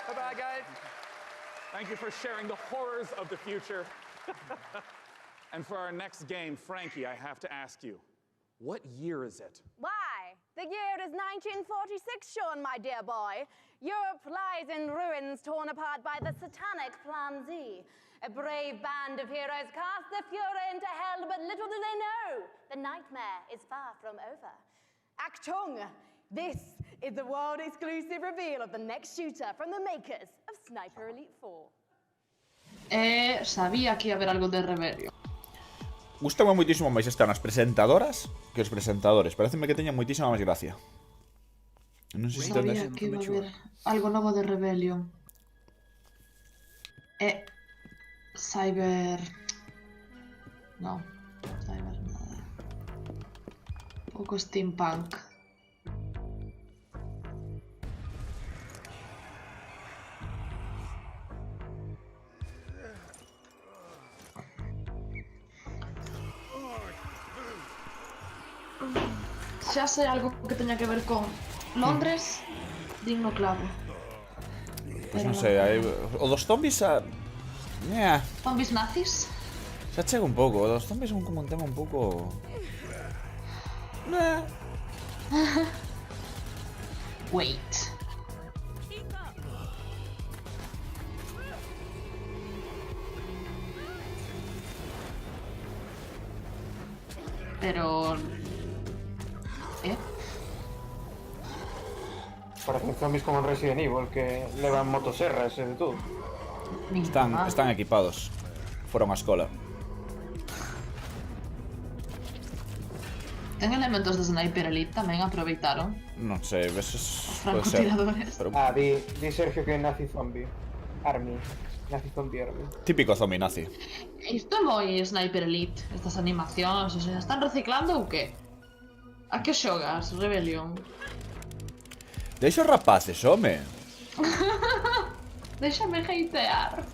Bye-bye, guys. Thank you for sharing the horrors of the future. And for our next game, Frankie, I have to ask you, what year is it? Why? The year is 1946, Sean, my dear boy. Europe lies in ruins torn apart by the satanic Plan Z. A brave band of heroes cast the Fuhrer into hell, but little do they know, the nightmare is far from over. Achtung! This is the world-exclusive reveal of the next shooter from the makers of Sniper Elite 4. Sabía que iba a haber algo de Rebellion. Gustame moitísimo máis estar nas presentadoras que os presentadores. Pareceme que teñan moitísima máis gracia. Non sei se entendes. Sabía que iba a haber algo novo de Rebellion. Cyber... No, Cyber nada. Pouco steampunk. Xa sei algo que teña que ver con Londres, digno clavo. Pois non sei, o dos zombies Zombies nazis? xa chega un pouco, o dos zombies son como un tema un pouco... Wait. Pero... Parecen zombies como en Resident Evil, que levan motoserras e de todo. Están equipados. Foron a escola. Ten elementos de Sniper Elite tamén aproveitaron. Non sei, veces pode ser. Francotiradores. Pero... Di Sergio que é Nazi Zombie Army. Nazi Zombie Army. Típico zombie nazi. Isto é moi Sniper Elite, estas animacións, o sea, están reciclando ou que? A que xogas, Rebellion? Deixa os rapaces, home. Déxame hatear.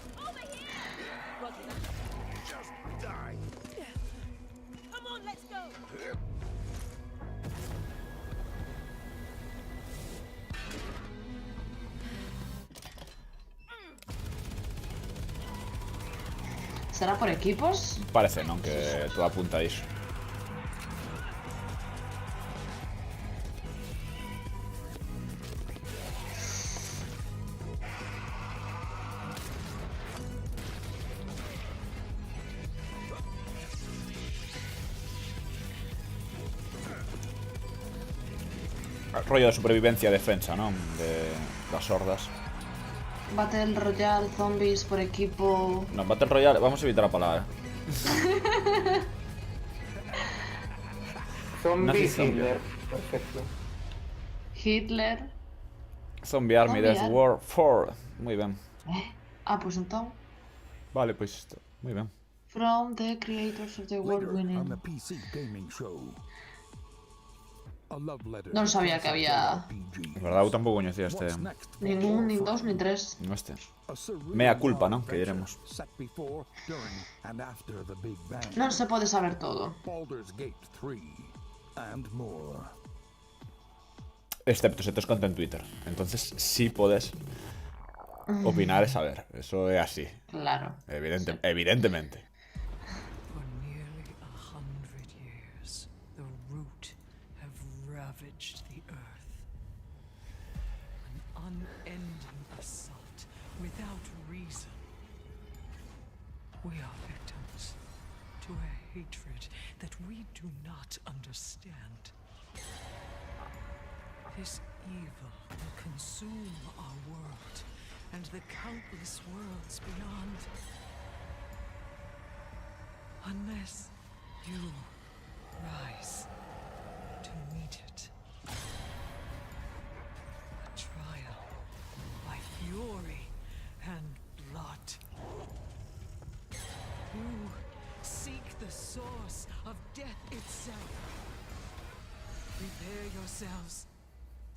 Será por equipos? Parece, non? Que todo apunta a iso. Rollo de supervivencia e defensa, non? Das hordas. Battle Royale, zombies por equipo... No, Battle Royale, vamos a evitar a palabra. Zombie Hitler, perfecto. Hitler. Zombie Army, Death War 4. Moi ben. Pois entón. Vale, pois isto. Moi ben. From the creators of the award-winning. Non sabía que había... Verdad, eu tampouco coñecía este... Nin un, nin dos, nin tres. No este. Mea culpa, non? Que diremos. Non se pode saber todo. Excepto se tes conta en Twitter. Entonces sí podes opinar e saber. Eso é así. Claro. Evidentemente. The earth. An unending assault without reason. We are victims to a hatred that we do not understand. This evil will consume our world and the countless worlds beyond. Unless you rise to meet it. A trial by fury and blood. You seek the source of death itself. Prepare yourselves.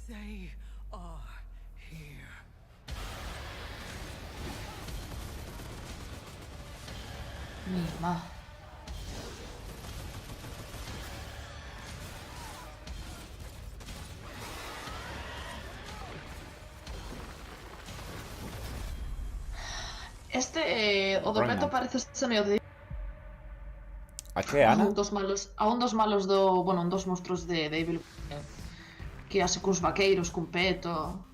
They are here. Mima. O do reto parece ser medio de... A que, Ana? Un dos malos un dos monstruos de Evil que hace cuns vaqueiros, cun peto.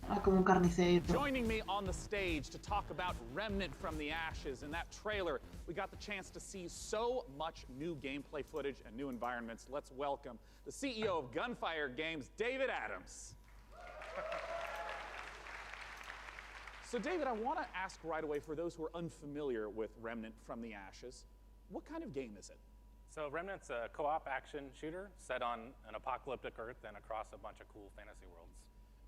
Era como un carniceiro. Joining me on the stage to talk about Remnant from the Ashes. In that trailer, we got the chance to see so much new gameplay footage and new environments. Let's welcome the CEO of Gunfire Games, David Adams. So David, I want to ask right away, for those who are unfamiliar with Remnant from the Ashes, what kind of game is it? So Remnant's a co-op action shooter set on an apocalyptic Earth and across a bunch of cool fantasy worlds.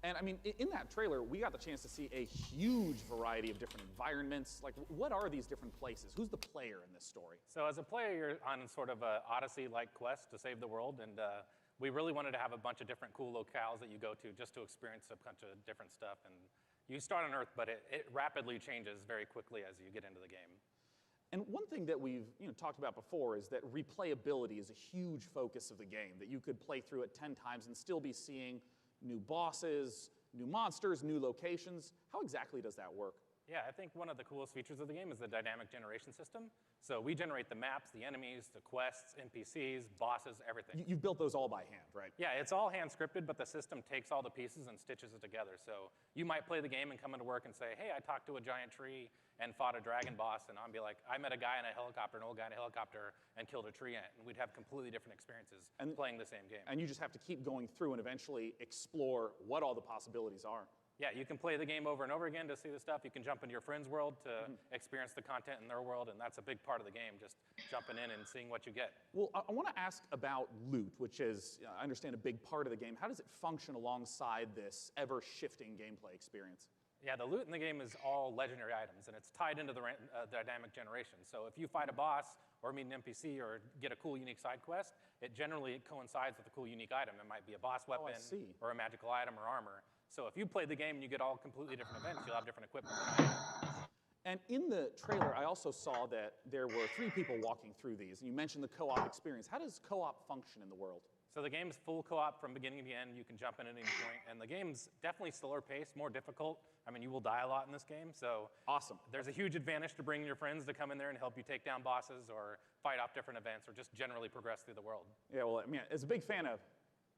And I mean, in that trailer, we got the chance to see a huge variety of different environments. Like, what are these different places? Who's the player in this story? So as a player, you're on sort of a Odyssey-like quest to save the world, and we really wanted to have a bunch of different cool locales that you go to just to experience a bunch of different stuff. And you start on Earth, but it rapidly changes very quickly as you get into the game. And one thing that we've talked about before is that replayability is a huge focus of the game, that you could play through it 10 times and still be seeing new bosses, new monsters, new locations. How exactly does that work? Yeah, I think one of the coolest features of the game is the dynamic generation system. So we generate the maps, the enemies, the quests, NPCs, bosses, everything. You've built those all by hand, right? Yeah, it's all hand scripted, but the system takes all the pieces and stitches it together. So you might play the game and come into work and say, hey, I talked to a giant tree and fought a dragon boss, and I'll be like, I met a guy in a helicopter, an old guy in a helicopter, and killed a tree ant. And we'd have completely different experiences playing the same game. And you just have to keep going through and eventually explore what all the possibilities are. Yeah, you can play the game over and over again to see the stuff. You can jump into your friend's world to experience the content in their world, and that's a big part of the game, just jumping in and seeing what you get. Well, I want to ask about loot, which is, I understand, a big part of the game. How does it function alongside this ever-shifting gameplay experience? Yeah, the loot in the game is all legendary items, and it's tied into the dynamic generation. So if you fight a boss or meet an NPC or get a cool, unique side quest, it generally coincides with a cool, unique item. It might be a boss weapon or a magical item or armor. So if you play the game and you get all completely different events, you'll have different equipment. And in the trailer, I also saw that there were 3 people walking through these, and you mentioned the co-op experience. How does co-op function in the world? So the game's full co-op from beginning to end. You can jump in at any point, and the game's definitely slower paced, more difficult. I mean, you will die a lot in this game, so awesome. There's a huge advantage to bringing your friends to come in there and help you take down bosses or fight off different events or just generally progress through the world. Yeah, well, I mean, as a big fan of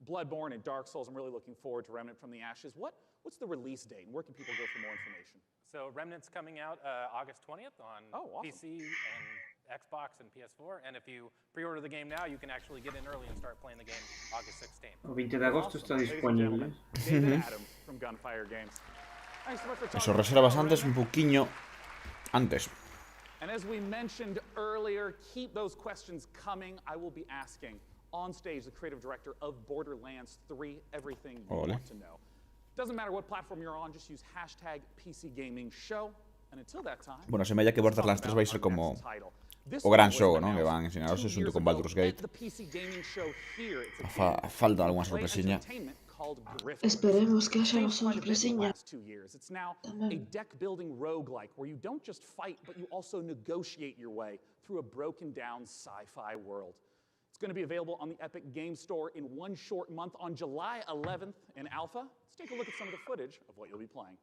Bloodborne and Dark Souls, I'm really looking forward to Remnant from the Ashes. What's the release date, and where can people go for more information? So Remnant's coming out August 20th on awesome. PC and Xbox and PS4, and if you pre-order the game now, you can actually get in early and start playing the game August 16th. El 20 de agosto está disponible. David Adams from Gunfire Games. Thanks so much for talking. Eso, reservas antes, un poquillo antes. And as we mentioned earlier, keep those questions coming. I will be asking on stage the creative director of Borderlands 3 everything you want to know. Doesn't matter what platform you're on, just use #PCGamingShow. And until that time, bueno, se me halla que Borderlands 3 va a ser como o gran show, ¿no? Que van a enseñaros xunto con Baldur's Gate. Falta algunha sorpresiña. Esperemos que haxa unha sorpresiña. It's now a deck-building roguelike where you don't just fight, but you also negotiate your way through a broken-down sci-fi world. It's going to be available on the Epic Game Store in one short month on July 11th in alpha. Let's take a look at some of the footage of what you'll be playing.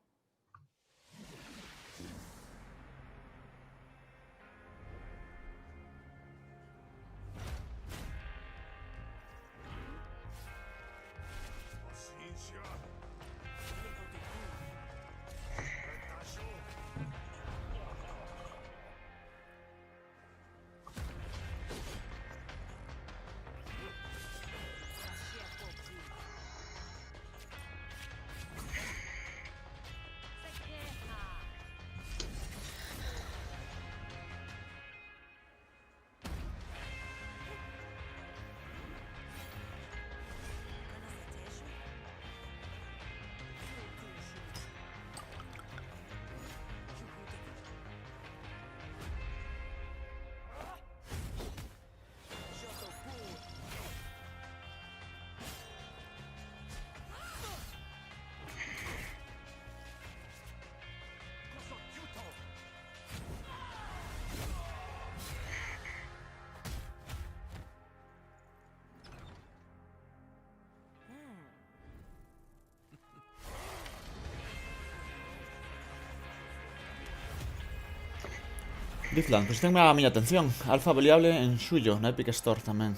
Driftland, pois tenme a miña atención. Alfa avaliable en suyo, na Epic Store tamén.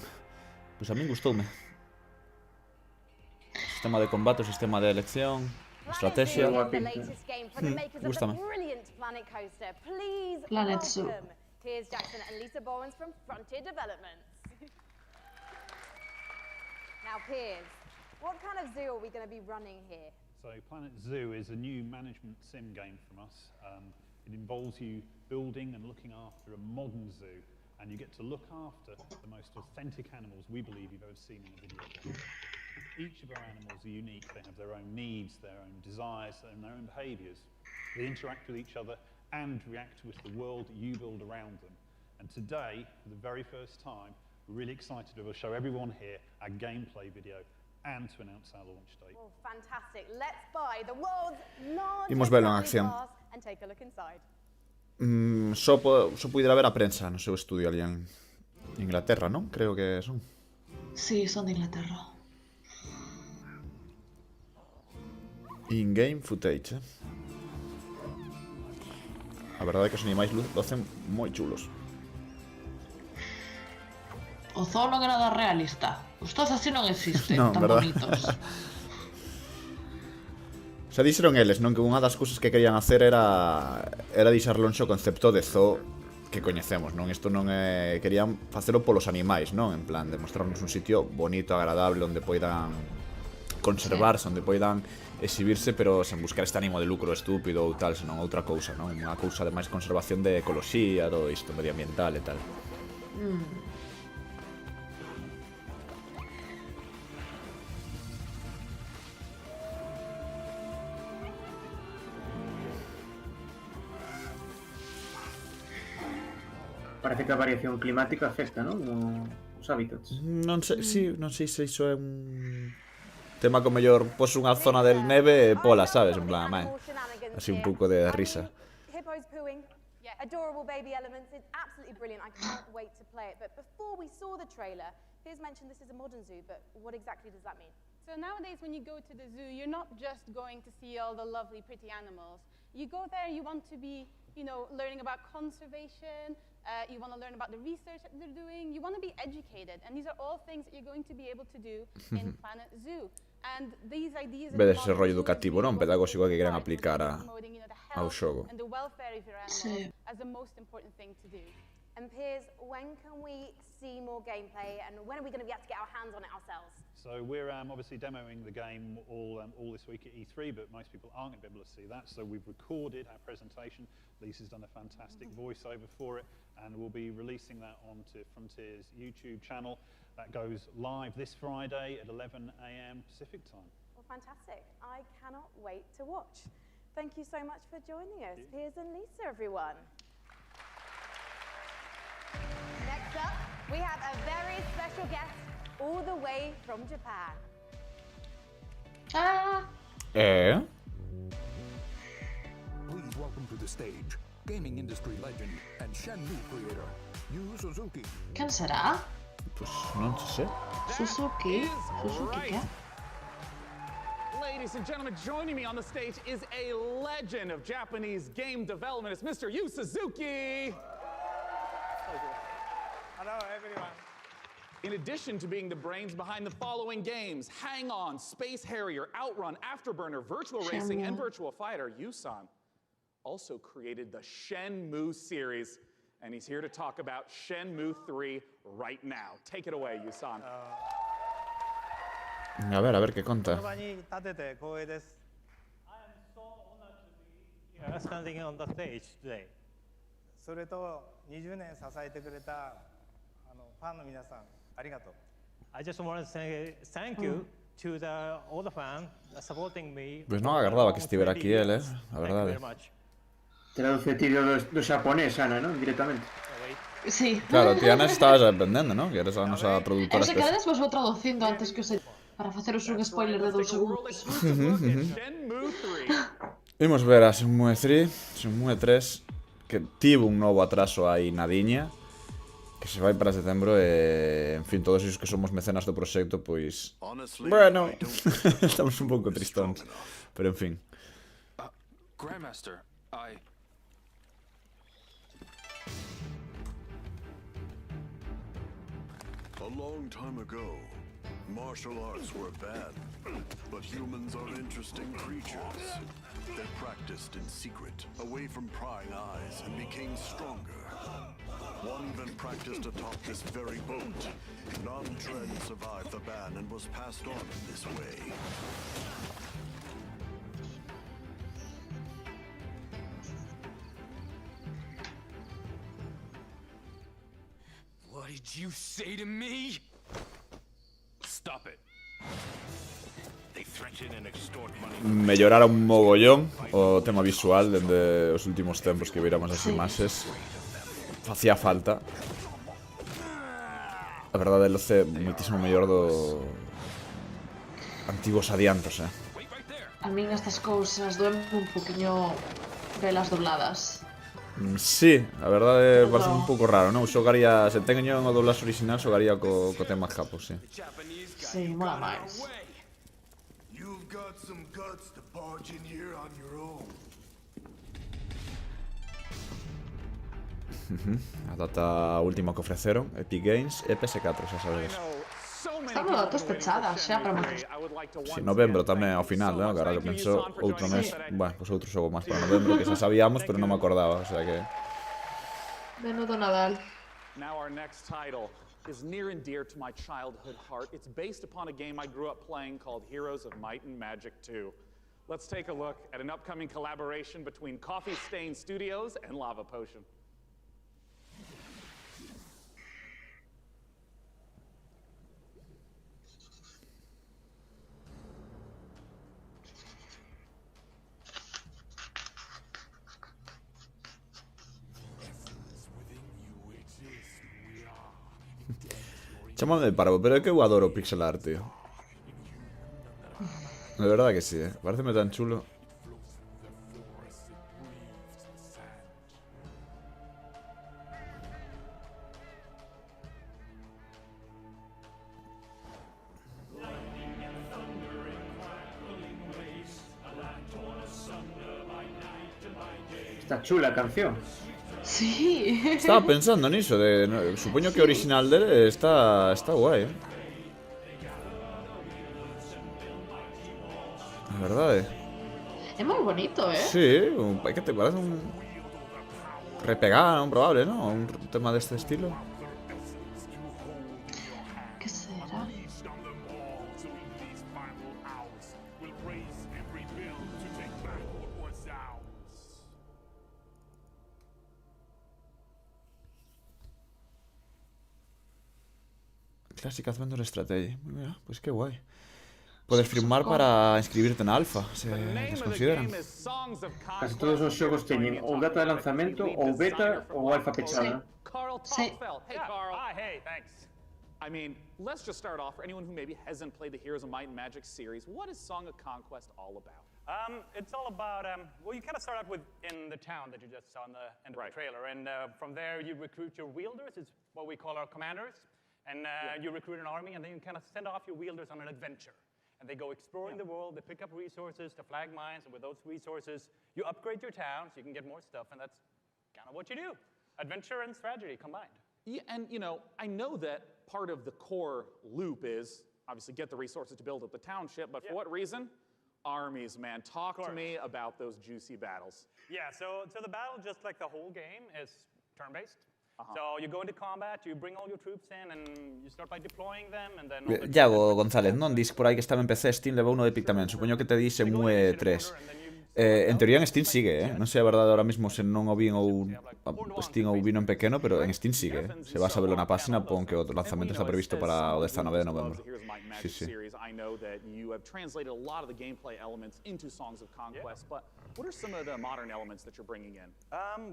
Pois a min gustoume. Sistema de combate, sistema de elección, estrategia. Gústame. Planet Zoo. Piers Jackson and Lisa Bowens from Frontier Developments. Now, Piers, what kind of zoo are we going to be running here? So Planet Zoo is a new management sim game from us. It involves you building and looking after a modern zoo, and you get to look after the most authentic animals we believe you've ever seen in a video game. Each of our animals are unique. They have their own needs, their own desires, and their own behaviours. They interact with each other and react with the world that you build around them. And today, for the very first time, we're really excited to show everyone here our gameplay video and to announce our launch date. Well, fantastic. Let's buy the world's largest Imos verlo en acción. and take a look inside. Só puidera ver a prensa no seu estudio ali en Inglaterra, non? Creo que son. Sí, son de Inglaterra. In-game footage, A verdade é que os animais lucen moi chulos. O zoo non era nada realista. Os zoos así non existen, Non, tan verdad? bonitos. Xa dixeron eles, non? Que unha das cousas que querían hacer era deixar lonxe o concepto de zoo que coñecemos, non? Isto non é... Querían facelo polos animais, non? En plan, demostrarnos un sitio bonito, agradable, onde poidan conservarse, onde poidan exhibirse, pero sen buscar este ánimo de lucro estúpido ou tal, senón outra cousa, non? Unha cousa de máis conservación de ecoloxía, todo isto medioambiental e tal. Parece que a variación climática afecta, non? Os hábitats. Non sei, sí, non sei se iso é un tema que mellor pos unha zona del neve e pola, sabes? En plan, así un pouco de risa. Hippos pooing, adorable baby elements. It's absolutely brilliant. I can't wait to play it. But before we saw the trailer, Piers mentioned this is a modern zoo, but what exactly does that mean? So nowadays when you go to the zoo, you're not just going to see all the lovely, pretty animals. You go there, you want to be, you know, learning about conservation, you want to learn about the research that they're doing, you want to be educated, and these are all things that you're going to be able to do in Planet Zoo. And these ideas Vedes ese rollo educativo, non? Pedagóxico que queren aplicar ao xogo. and the welfare of your animals as the most important thing to do. And Piers, when can we see more gameplay, and when are we going to be able to get our hands on it ourselves? So we're obviously demoing the game all this week at E3, but most people aren't going to be able to see that. So we've recorded our presentation. Lisa's done a fantastic voiceover for it, and we'll be releasing that onto Frontier's YouTube channel. That goes live this Friday at 11 AM Pacific time. Well, fantastic. I cannot wait to watch. Thank you so much for joining us, Piers and Lisa, everyone. Next up, we have a very special guest all the way from Japan. Please welcome to the stage gaming industry legend and Shenmue creator, Yu Suzuki. Quen será? Pues non sei. Suzuki? Suzuki que? Ladies and gentlemen, joining me on the stage is a legend of Japanese game development. It's Mr. Yu Suzuki. Hello, everyone. In addition to being the brains behind the following games, Hang On, Space Harrier, Outrun, Afterburner, Virtual Racing, and Virtual Fighter, Yu-san also created the Shenmue series, and he's here to talk about Shenmue 3 right now. Take it away, Yu-san. A ver que conta. Standing on the stage today. それと20年支えてくれたファンの皆さんありがとう。I just want to say thank you to all the fans supporting me. Pois non agardaba que estivera aquí el, a verdade. Traduce ti do xaponés, Ana, non? Directamente. Sí. Claro, ti Ana estabas aprendendo, non? Que eres a nosa produtora Se queredes vos vou traducindo antes que os para faceros un spoiler de 2 segundos. Imos ver a Shenmue 3, Shenmue 3, que tivo un novo atraso aí na diña, que se vai para setembro e, en fin, todos os que somos mecenas do proxecto, pois... Bueno, estamos un pouco tristóns, pero en fin. Grandmaster, A long time ago, martial arts were bad, but humans are interesting creatures. They practiced in secret, away from prying eyes, and became stronger. One even practiced atop this very boat. Nam-Tren survived the ban and was passed on in this way. What did you say to me? Stop it. They threaten and extort money. Mellorar un mogollón o tema visual dende os últimos tempos que viramos as imaxes. Facía falta. A verdade, el loce muitísimo mellor do antigos adiantos, A min estas cousas duelen un poquinho velas dobladas. Sí, a verdade parece un pouco raro, non? Xogaría, se teño o doblaxe original, xogaría co tema japo, sí. Sí, mola máis. You've got some guts to barge in here on your own. A data última que ofreceron, Epic Games e PS4, xa sabedes. Estamos datos pechadas xa para moitos. Si, novembro tamén ao final, non? Que ahora que penso, outro mes, bueno, pois outro xogo máis para novembro, que xa sabíamos, pero non me acordaba, o sea que... Menudo Nadal. Now our next title is near and dear to my childhood heart. It's based upon a game I grew up playing called Heroes of Might and Magic 2. Let's take a look at an upcoming collaboration between Coffee Stain Studios and Lava Potion. Chámame de parvo, pero é que eu adoro o pixel art, tío. De verdade que sí, pareceme tan chulo. Está chula a canción. Sí. Estaba pensando niso, supoño que o original dele está guai, A verdade. É moi bonito, Sí, que te parece un... Repegar, un probable, non? Un tema deste estilo. Que será? Classic Adventure Strategy. Mira, pues qué guay. Puedes firmar para inscribirte en alfa, se les consideran. Casi todos os xogos teñen ou data de lanzamento, ou beta, ou alfa pechada. Carl Topfeld. Hey, Carl. Hey, thanks. I mean, let's just start off. For anyone who maybe hasn't played the Heroes of Might and Magic series, what is Song of Conquest all about? It's all about, well, you kind of start out with in the town that you just saw in the end of the trailer. And from there, you recruit your wielders. It's what we call our commanders. And you recruit an army, and then you kind of send off your wielders on an adventure. And they go exploring the world, they pick up resources to flag mines, and with those resources, you upgrade your town so you can get more stuff, and that's kind of what you do. Adventure and strategy combined. Yeah, and, you know, I know that part of the core loop is, obviously, get the resources to build up the township, but for what reason? Armies, man. Talk to me about those juicy battles. Yeah, so the battle, just like the whole game, is turn-based. So you go into combat, you bring all your troops in, and you start by deploying them, and then... Iago González, non dis por aí que estaba en PC, Steam levou uno de Epic tamén. Supoño que te di Semue 3. En teoría en Steam sigue, Non sei a verdade ahora mismo se non o vin ou Steam ou vino en pequeno, pero en Steam sigue, Se vas a verlo na página, pon que o lanzamento está previsto para o 19 de novembro. Sí, sí. I know that you have translated a lot of the gameplay elements into Songs of Conquest, but what are some of the modern elements that you're bringing in?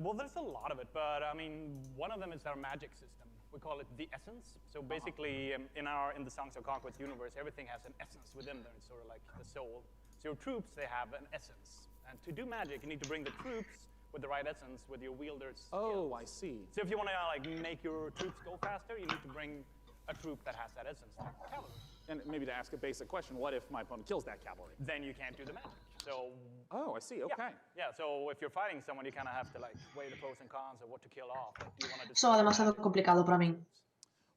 Well, there's a lot of it, but I mean, one of them is our magic system. We call it the essence. So basically, in the Songs of Conquest universe, everything has an essence within there. It's sort of like the soul. So your troops, they have an essence. And to do magic, you need to bring the troops with the right essence, with your wielders. Oh, I see. So if you want to like make your troops go faster, you need to bring a troop that has that essence, like cavalry. And maybe to ask a basic question, what if my opponent kills that cavalry? Then you can't do the magic. So. Oh, I see. Okay. Yeah. So if you're fighting someone, you kind of have to like weigh the pros and cons of what to kill off. Like, do you want to Soa demasiado complicado para min.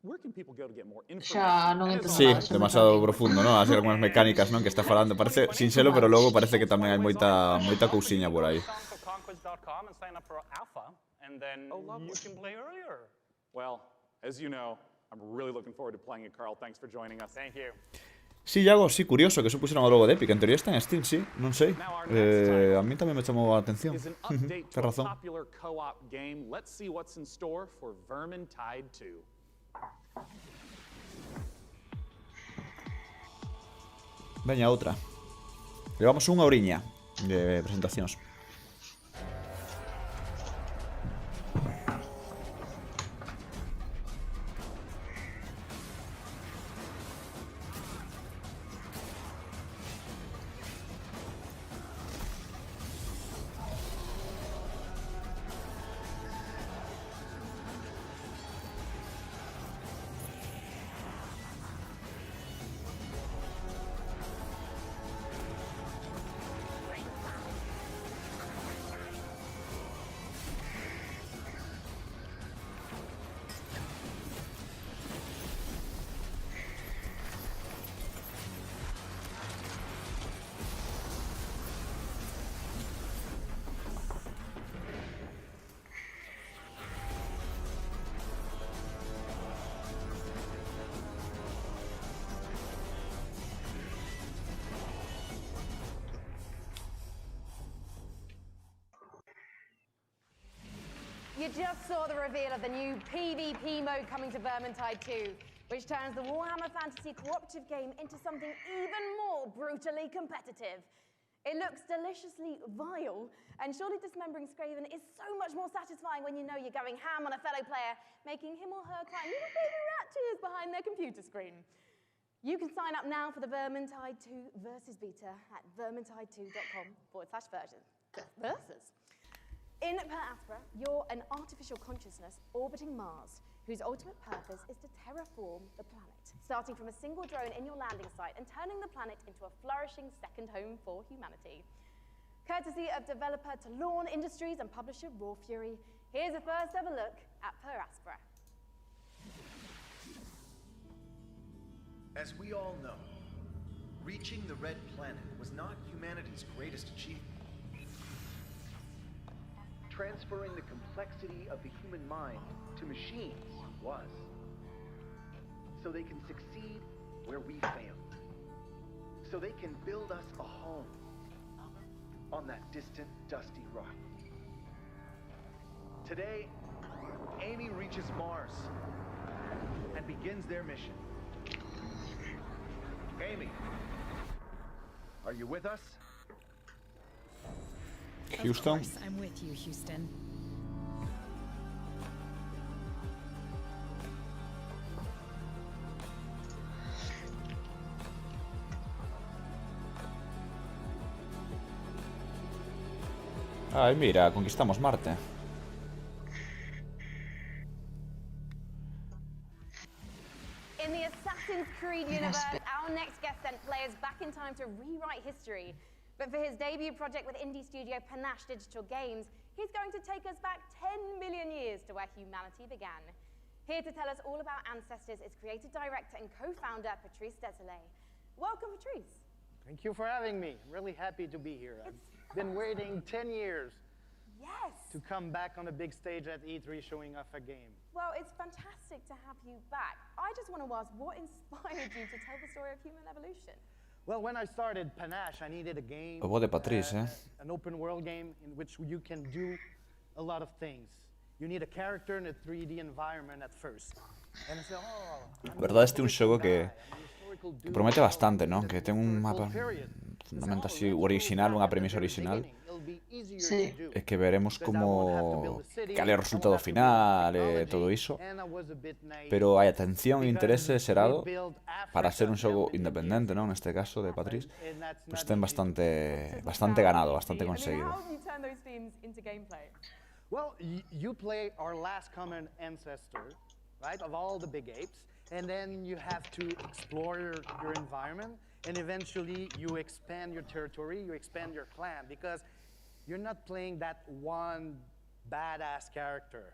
Where can people go to get more Xa non information? entendo Sí, nada. demasiado profundo, non? Así algunhas mecánicas, non? Que está falando. Parece sinxelo, pero logo parece que tamén hai moita cousiña por aí. Conquest.com and sign up for alpha, and then you can play earlier. Well, as you know, I'm really looking forward to playing it, Carl. Thanks for joining us. Thank you. Sí, Iago, sí, curioso que eso pusiera o logo de Epic. En teoría está en Steam, sí, non sei. A mí tamén me chamou a atención. Tens razón. Popular co-op game. Let's see what's in store for Vermintide 2. Veña, outra. Levamos unha horiña de presentacións. You just saw the reveal of the new PvP mode coming to Vermintide 2, which turns the Warhammer Fantasy cooperative game into something even more brutally competitive. It looks deliciously vile, and surely dismembering Skaven is so much more satisfying when you know you're going ham on a fellow player, making him or her cry little baby rat tears behind their computer screen. You can sign up now for the Vermintide 2 Versus beta at vermintide2.com/versus. In Per Aspera, you're an artificial consciousness orbiting Mars, whose ultimate purpose is to terraform the planet, starting from a single drone in your landing site and turning the planet into a flourishing second home for humanity. Courtesy of developer Talon Industries and publisher Raw Fury, here's a first ever look at Per Aspera. As we all know, reaching the Red Planet was not humanity's greatest achievement. Transferring the complexity of the human mind to machines was. So they can succeed where we failed. So they can build us a home on that distant, dusty rock. Today, Amy reaches Mars and begins their mission. Amy, are you with us? Houston. Of course, I'm with you, Houston. Ay, mira, conquistamos Marte. In the Assassin's Creed universe, our next guest sent players back in time to rewrite history. But for his debut project with indie studio Panache Digital Games, he's going to take us back 10 million years to where humanity began. Here to tell us all about ancestors is creative director and co-founder Patrice Désilets. Welcome, Patrice. Thank you for having me. I'm really happy to be here. I've been waiting 10 years to come back on a big stage at E3 showing off a game. Well, it's fantastic to have you back. I just want to ask, what inspired you to tell the story of human evolution? Well, when I started Panache, I needed a game, Voz de Patrice, an open world game in which you can do a lot of things. You need a character in a 3D environment at first. And I said, A verdade este é un xogo que promete bastante, non? Que ten un mapa fundamentalmente así original, unha premisa original. Sí. E que veremos como cal é o resultado final e todo iso. Pero hai atención e interese xerado para ser un xogo independente, non? Neste caso de Patrice, pois ten bastante ganado, bastante conseguido. Well, you play our last common ancestor, right, of all the big apes, and then you have to explore your environment, and eventually you expand your territory, you expand your clan, because you're not playing that one badass character.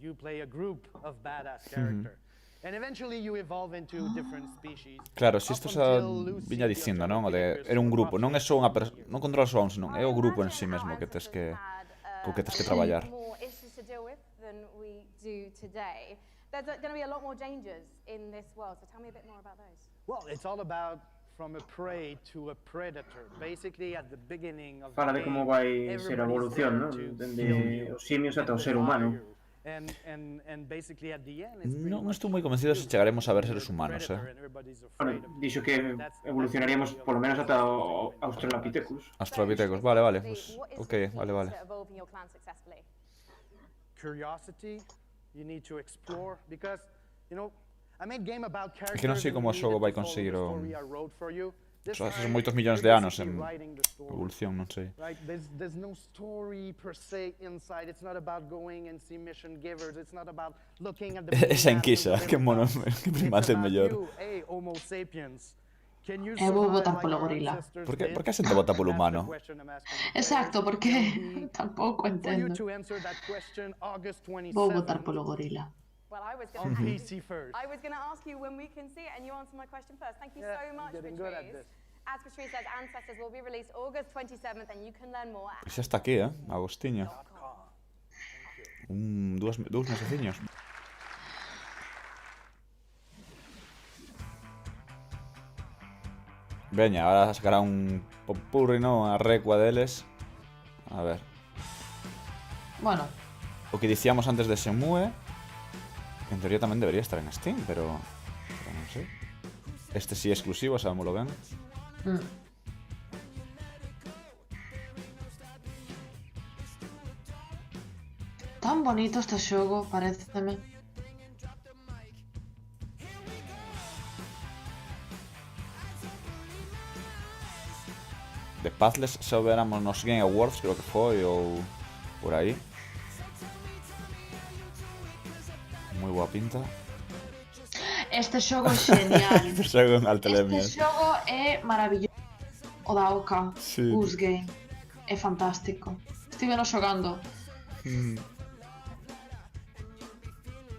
You play a group of badass characters. And eventually you evolve into different species. Claro, si isto xa viña dicindo, non? O de era un grupo, non é só unha persona, non controlas só un, senón é o grupo en si mesmo que tes que traballar. More issues to deal with than we do today. There's going to be a lot more dangers in this world, so tell me a bit more about those. Well, it's all about from a prey to a predator. Basically, at the beginning of Fala de como vai ser a evolución, non? Dende os simios ata o ser humano. Non estou moi convencido se chegaremos a ver seres humanos, Bueno, dixo que evolucionaríamos polo menos ata o Australopithecus. Australopithecus, vale, pues, ok, vale. Curiosity, you need to explore, because, you know, I made game about characters. É que non sei como o xogo vai conseguir o... Son moitos millóns de anos en evolución, non sei. Right, there's no story per se inside. It's not about going and see mission givers. It's not about looking at the Esa enquisa, que mono, que primate mellor. Hey, Homo sapiens. Vou votar polo gorila. Por que a xente vota polo humano? Exacto, porque tampouco entendo. Vou votar polo gorila. Well, I was on PC first. I was going to ask you when we can see it, and you answered my question first. Thank you so much, Patrice. As Patrice says, Ancestors will be released August 27th, and you can learn more at... Xa está aquí, Agostiño. Dous meseciños. Veña, ahora sacará un popurri, non? A recua deles. A ver. Bueno. O que dicíamos antes de Shenmue, en teoría tamén debería estar en Steam, pero non sei. Este sí é exclusivo, sabémoslo ben. Tan bonito este xogo, paréceme. The Pathless xa o veramos nos Game Awards, creo que foi, ou por aí. Moi boa pinta. Este xogo é genial. Este xogo en altelemia. Este xogo é maravilloso. O da Oka, Goose Game. É fantástico. Estiveno xogando.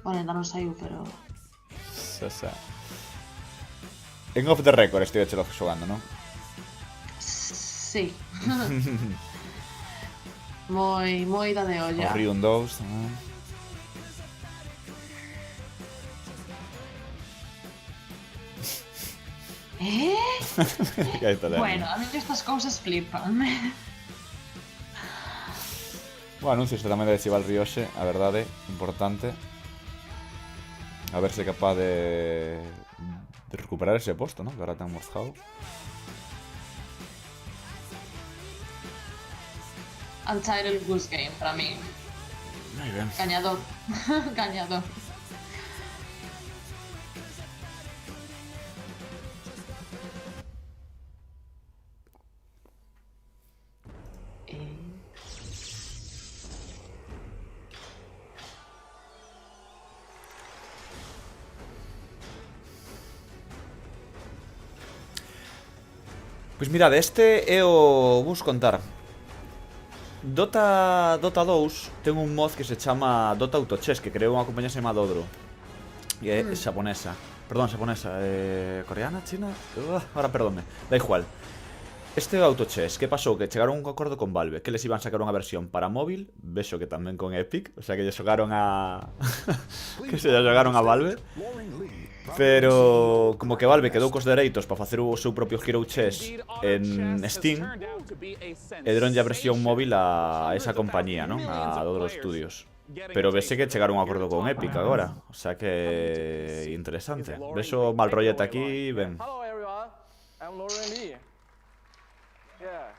Bueno, ainda non saiu, pero... Xa. En Off the Record estive xogando, non? Sí. Moi da de olla. O Rion 2 tamén. Bueno, a mí estas cousas flipan. O anuncio tamén de Chival Ryoshe, a verdade, importante. A ver se é capaz de recuperar ese posto, ¿no? Que ahora ten Morzhau. Untitled Goose Game, para mí. Moi ben. Gañador. Gañador. Pois mirad, este é o... vos contar. Dota 2 ten un mod que se chama Dota Auto Chess, que creou unha compañía chamada Dodro. E é xaponesa. Perdón, xaponesa. Coreana, china? Ahora perdónme. Da igual. Este é o Auto Chess. Que pasou? Que chegaron a un acordo con Valve, que les iban a sacar unha versión para móvil. Vexo que tamén con Epic. O sea que lle xogaron a... que se lle xogaron a Valve. Pero como que Valve quedou cos dereitos para facer o seu propio Hero Chess en Steam, e deronlle a versión móvil a esa compañía, non? A Dodro Studios. Pero vese que chegaron a un acordo con Epic agora. O sea que... interesante. Vexo mal rollete aquí, ben. Hello everyone, I'm Lauren Lee. Yeah.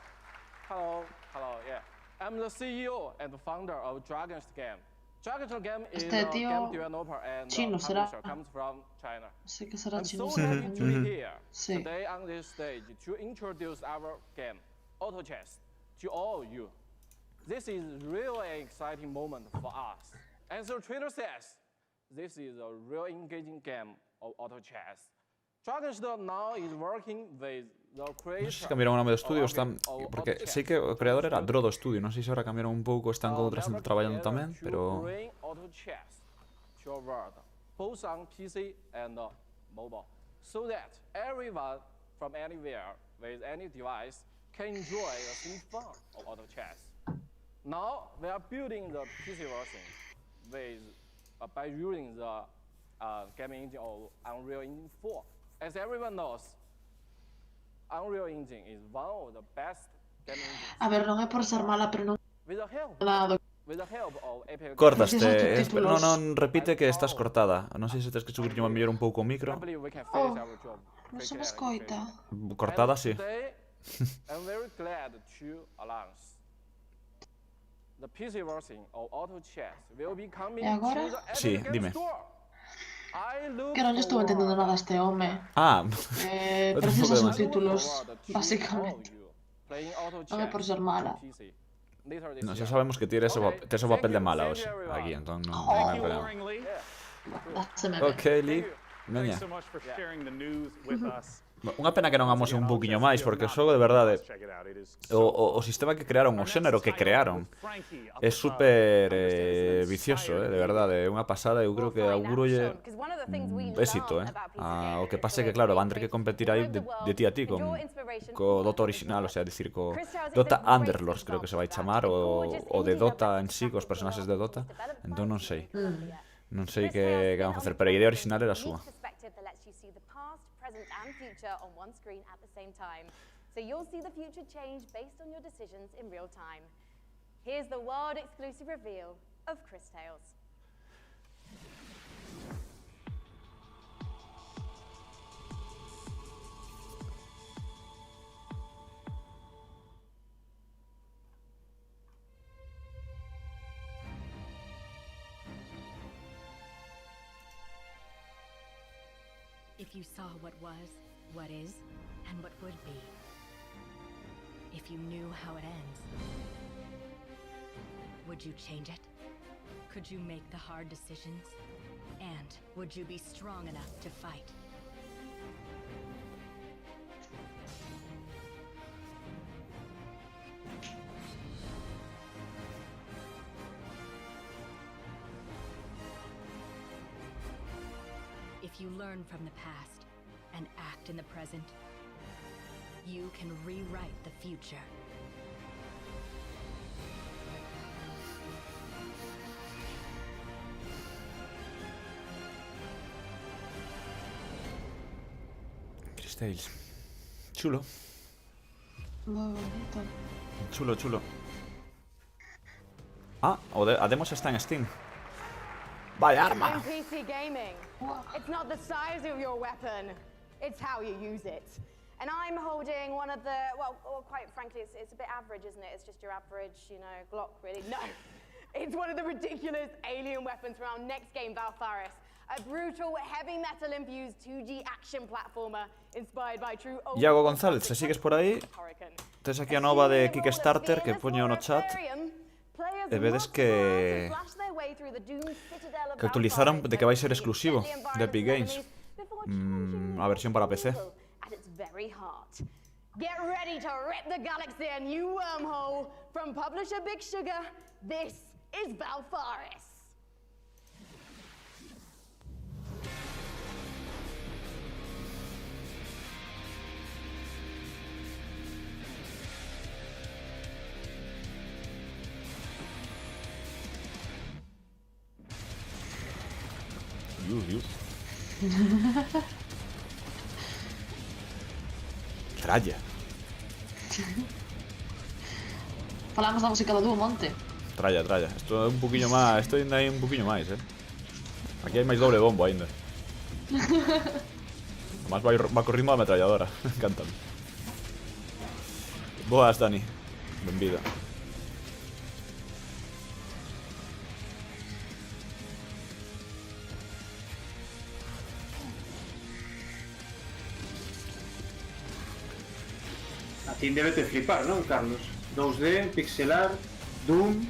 Hello, yeah. I'm the CEO and founder of Dragon's Game. Dragon's Game is a game developer and publisher comes from China. Sí que será chino. I'm so happy to be here today on this stage to introduce our game, Auto Chess, to all of you. This is really an exciting moment for us. As the trailer says, this is a real engaging game of Auto Chess. Dragon's now is working with the creator. Non sei se cambiaron o nome do estudio, están... porque sei que o creador era Drodo Studio, non sei se ahora cambiaron un pouco, están con outra xente traballando tamén, pero... both on PC and mobile, so that everyone from anywhere with any device can enjoy some fun of auto chess. Now we are building the PC version by using the gaming engine of Unreal Engine 4. As everyone knows, Unreal Engine is one of the best gaming engines. A ver, non é por ser mala, pero non With the help of Apex. Cortaste, non repite que estás cortada. Non sei se tens que subir mellor un pouco o micro. Oh, non se me escoita. Cortada, sí. I'm very glad to announce the PC version of Auto Chess will be coming to the Sí, Epic dime. Store. Que non estou entendendo nada a este home. Ah, Precisa subtítulos, basicamente. Non é por ser mala. No, xa sabemos que tes o papel de mala hoxe, aquí, entón non hai problema. Ok, Lee, veña. Unha pena que non amose un pouquiño máis, porque o xogo de verdade, o sistema que crearon, o xénero que crearon, é super vicioso, de verdade, é unha pasada, eu creo que augurolle éxito, O que pase que, claro, van ter que competir aí de ti a ti co Dota original, o sea, dicir, co Dota Underlords, creo que se vai chamar, o de Dota en sí, cos personaxes de Dota, entón non sei. Non sei que van facer, pero a idea original era a súa. And future on one screen at the same time. So you'll see the future change based on your decisions in real time. Here's the world exclusive reveal of Cris Tales. If you saw what was, what is, and what would be. If you knew how it ends, would you change it? Could you make the hard decisions? And would you be strong enough to fight? If you learn from the past and act in the present, you can rewrite the future. Cris Tales. Chulo. Moi bonito. Chulo, chulo. Ah, a demo xa está en Steam. Vaya arma! In PC gaming, it's not the size of your weapon, it's how you use it. And I'm holding one of the, well quite frankly, it's a bit average, isn't it? It's just your average, Glock, really. No, it's one of the ridiculous alien weapons from our next game, Valfaris. A brutal, heavy metal-infused 2D action platformer inspired by true old... Iago González, se sigues por aí, tes aquí a nova de Kickstarter que poño no chat. E vedes que actualizaron de que vai ser exclusivo de Epic Games, a versión para PC. Get ready to rip the galaxy a new wormhole from publisher Big Sugar. This is Valfaris. Tralla. Falamos da música do Monte. Tralla. Isto é un poquinho máis, isto ainda hai un poquinho máis, Aquí hai máis doble bombo ainda. Además va co ritmo da ametralladora. Encántame. Boas, Dani. Benvida. A ti debe te flipar, non, Carlos? 2D, pixelar, Doom...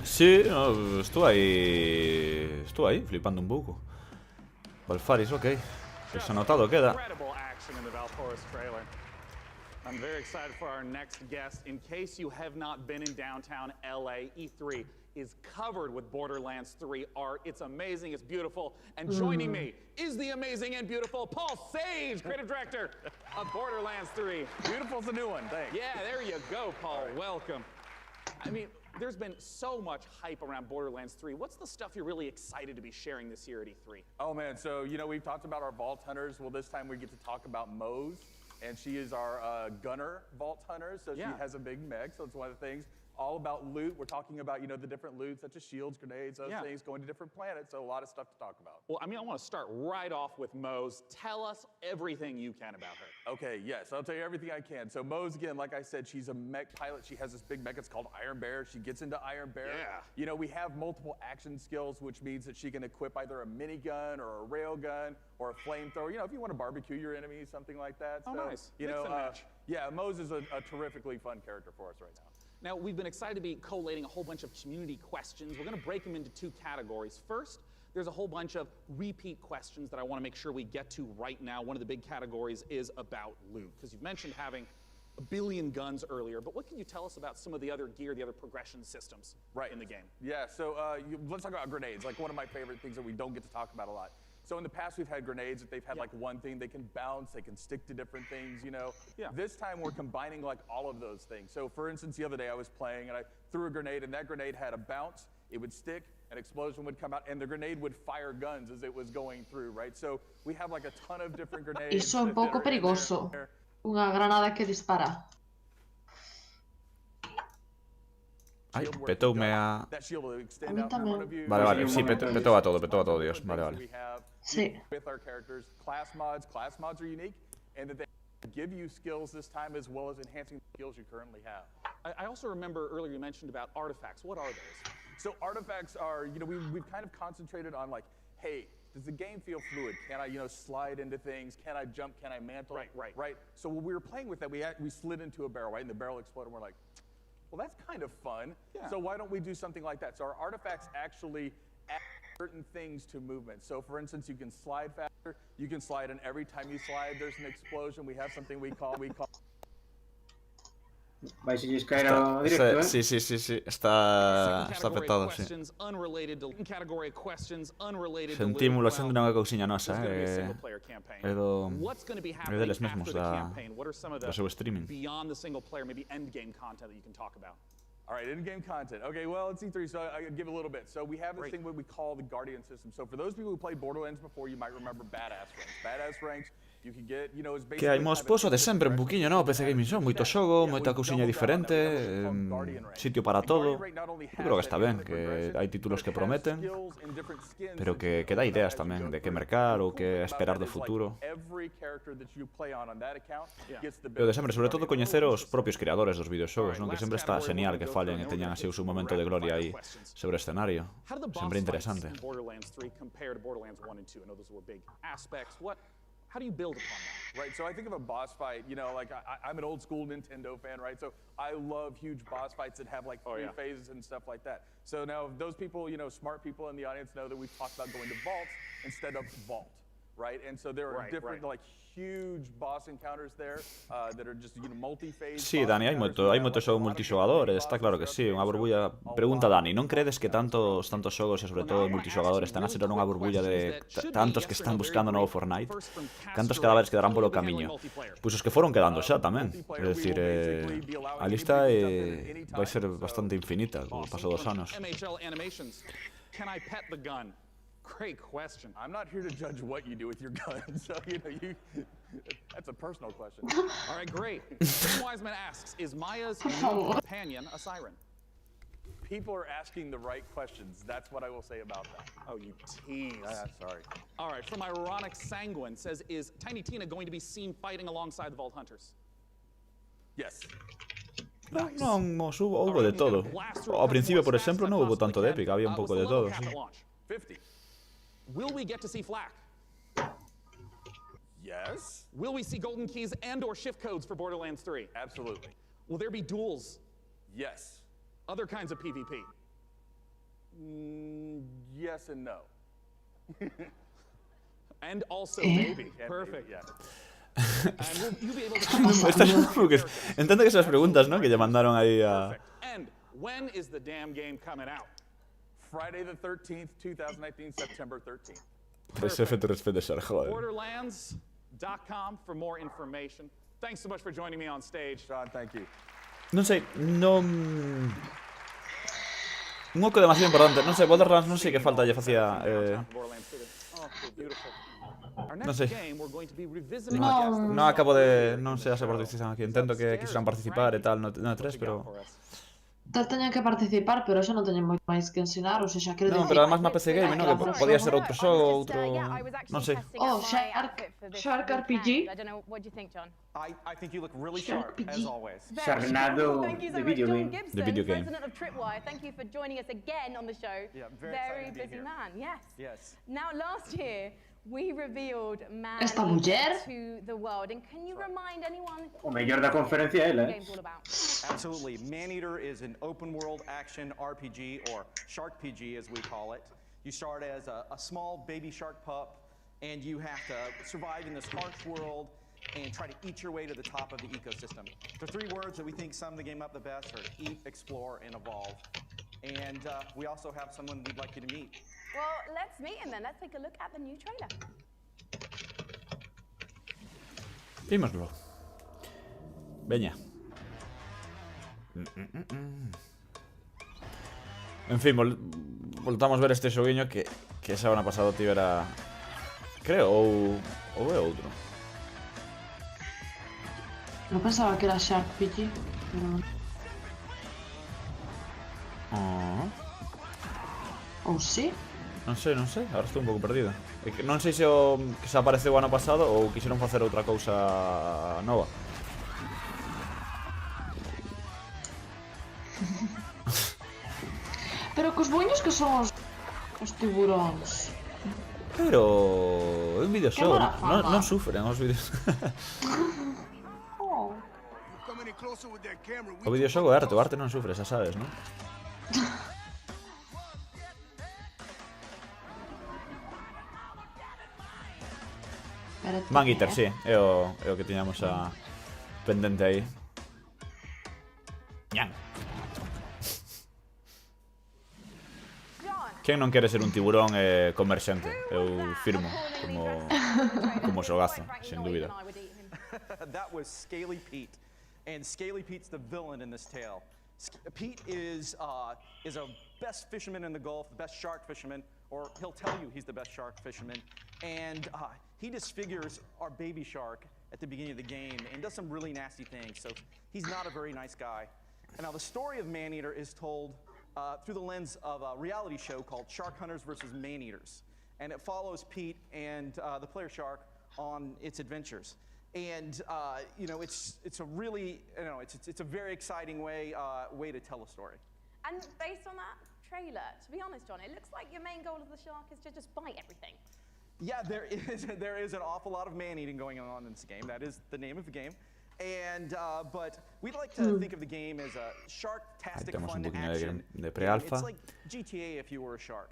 Sí, no, estou aí flipando un pouco. Valfaris, ok. Pues anotado queda. I'm very excited for our next guest. In case you have not been in downtown LA, E3 is covered with Borderlands 3 art. It's amazing, it's beautiful. And joining me is the amazing and beautiful Paul Sage, creative director of Borderlands 3. Beautiful's a new one, thanks. Yeah, there you go, Paul. Welcome. I mean, there's been so much hype around Borderlands 3. What's the stuff you're really excited to be sharing this year at E3? Oh man, so you know, we've talked about our Vault Hunters. Well, this time we get to talk about Moze, and she is our gunner Vault Hunter, so she has a big mech, so it's one of the things. All about loot. We're talking about, you know, the different loot, such as shields, grenades, those things, going to different planets, so a lot of stuff to talk about. Well, I mean, I want to start right off with Moze. Tell us everything you can about her. Okay, yes, I'll tell you everything I can. So Moze, again, like I said, she's a mech pilot. She has this big mech, it's called Iron Bear. She gets into Iron Bear. Yeah. You know, we have multiple action skills, which means that she can equip either a minigun or a railgun or a flamethrower. You know, if you want to barbecue your enemies, something like that. Oh, so, nice. You Mix know, and match. yeah, Moze is a terrifically fun character for us right now. Now, we've been excited to be collating a whole bunch of community questions. We're going to break them into two categories. First, there's a whole bunch of repeat questions that I want to make sure we get to right now. One of the big categories is about loot, because you've mentioned having a billion guns earlier, but what can you tell us about some of the other gear, the other progression systems in the game? Yeah, so let's talk about grenades, like one of my favorite things that we don't get to talk about a lot. So in the past, we've had grenades that they've had like one thing. They can bounce, they can stick to different things, you know. Yeah. This time, we're combining like all of those things. So for instance, the other day I was playing and I threw a grenade, and that grenade had a bounce, it would stick, an explosion would come out, and the grenade would fire guns as it was going through, right? So we have like a ton of different grenades. Iso è un poco perigoso. Una granada que dispara. Ay, petoume a... That shield will extend A mí out in front of también. you. Vale, vale, sí, petó a todo, Dios. Vale, vale. We have Sí. with our characters. Class mods are unique, and that they give you skills this time as well as enhancing the skills you currently have. I also remember earlier you mentioned about artifacts. What are those? So artifacts are, you know, we've kind of concentrated on like, hey, does the game feel fluid? Can I, you know, slide into things? Can I jump? Can I mantle? Right. So when we were playing with that, we slid into a barrel, right? And the barrel exploded, and we're like, well, that's kind of fun. Yeah. So why don't we do something like that? So our artifacts actually add certain things to movement. So for instance, you can slide faster. You can slide, and every time you slide, there's an explosion. We have something we call. Vais a caer a directo, ¿eh? Sí. Está petado, sí. Sentímolo sendo unha cousiña nosa, é deles mesmos do seu streaming. Beyond the single player, maybe end game content that you can talk about. All right, in-game content. Okay, well, it's E3, so I give a little bit. So we have this thing what we call the Guardian system. So for those people who played Borderlands before, you might remember Badass Ranks. Badass Ranks, you can get, you know, it's basically... Que hai mos poso de sempre un poquinho, no? PC Gaming Show, moito xogo, moita cousiña diferente, sitio para todo. Eu creo que está ben, que hai títulos que prometen, pero que dá ideas tamén de que mercar ou que esperar do futuro. Pero de sempre, sobre todo, coñecer os propios creadores dos videoxogos, non? Que sempre está genial que fallen e teñan así o seu momento de gloria aí sobre o escenario. Sempre interesante. How do you build upon that? Right, so I think of a boss fight, you know, like I'm an old school Nintendo fan, right? So I love huge boss fights that have like three phases and stuff like that. So now those people, you know, smart people in the audience know that we've talked about going to vaults instead of vault, right? And so there are different like huge boss encounters there that are just, you know, multi-phase. Sí, Dani, hai moito xogo multixogador, está claro que sí, unha burbulla. Pregunta Dani, non credes que tantos xogos e sobre todo multixogador están a ser unha burbulla de tantos que están buscando novo Fortnite? Cantos cadáveres quedarán polo camiño? Pois os que foron quedando xa tamén. É dicir, a lista vai ser bastante infinita co paso dos anos. Can I pet the gun? Great question. I'm not here to judge what you do with your gun, so you know, that's a personal question. All right, great. Tim Wiseman asks, is Maya's new companion a siren? People are asking the right questions. That's what I will say about that. Oh, you tease. Sorry. All right, from Ironic Sanguine says, is Tiny Tina going to be seen fighting alongside the Vault Hunters? Yes. Non, houbo de todo. Ao principio, por exemplo, non houbo tanto de épica, había un pouco de todo. 50. Will we get to see Flak? Yes. Will we see golden keys and or shift codes for Borderlands 3? Absolutely. Will there be duels? Yes. Other kinds of PvP? Yes and no. And also maybe. Perfect. Yeah. Entendo que esas preguntas, ¿no? Que lle mandaron aí a... And when is the damn game coming out? Friday the 13th, 2019, September 13th. SF te respete, joder. Borderlands.com for more information. Thanks so much for joining me on stage. Sean, thank you. Non sei, non... Un oco demasiado importante. Non sei, Borderlands non sei que falta lle facía... Non sei. Non acabo de... Non sei a se participan aquí. Entendo que quixeran participar e tal no E3, pero... Teñen que participar, pero eso non teñen moito máis que ensinar, ou seja, quero Non, dicir... pero además na PC Game, non? Que podía ser outro xogo, outro... Non sei. Oh, Shark RPG? I don't know, what do you think, John? I think you look really sharp, as always. Sharknado, Thank you so the much, video John game. Gibson, The video game. president of Tripwire. Thank you for joining us again on the show. Yeah, very excited to be busy here. man, yes. Yes. Now, last year, we revealed Man Esta muller? to the world. And can you remind anyone O mellor da conferencia é ela, what the game's all about? Absolutely. Maneater is an open-world action RPG, or Shark PG as we call it. You start as a small baby shark pup, and you have to survive in this harsh world and try to eat your way to the top of the ecosystem. The three words that we think sum the game up the best are eat, explore, and evolve. And we also have someone we'd like you to meet. Well, let's meet him then. Let's take a look at the new trailer. Vimoslo. Veña. En fin, voltamos ver este xoguiño que esa semana pasado, tío, era... Creo, ou é outro. No pensaba que era Shark PG, pero... Ou sí? Non sei, agora estou un pouco perdido. Non sei se se apareceu o ano pasado ou quixeron facer outra cousa nova. Pero cos boños que son os tiburóns. Pero é un videoxogo, non sufren os vídeos. O videoxogo é arte, o arte non sufre, xa sabes, non? Man Eater, sí, é o que tiñamos a pendente aí. Ñan. Quen non quere ser un tiburón comer xente? Eu firmo como xogazo, sen dúbida. That was Scaly Pete, and Scaly Pete's the villain in this tale. Pete is a best fisherman in the Gulf, the best shark fisherman, or he'll tell you he's the best shark fisherman, and he disfigures our baby shark at the beginning of the game and does some really nasty things, so he's not a very nice guy. And now the story of Maneater is told through the lens of a reality show called Shark Hunters versus Maneaters, and it follows Pete and the player shark on its adventures. And you know, it's a really, you know, it's a very exciting way to tell a story. And based on that trailer, to be honest, John, it looks like your main goal of the shark is to just bite everything. Yeah, there is an awful lot of man-eating going on in this game. That is the name of the game. And but we'd like to think of the game as a shark-tastic fun action. It's like GTA if you were a shark.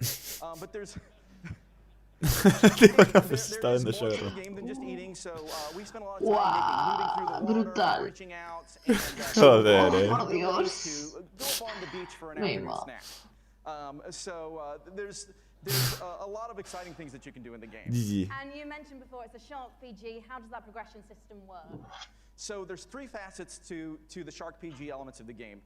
But there's more to the game than just eating, so we spent a lot of time moving through the water, reaching out, and to go up on the beach for an afternoon snack. So there's a lot of exciting things that you can do in the game. And you mentioned before it's a Shark PG. How does that progression system work? So there's three facets to the Shark PG elements of the game.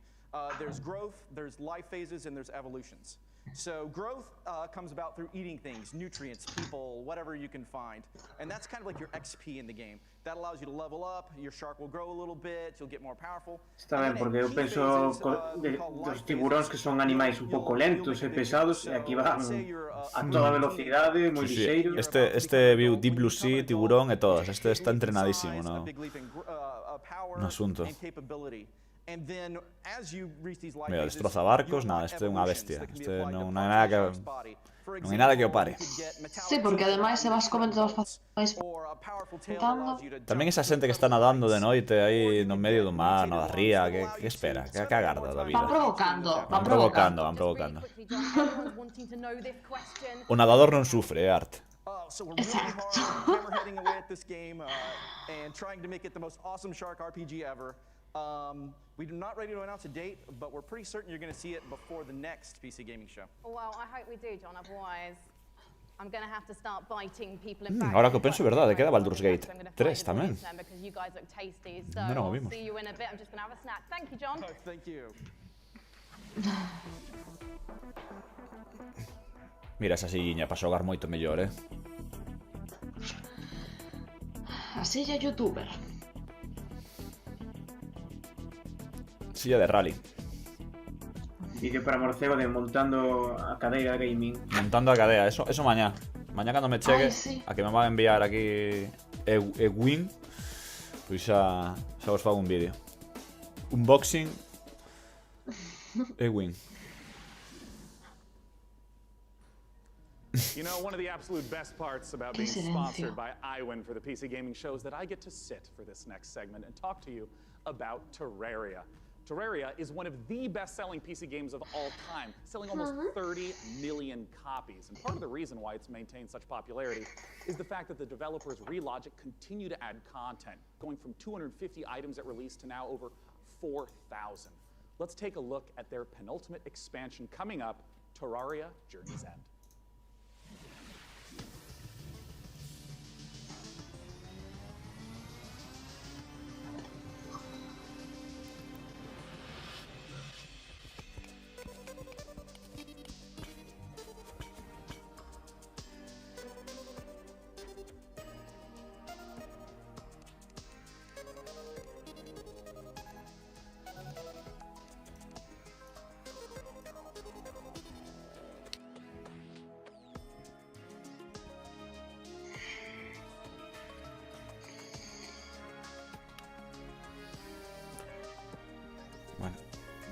There's growth, there's life phases, and there's evolutions. So growth comes about through eating things, nutrients, people, whatever you can find. And that's kind of like your XP in the game. That allows you to level up, your shark will grow a little bit, you'll get more powerful. Está ben, porque eu penso dos tiburóns que son animais un pouco lentos e pesados, e aquí van a toda velocidade, moi lixeiros. Este viu Deep Blue Sea, tiburón e todas. Este está entrenadísimo no asunto. Mira, destroza barcos, nada, este é unha bestia. Este non hai nada que o pare. Sí, porque ademais se vas comendo os facéis tentando. Tamén esa xente que está nadando de noite aí no medio do mar, na ría, que espera, que agarda da vida. Van provocando. O nadador non sufre, é arte. So we're really hammerheading away at this game and trying to make it the most awesome shark RPG ever. We're not ready to announce a date, but we're pretty certain you're going to see it before the next PC gaming show. Well, I hope we do, John. Otherwise, I'm going to have to start biting people in back. Ahora que penso, verdad, queda Baldur's Gate 3 tamén. Because you guys look tasty. So No, I'll vimos. see you in a bit. I'm just going to have a snack. Thank you, John. Thank you. Mira esa silliña para xogar moito mellor, Así ya youtuber. Silla de rally. Vídeo para morcego de montando a cadeira gaming. Montando a cadea, eso mañá. Mañá cando me chegue, Ai, sí. a que me va a enviar aquí Ewin, pois xa vos fago un vídeo. Unboxing Ewin. You know, one of the absolute best parts about being sponsored by iWin for the PC Gaming Show is that I get to sit for this next segment and talk to you about Terraria. Terraria is one of the best-selling PC games of all time, selling almost 30 million copies. And part of the reason why it's maintained such popularity is the fact that the developers Relogic continue to add content, going from 250 items at release to now over 4,000. Let's take a look at their penultimate expansion coming up, Terraria Journey's End.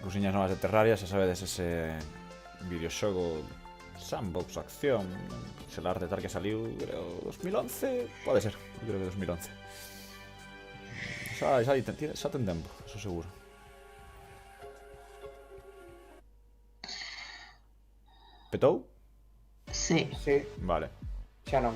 Cousiñas novas de Terraria, xa sabedes ese videoxogo sandbox acción, el arte tal que saliu, creo, 2011, pode ser, creo que 2011. Xa ten tempo, eso seguro. Petou? Sí. Sí. Vale. Xa non.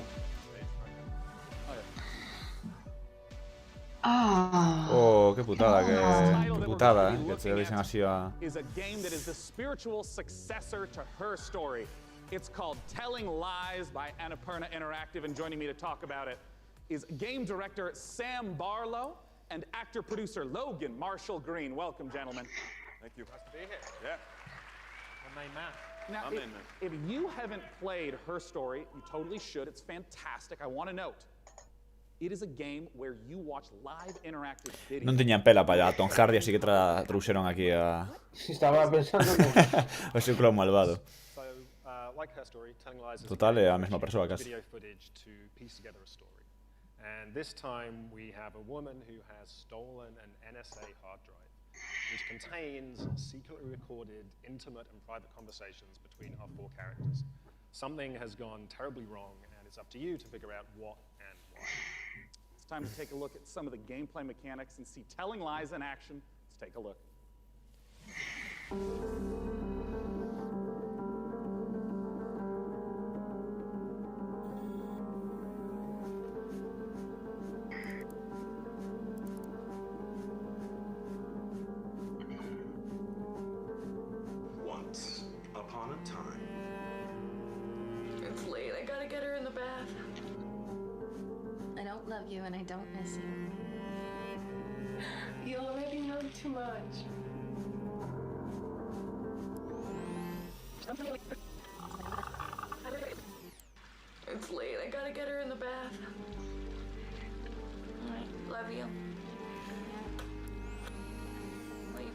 Oh, qué putada, que te dicen así a... Is a game that is the spiritual successor to her story. It's called Telling Lies by Annapurna Interactive, and joining me to talk about it is game director Sam Barlow and actor-producer Logan Marshall Green. Welcome, gentlemen. Thank you. Nice to be here. Yeah. My main man. Now, if you haven't played her story, you totally should. It's fantastic. I want to note, it is a game where you watch live interactive videos. Non tiñan pela para a Tom Hardy, así que trouxeron aquí a... Estaba pensando o seu clon malvado. So, like her story, Telling Lies is Total, é a mesma persoa, casi. video footage to piece together a story. And this time we have a woman who has stolen an NSA hard drive, which contains secretly recorded, intimate and private conversations between our four characters. Something has gone terribly wrong, and it's up to you to figure out what and why. It's time to take a look at some of the gameplay mechanics and see Telling Lies in action. Let's take a look. Once upon a time. It's late. I gotta get her in the bath. I don't love you and I don't miss you. You already know too much. It's late. I gotta get her in the bath. Alright, love you.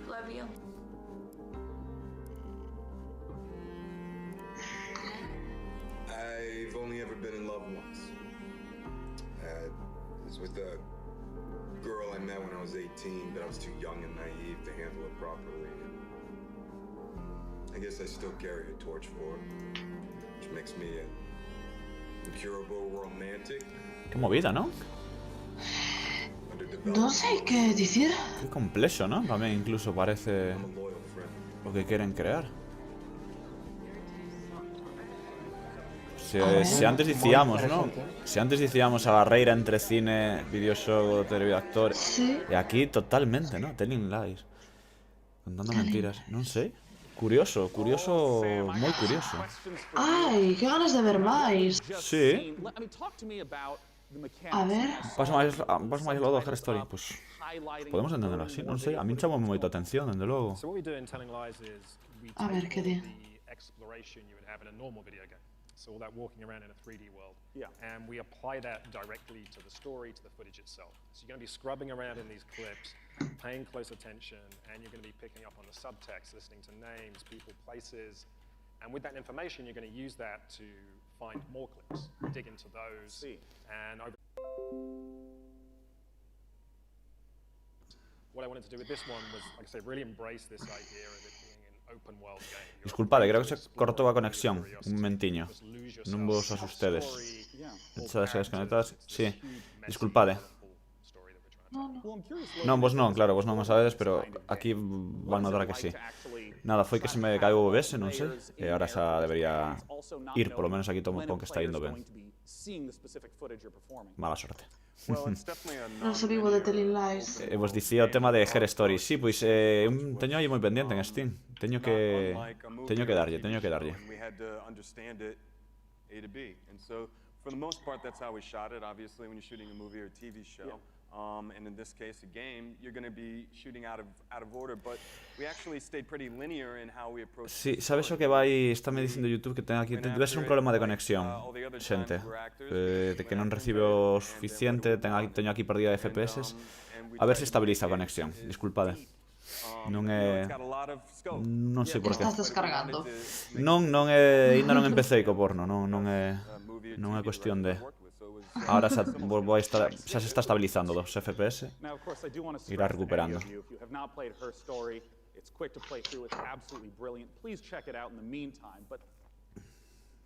Love you. I've only ever been in love once. It was with a girl I met when I was 18, but I was too young and naive to handle it properly. I guess I still carry a torch for it, which makes me an incurable romantic. Qué movida, ¿no? No sé qué decir. Qué complejo, ¿no? También incluso parece lo que quieren crear. Si antes dicíamos, ¿no? Si antes dicíamos a barreira entre cine, videoxogo, televidactor. E aquí totalmente, ¿no? Telling lies. Contando mentiras. Non sei. Curioso, moi curioso. Ai, que ganas de ver máis. Sí. A ver. Paso máis lo do Her Story. Pues podemos entenderlo así, non sei. A min chamou moito a atención, dende logo. A ver, que di. So all that walking around in a 3D world. Yeah. And we apply that directly to the story, to the footage itself. So you're going to be scrubbing around in these clips, paying close attention, and you're going to be picking up on the subtext, listening to names, people, places. And with that information, you're going to use that to find more clips, dig into those. And what I wanted to do with this one was, like I say, really embrace this idea of it being an open world game. Disculpade, creo que se cortou a conexión. Un momentiño. Non vos asustedes. Estades desconectadas? Sí. Disculpade. Non, vos non, claro, vos non o sabedes, pero aquí van notar que sí. Nada, foi que se me caeu o OBS, non sei, e agora xa debería ir, polo menos aquí tomo pon que está indo ben. Mala sorte. Non se vivo de Telling Lies. E vos dicía o tema de Her Story. Sí, pois teño aí moi pendiente en Steam. Teño que darlle. We had to understand it A to B. And so for the most part that's how we shot it. Obviously when you're shooting a movie or a TV show. And in this case, a game, you're going to be shooting out of order, but we actually stayed pretty linear in how we approached. Sí, sabes o que vai, está me dicindo YouTube que ten aquí, debe ser un problema de conexión, xente, de que non recibe o suficiente, teño aquí perdida de FPS. A ver se estabiliza a conexión, disculpade. Non é... non sei por que. Estás descargando. Non é... ainda non empecé co porno, non é cuestión de... Ahora xa se está estabilizando dos FPS. Irá recuperando. It's quick to play through. It's absolutely brilliant. Please check it out in the meantime. But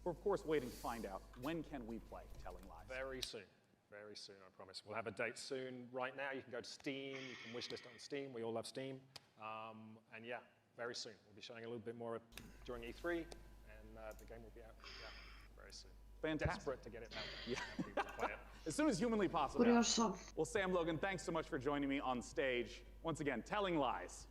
we're of course waiting to find out, when can we play Telling Lies? Very soon. Very soon, I promise. We'll have a date soon. Right now, you can go to Steam. You can wishlist on Steam. We all love Steam. And yeah, very soon. We'll be showing a little bit more during E3, and the game will be out very soon. Fantastic. Desperate to get it out. Yeah. To play it. As soon as humanly possible. Curioso. Well, Sam Logan, thanks so much for joining me on stage. Once again, Telling Lies.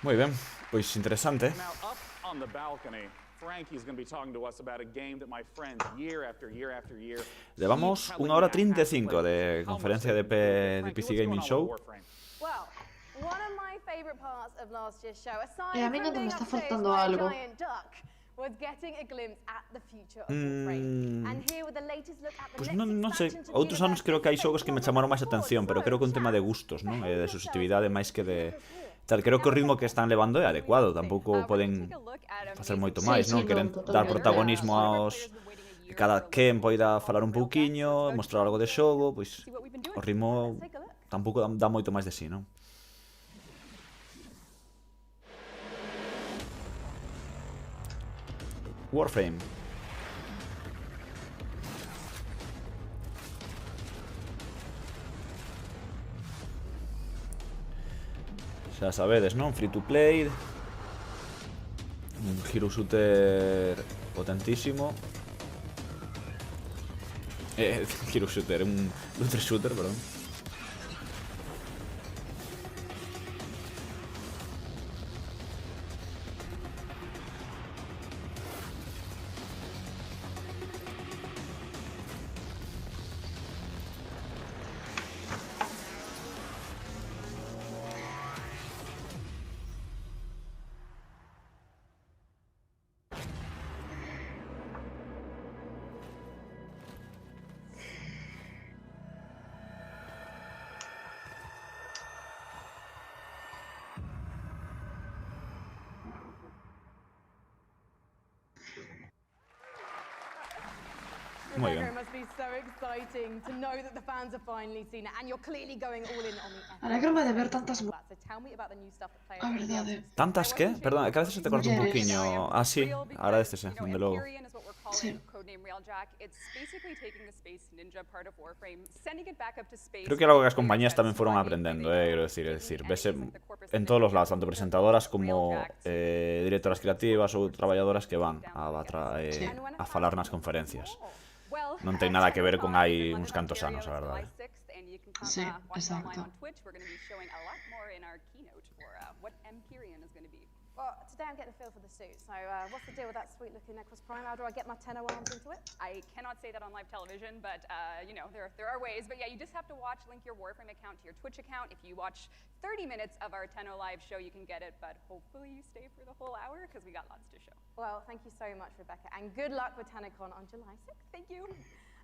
Moi ben, pois interesante. Now, up on the balcony, Frankie's going to be talking to us about a game that my friends year after year after year. Levamos 1 hora 35 de conferencia de PC Gaming Show. Well, one of my favorite parts of last year's show, aside a mí no me está faltando algo. Was getting a glimpse at the future of Warframe. And here with the latest look at the Pues non sei, outros anos creo que hai xogos que me chamaron máis atención, pero creo que un tema de gustos, non? E de susceptibilidade máis que de... Tal, creo que o ritmo que están levando é adecuado, tampouco poden facer moito máis, non? Queren dar protagonismo aos... Que cada quen poida falar un pouquiño, mostrar algo de xogo, pois o ritmo tampouco dá moito máis de sí, non? Warframe. Xa sabedes, non? Free to play. Un hero shooter potentísimo. Hero shooter, un looter shooter, perdón. Muy bien. It must be so exciting to know that the fans have finally seen it, and you're clearly going all in on the Alégrome de ver tantas So tell me about the new stuff that players A will be able verdade. to ¿Tantas qué? Perdón, que a veces se te corta un Mulleres. poquillo. Ah, sí, agradécese, desde luego. Empyrean is what we're calling Sí. Codename Railjack. It's basically taking the Space Ninja part of Warframe, sending it back up to space. Creo que algo que las compañías también fueron aprendiendo, quiero decir, ves en todos los lados, tanto presentadoras como directoras creativas ou traballadoras que van a falar nas conferencias. Non ten nada que ver con hai uns cantos anos, a verdade. Sí, exacto. We're going to be showing a lot more in our keynote for what Empyrean is going to be. Well, today I'm getting a feel for the suit. So, what's the deal with that sweet-looking Necros Prime? How do I get my Tenno arms into it? I cannot say that on live television, but you know, there are ways. But yeah, you just have to link your Warframe account to your Twitch account. If you watch 30 minutes of our Tenno live show, you can get it. But hopefully you stay for the whole hour because we got lots to show. Well, thank you so much, Rebecca, and good luck with TennoCon on July 6th. Thank you.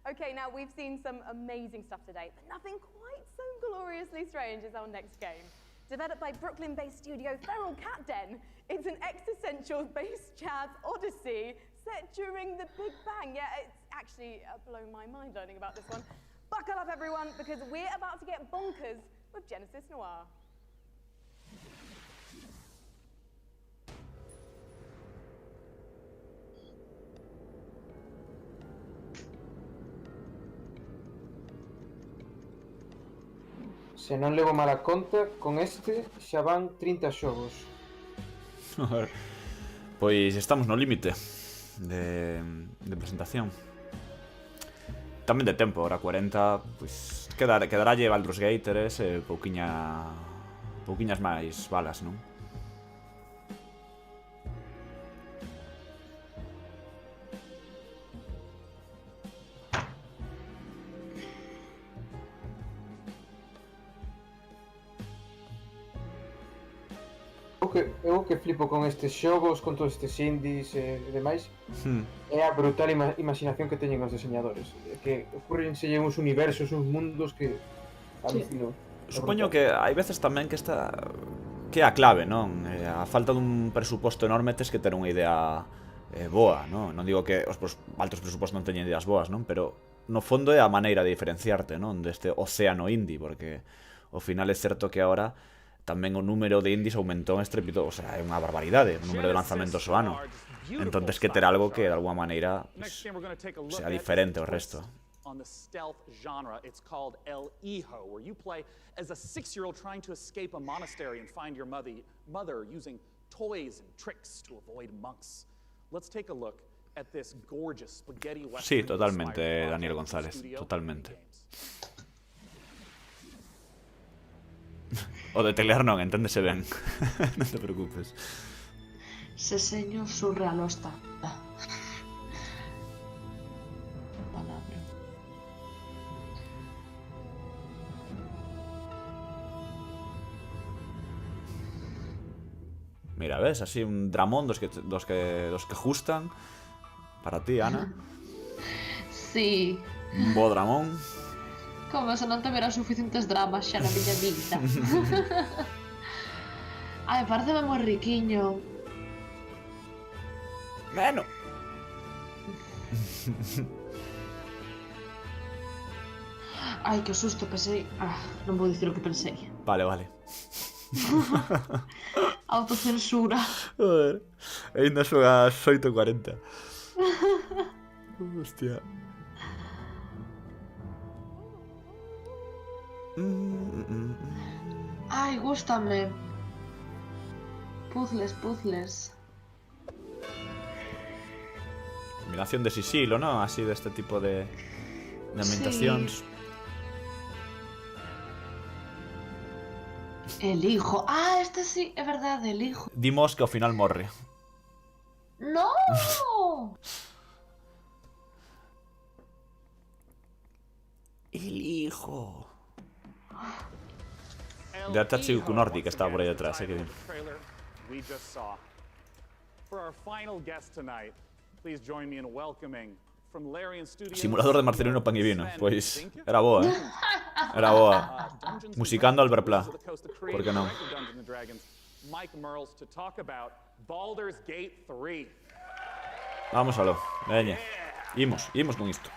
Okay, now we've seen some amazing stuff today, but nothing quite so gloriously strange as our next game. Developed by Brooklyn-based studio Feral Cat Den, it's an existential-based jazz odyssey set during the Big Bang. Yeah, it's actually blown my mind learning about this one. Buckle up, everyone, because we're about to get bonkers with Genesis Noir. Se non levo mala conta, con este xa van 30 xogos. Pois estamos no límite de presentación. Tamén de tempo, hora 40, pois quedaralle Baldur's Gate 3 e pouquiñas máis balas, non? Eu que flipo con estes xogos, con todos estes indies e demais, é a brutal imaginación que teñen os diseñadores, que ocurrenselle uns universos, uns mundos que alucino. Supoño que hai veces tamén que é a clave, non? A falta dun presuposto enorme tes que ter unha idea boa, non? Non digo que os altos presupostos non teñen ideas boas, non? Pero no fondo é a maneira de diferenciarte, non? Deste océano indie, porque ao final é certo que agora tamén o número de indies aumentou estrepitoso, o sea, é unha barbaridade o número de lanzamentos ao ano. Entón, tens que ter algo que de alguma maneira sea diferente ao resto. On the stealth genre, it's called El Hijo, where you play as a 6-year-old trying to escape a monastery and find your mother using toys and tricks to avoid monks. Let's take a look at this gorgeous spaghetti western. Sí, totalmente, Daniel González, totalmente. O de telear non, enténdese ben. Non te preocupes. Se señor surrealista. Mira, ves, así un dramón dos que gustan para ti, Ana. Sí. Un bo dramón. Como se non te verán suficientes dramas xa na miña vida. Ai, pareceme moi riquiño. Bueno. Ai, que susto, pensei... non vou dicir o que pensei. Vale. Autocensura. Joder, ainda son as 8:40. Hostia. Ai, gústame. Puzzles. Combinación de sigilo, ¿no? Así de este tipo de ambientacións. El hijo. Ah, este sí, é verdade, el hijo. Dimos que ao final morre. No! El hijo. De Atachi Kunordi, que estaba por ahí detrás, que bien. Simulador de Marcelino Pan y Vino. Pois era boa, Era boa. Musicando Albert Pla. Por que non? Vamos aló. Veña. Imos con isto.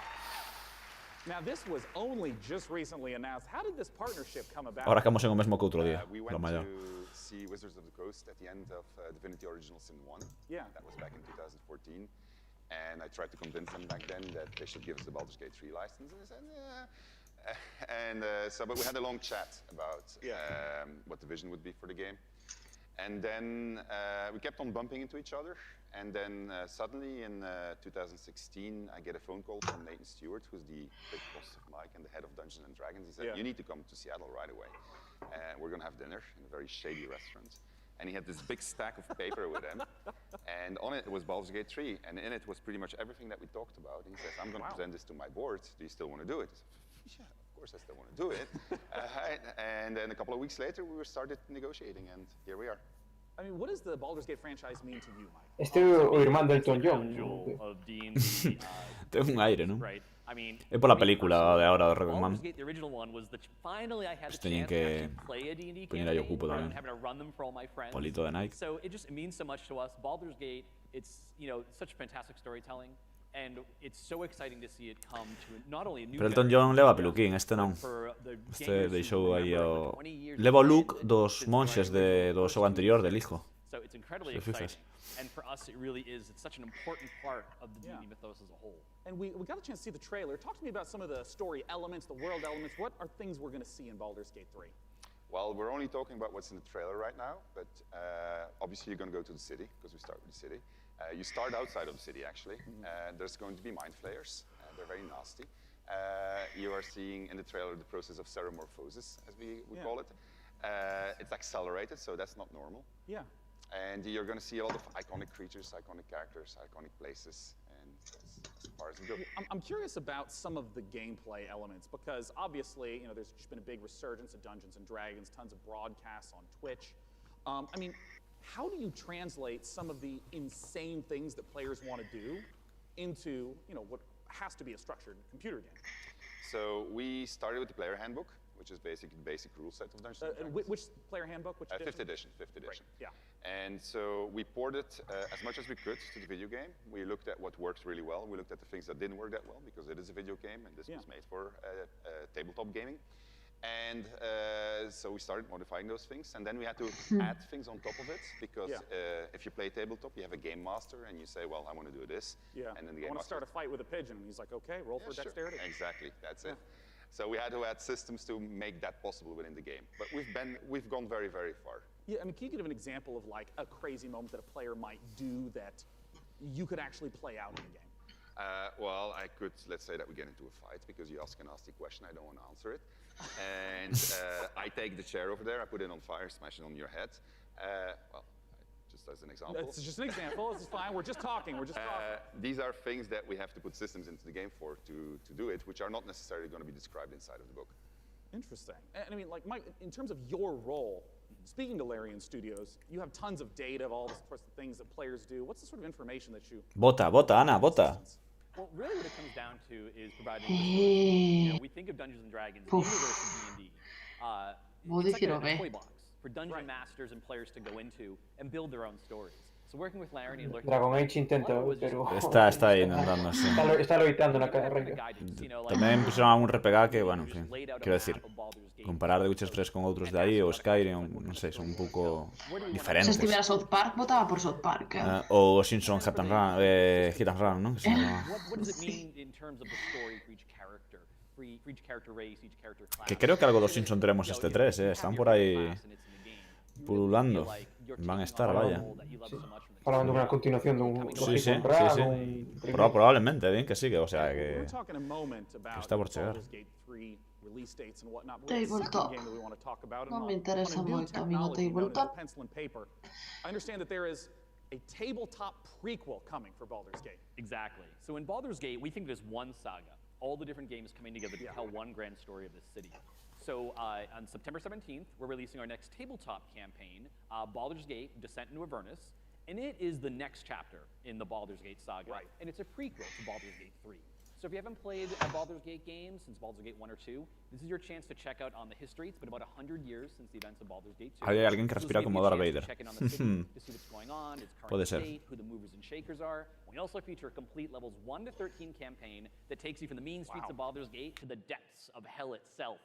Now, this was only just recently announced. How did this partnership come about? Ahora acabamos en o mesmo que outro día. We Lo went maior. to see Wizards of the Coast at the end of Divinity Original Sin 1. Yeah. That was back in 2014. And I tried to convince them back then that they should give us the Baldur's Gate 3 license. And they said, yeah. But we had a long chat about what the vision would be for the game. And then we kept on bumping into each other. And then suddenly in 2016, I get a phone call from Nathan Stewart, who's the big boss of Mike and the head of Dungeons & Dragons. He said, you need to come to Seattle right away. We're going to have dinner in a very shady restaurant. And he had this big stack of paper with him. And on it was Baldur's Gate 3. And in it was pretty much everything that we talked about. He says, I'm going to present this to my board. Do you still want to do it? I said, yeah, of course I still want to do it. And then a couple of weeks later, we started negotiating. And here we are. I mean, what does the Baldur's Gate franchise mean to you, Mike? Este é o irmán del Elton John. Of D&D, Ten un aire, ¿no? right? I mean, É por la película de ahora de Rocketman. Baldur's Gate, the original one, was finally I had the Tenían chance to que actually play a D&D poner a Yokupo campaign rather than también. having to run them for all my friends. Polito de Nike. So it means so much to us. Baldur's Gate, it's such fantastic storytelling, and it's so exciting to see it come to not only a new Pero Elton John leva peluquín, este non. Este deixou aí o... Leva o look dos monxes do xogo anterior del hijo. So it's incredibly exciting. And for us, it really is. It's such an important part of the D&D mythos as a whole. And we got a chance to see the trailer. Talk to me about some of the story elements, the world elements. What are things we're going to see in Baldur's Gate 3? Well, we're only talking about what's in the trailer right now, but obviously you're going to go to the city, because we start with the city. You start outside of the city, actually. There's going to be mind flayers. They're very nasty. You are seeing in the trailer the process of ceremorphosis, as we would call it. It's accelerated, so that's not normal. Yeah. And you're going to see a lot of iconic creatures, iconic characters, iconic places, and that's as far as it goes. I'm curious about some of the gameplay elements, because obviously, there's just been a big resurgence of Dungeons & Dragons, tons of broadcasts on Twitch. I mean, how do you translate some of the insane things that players want to do into, what has to be a structured computer game? So we started with the player handbook, which is basically the basic rule set of Dungeons & Dragons. Which player handbook? Which edition? 5th edition. 5th edition. Right. Yeah. And so we ported as much as we could to the video game. We looked at what worked really well. We looked at the things that didn't work that well, because it is a video game, and this was made for tabletop gaming. And so we started modifying those things, and then we had to add things on top of it, because if you play tabletop, you have a game master, and you say, well, I want to do this. Yeah. And then the I game want to start a fight with a pigeon, and he's like, okay, roll for dexterity. Exactly, that's it. So we had to add systems to make that possible within the game. But we've gone very, very far. Yeah, I mean, can you give an example of like a crazy moment that a player might do that you could actually play out in the game? Well, I could, let's say that we get into a fight because you ask a nasty question, I don't want to answer it. And I take the chair over there, I put it on fire, smash it on your head. Well, just as an example. It's just an example, this is fine, we're just talking, These are things that we have to put systems into the game for to do it, which are not necessarily going to be described inside of the book. Interesting. And I mean, like, Mike, in terms of your role, speaking to Larian Studios, you have tons of data of all the sorts of things that players do. What's the sort of information that you... Vota, Ana, vota. Well, really what it comes down to is providing... we think of Dungeons & Dragons, the universe of D&D. It's like a toy box for dungeon masters and players to go into and build their own stories. So working with Larian and Dragon Age intenta, pero... Está aí intentando, sí. Está loitando na carreira. Tamén puxeron un RPG que, bueno, en fin, quero decir, comparar The Witcher 3 con outros de aí, ou Skyrim, non sei, son un pouco diferentes. Se estivera South Park, votaba por South Park. Ou Simpson Hit and Run, non? What does it mean in terms of the story for each character? For each character race, each character class? Que creo que algo dos Simpson teremos este 3, están por aí pululando. Van a estar, vaya. Falando unha continuación dun sí. Probablemente, bien que sí, que, o sea, que está por chegar. Tabletop. Non me interesa moito a mí no tabletop. I understand that there is a tabletop prequel coming for Baldur's Gate. Exactly. So in Baldur's Gate, we think there's one saga, all the different games coming together to tell one grand story of this city. So on September 17th, we're releasing our next tabletop campaign, Baldur's Gate, Descent into Avernus, and it is the next chapter in the Baldur's Gate saga, and it's a prequel to Baldur's Gate 3. So if you haven't played a Baldur's Gate game since Baldur's Gate 1 or 2, this is your chance to check out on the history. It's been about 100 years since the events of Baldur's Gate 2. Hay alguien que respira como Darth Vader. Check in on the city to see what's going on, its current state, who the movers and shakers are. We also feature a complete levels 1 to 13 campaign that takes you from the mean streets of Baldur's Gate to the depths of hell itself.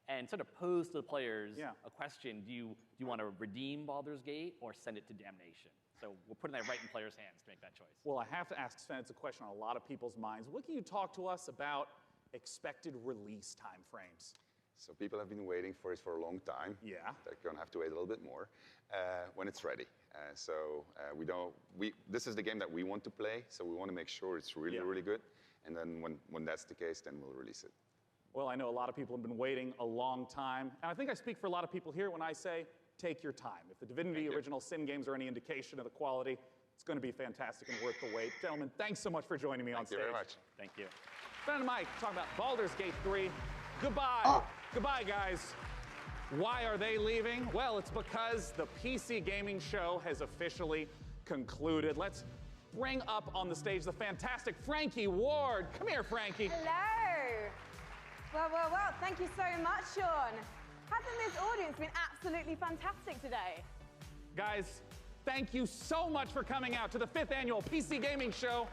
And sort of pose to the players a question: do you want to redeem Baldur's Gate or send it to damnation? So we're putting that right in players' hands to make that choice. Well, I have to ask Sven, it's a question on a lot of people's minds. What can you talk to us about expected release time frames? So people have been waiting for it for a long time. Yeah. They're going to have to wait a little bit more when it's ready. This is the game that we want to play, so we want to make sure it's really, really good. And then when that's the case, then we'll release it. Well, I know a lot of people have been waiting a long time. And I think I speak for a lot of people here when I say, take your time. If the Divinity Original Sin games are any indication of the quality, it's going to be fantastic and worth the wait. Gentlemen, thanks so much for joining me on stage. Thank you very much. Thank you. Ben and Mike, talking about Baldur's Gate 3. Goodbye. Goodbye, guys. Why are they leaving? Well, it's because the PC gaming show has officially concluded. Let's bring up on the stage the fantastic Frankie Ward. Come here, Frankie. Hello. Well, thank you so much, Sean. Hasn't this audience been absolutely fantastic today? Guys, thank you so much for coming out to the 5th annual PC Gaming Show.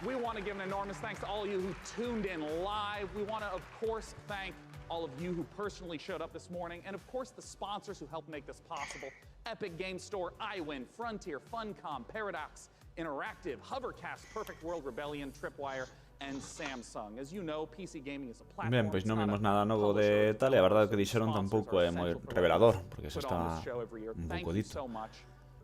We want to give an enormous thanks to all of you who tuned in live. We want to, of course, thank all of you who personally showed up this morning, and of course the sponsors who helped make this possible. Epic Game Store, iWin, Frontier, Funcom, Paradox, Interactive, Hovercast, Perfect World, Rebellion, Tripwire, and Samsung. As you know, PC gaming is a platform. Ben, pois non vimos nada novo de tal, e a verdade que dixeron tampouco é moi revelador, porque se está un pouco dito.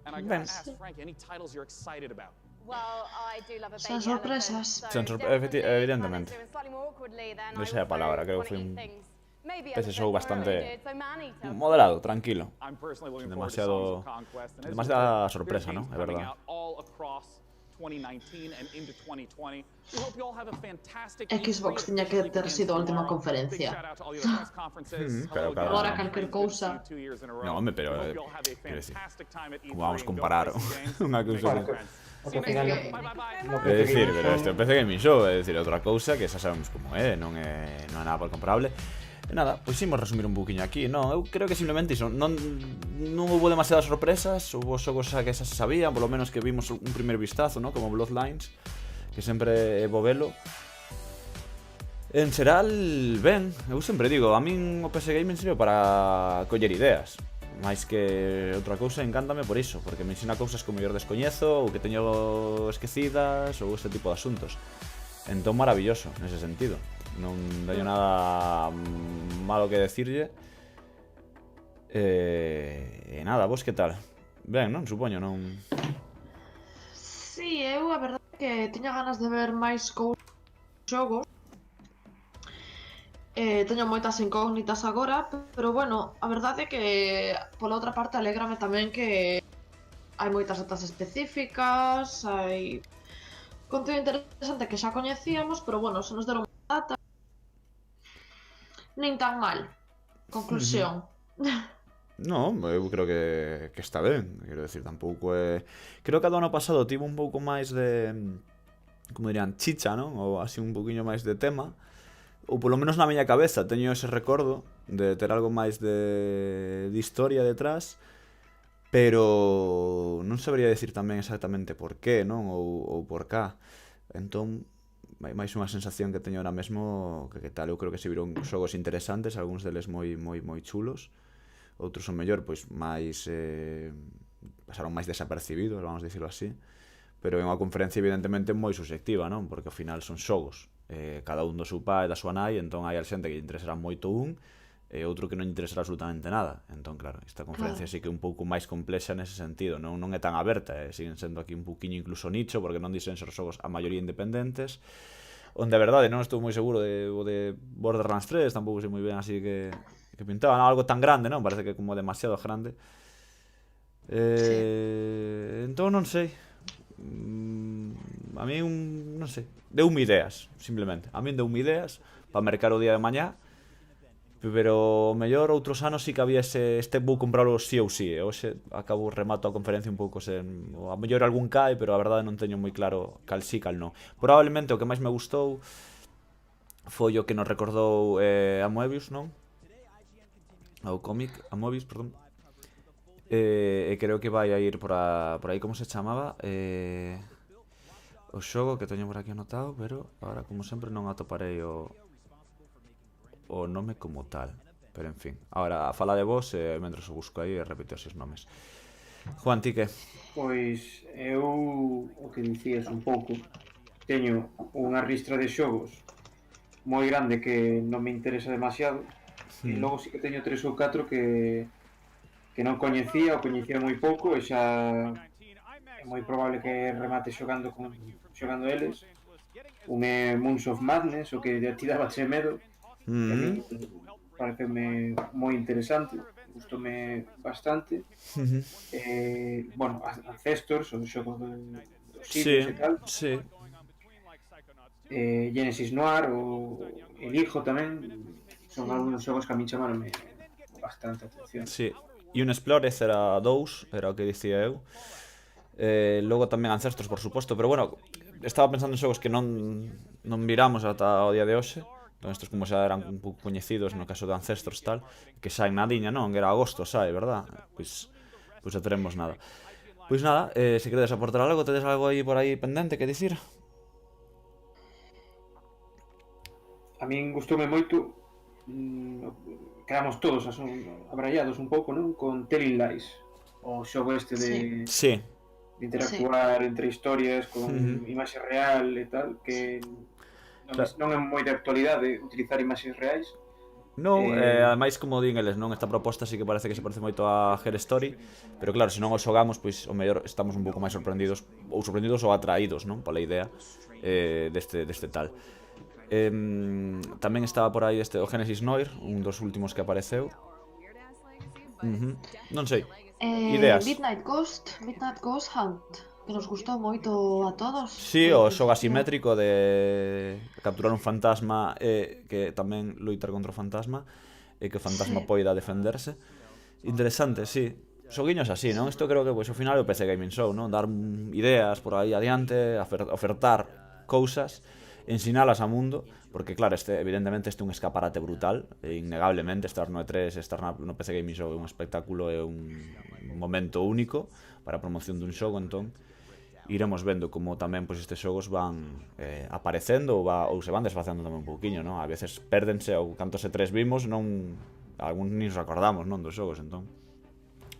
And I gotta ask Frank, any titles you're excited about? Well, I do love a Son baby sorpresas. Evidentemente. Non sei a palabra, creo que foi un PC show bastante moderado, tranquilo. Demasiada sorpresa, ¿no? É verdade. 2019 and into 2020. We hope you all have a fantastic Xbox tiña que ter sido a última conferencia. Claro. Agora calquer cousa. No, home, pero quero decir, como vamos comparar unha cousa é dicir, pero este é o PC Gaming Show, é dicir, outra cousa que xa sabemos como é, non é nada por comparable. E nada, pois imos resumir un pouquiño aquí, non? Eu creo que simplemente iso, non houve demasiadas sorpresas, houve xogos que xa se sabían, polo menos que vimos un primeiro vistazo, non? Como Bloodlines, que sempre é bo velo. En xeral, ben, eu sempre digo, a min o PC Gaming sirve para coller ideas. máis que outra cousa, encántame por iso, porque me ensina cousas que o mellor descoñezo ou que teño esquecidas ou este tipo de asuntos. Entón, maravilloso, nese sentido. Non teño nada malo que decirlle. E nada, vos que tal? Ben, non? Supoño, non... Sí, eu a verdade é que tiña ganas de ver máis xogos. Teño moitas incógnitas agora, pero bueno, a verdade é que pola outra parte alégrame tamén que hai moitas datas específicas, hai contido interesante que xa coñecíamos, pero bueno, se nos deron data nin tan mal. Conclusión. No, eu creo que está ben, quero decir, tampouco é... Creo que do ano pasado tivo un pouco máis de, como dirían, chicha, non? Ou así un pouquiño máis de tema. Ou polo menos na miña cabeza teño ese recordo de ter algo máis de historia detrás, pero non sabería decir tamén exactamente por qué, non? Ou por cá. Entón, máis unha sensación que teño ahora mesmo que tal, eu creo que se viron xogos interesantes, algúns deles moi chulos, outros son mellor, pois máis pasaron máis desapercibidos, vamos a dicirlo así, pero é unha conferencia evidentemente moi subxectiva, non? Porque ao final son xogos, cada un do seu pai e da súa nai, entón hai a xente que lle interesará moito un e outro que non lle interesará absolutamente nada. Entón, claro, esta conferencia sí que é un pouco máis complexa nese sentido, non é tan aberta, siguen sendo aquí un pouquiño incluso nicho, porque non dixen ser xogos a maioría independentes, onde a verdade non estou moi seguro de Borderlands 3, tampouco sei moi ben así que pintaba algo tan grande, non? Parece que como demasiado grande. Entón non sei. A mí non sei, deume ideas, simplemente. A mí deume ideas para mercar o día de mañá, Pero o mellor outros anos sí que había este vou compralo sí ou sí. Hoxe acabo remato a conferencia un pouco sen... A mellor algún cae, pero a verdade non teño moi claro cal sí, cal non. Probablemente o que máis me gustou foi o que nos recordou a Moebius, non? O cómic, a Moebius, perdón. E creo que vai a ir por aí, como se chamaba? O xogo que teño por aquí anotado, pero agora, como sempre, non atoparei o nome como tal. Pero, en fin. Ahora, a fala de vos, mentras o busco aí e repito os nomes. Juan, ti que? Pois, eu, o que dicías un pouco, teño unha ristra de xogos moi grande que non me interesa demasiado, e logo sí que teño 3 ou 4 que non coñecía, ou coñecía moi pouco, e xa é moi probable que remate xogando eles. Un é Moons of Madness, o que ti daba che medo, que a mí pareceme moi interesante, gustoume bastante. Bueno, Ancestors, o xogo dos Sims e tal. Genesis Noir, o El Hijo tamén, son algúns xogos que a mí chamaronme bastante atención. Sí, e un Explorers era 2, era o que dicía eu. Logo tamén Ancestors, por suposto, pero bueno, estaba pensando en xogos que non viramos ata o día de hoxe. Entón, estes como xa eran un pouco coñecidos no caso de Ancestors tal, que saen nadiña, non? Era agosto, sai, verdad? Pois xa teremos nada. Pois nada, se queredes aportar algo, tedes algo aí por aí pendente que dicir? A min gustoume moito, quedamos todos abrallados un pouco, non? Con Telling Lies, o xogo este de interactuar entre historias con imaxe real e tal, que non é moi de actualidade utilizar imaxes reais. Non, ademais, como din eles, non? Esta proposta sí que parece moito a Her Story, pero claro, se non o xogamos, pois o mellor estamos un pouco máis sorprendidos ou atraídos, non? Pola idea deste tal. Tamén estaba por aí o Genesis Noir, un dos últimos que apareceu. Non sei, ideas. Midnight Ghost Hunt, que nos gustou moito a todos. Sí, o xogo asimétrico de capturar un fantasma e que tamén loitar contra o fantasma e que o fantasma poida defenderse. Interesante, sí. Xoguiños así, non? Isto creo que pois ao final é o PC Gaming Show, non? Dar ideas por aí adiante, ofertar cousas, ensinalas a mundo, porque claro, evidentemente este é un escaparate brutal, innegablemente estar no E3, estar no PC Gaming Show é un espectáculo, é un momento único para a promoción dun xogo, entón iremos vendo como tamén pois estes xogos van aparecendo ou se van desfacendo tamén un pouquiño, non? A veces pérdense, ou cantos E3 vimos, non algún nin nos acordamos, non, dos xogos, entón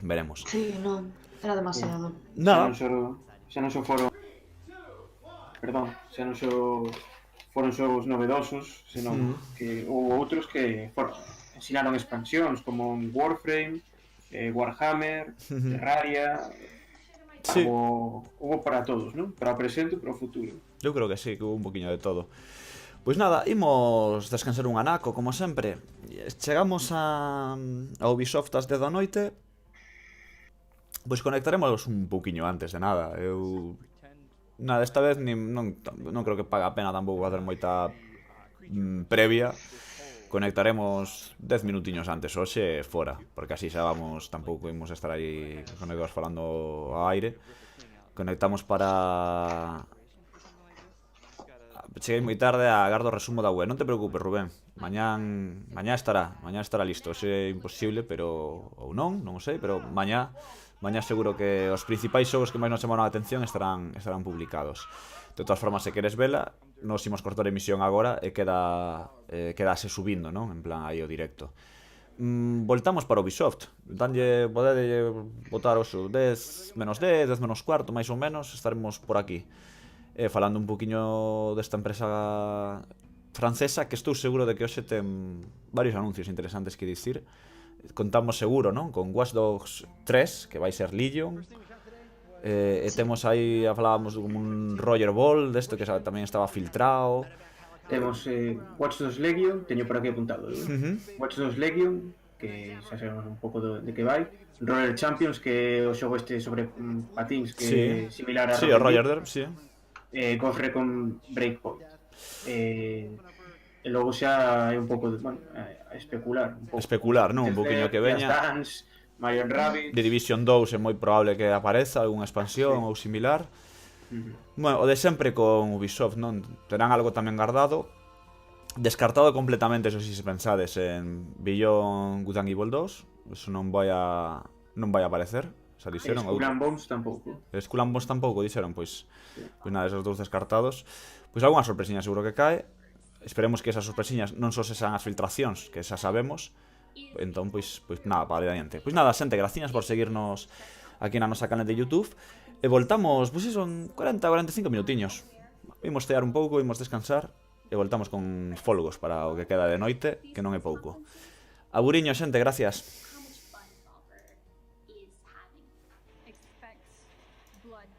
veremos. Sí, non, era demasiado. Xa non só foron xogos novedosos, senón que houve outros que ensinaron expansións como Warframe, Warhammer, Terraria. Hubo para todos, non? Para o presente e para o futuro. Eu creo que sí, que hubo un poquinho de todo. Pois nada, imos descansar un anaco, como sempre. Chegamos a Ubisoft ás 10 da noite. Pois conectaremos un pouquiño antes de nada. Nada, esta vez non creo que paga a pena tampouco facer moita previa. Conectaremos 10 minutiños antes hoxe fora, porque así xa vamos, tampouco imos estar aí conectados falando ao aire. Conectamos para... Cheguei moi tarde a agardo o resumo da web. Non te preocupes, Rubén, mañán estará listo. Hoxe é imposible, pero ou non o sei, pero mañá seguro que os principais xogos que máis nos chamaron a atención estarán publicados. De todas formas, se queres vela, nos imos cortar emisión agora e quedase subindo, non? En plan aí o directo. Voltamos para Ubisoft. Podede botar os 10 menos 10, 10 menos cuarto, máis ou menos, estaremos por aquí. Falando un poquinho desta empresa francesa, que estou seguro de que hoxe ten varios anuncios interesantes que dicir. Contamos seguro, non? Con Watch Dogs 3, que vai ser Legion. E temos aí, falábamos como un Roger Ball desto que tamén estaba filtrado. Temos Watch Dogs Legion, teño por aquí apuntado, Watch Dogs Legion, que xa sabemos un pouco de que vai. Roller Champions, que é o xogo este sobre patins, que é similar a Roger Derby, sí. Ghost Recon Breakpoint. E logo xa hai un pouco de, bueno, a especular un pouco. Especular, non? Un pouquiño que veña. Just Dance, Mario & Rabbids. The Division 2 é moi probable que apareza algunha expansión ou similar. Bueno, o de sempre con Ubisoft, non? Terán algo tamén guardado. Descartado completamente, eso si se pensades en Beyond Good and Evil 2. Eso non vai a aparecer. Xa dixeron. Skull and Bones tampouco. Skull and Bones tampouco, dixeron, pois nada, esos dous descartados. Pois algunha sorpresiña seguro que cae. Esperemos que esas sorpresiñas non só sexan as filtracións, que xa sabemos. Entón, pois nada, para adiante. Pois nada, xente, graciñas por seguirnos aquí na nosa canal de YouTube. E voltamos, pois son 40-45 minutiños. Vimos cear un pouco, vimos descansar. E voltamos con fólogos para o que queda de noite, que non é pouco. Aburiño, xente, gracias.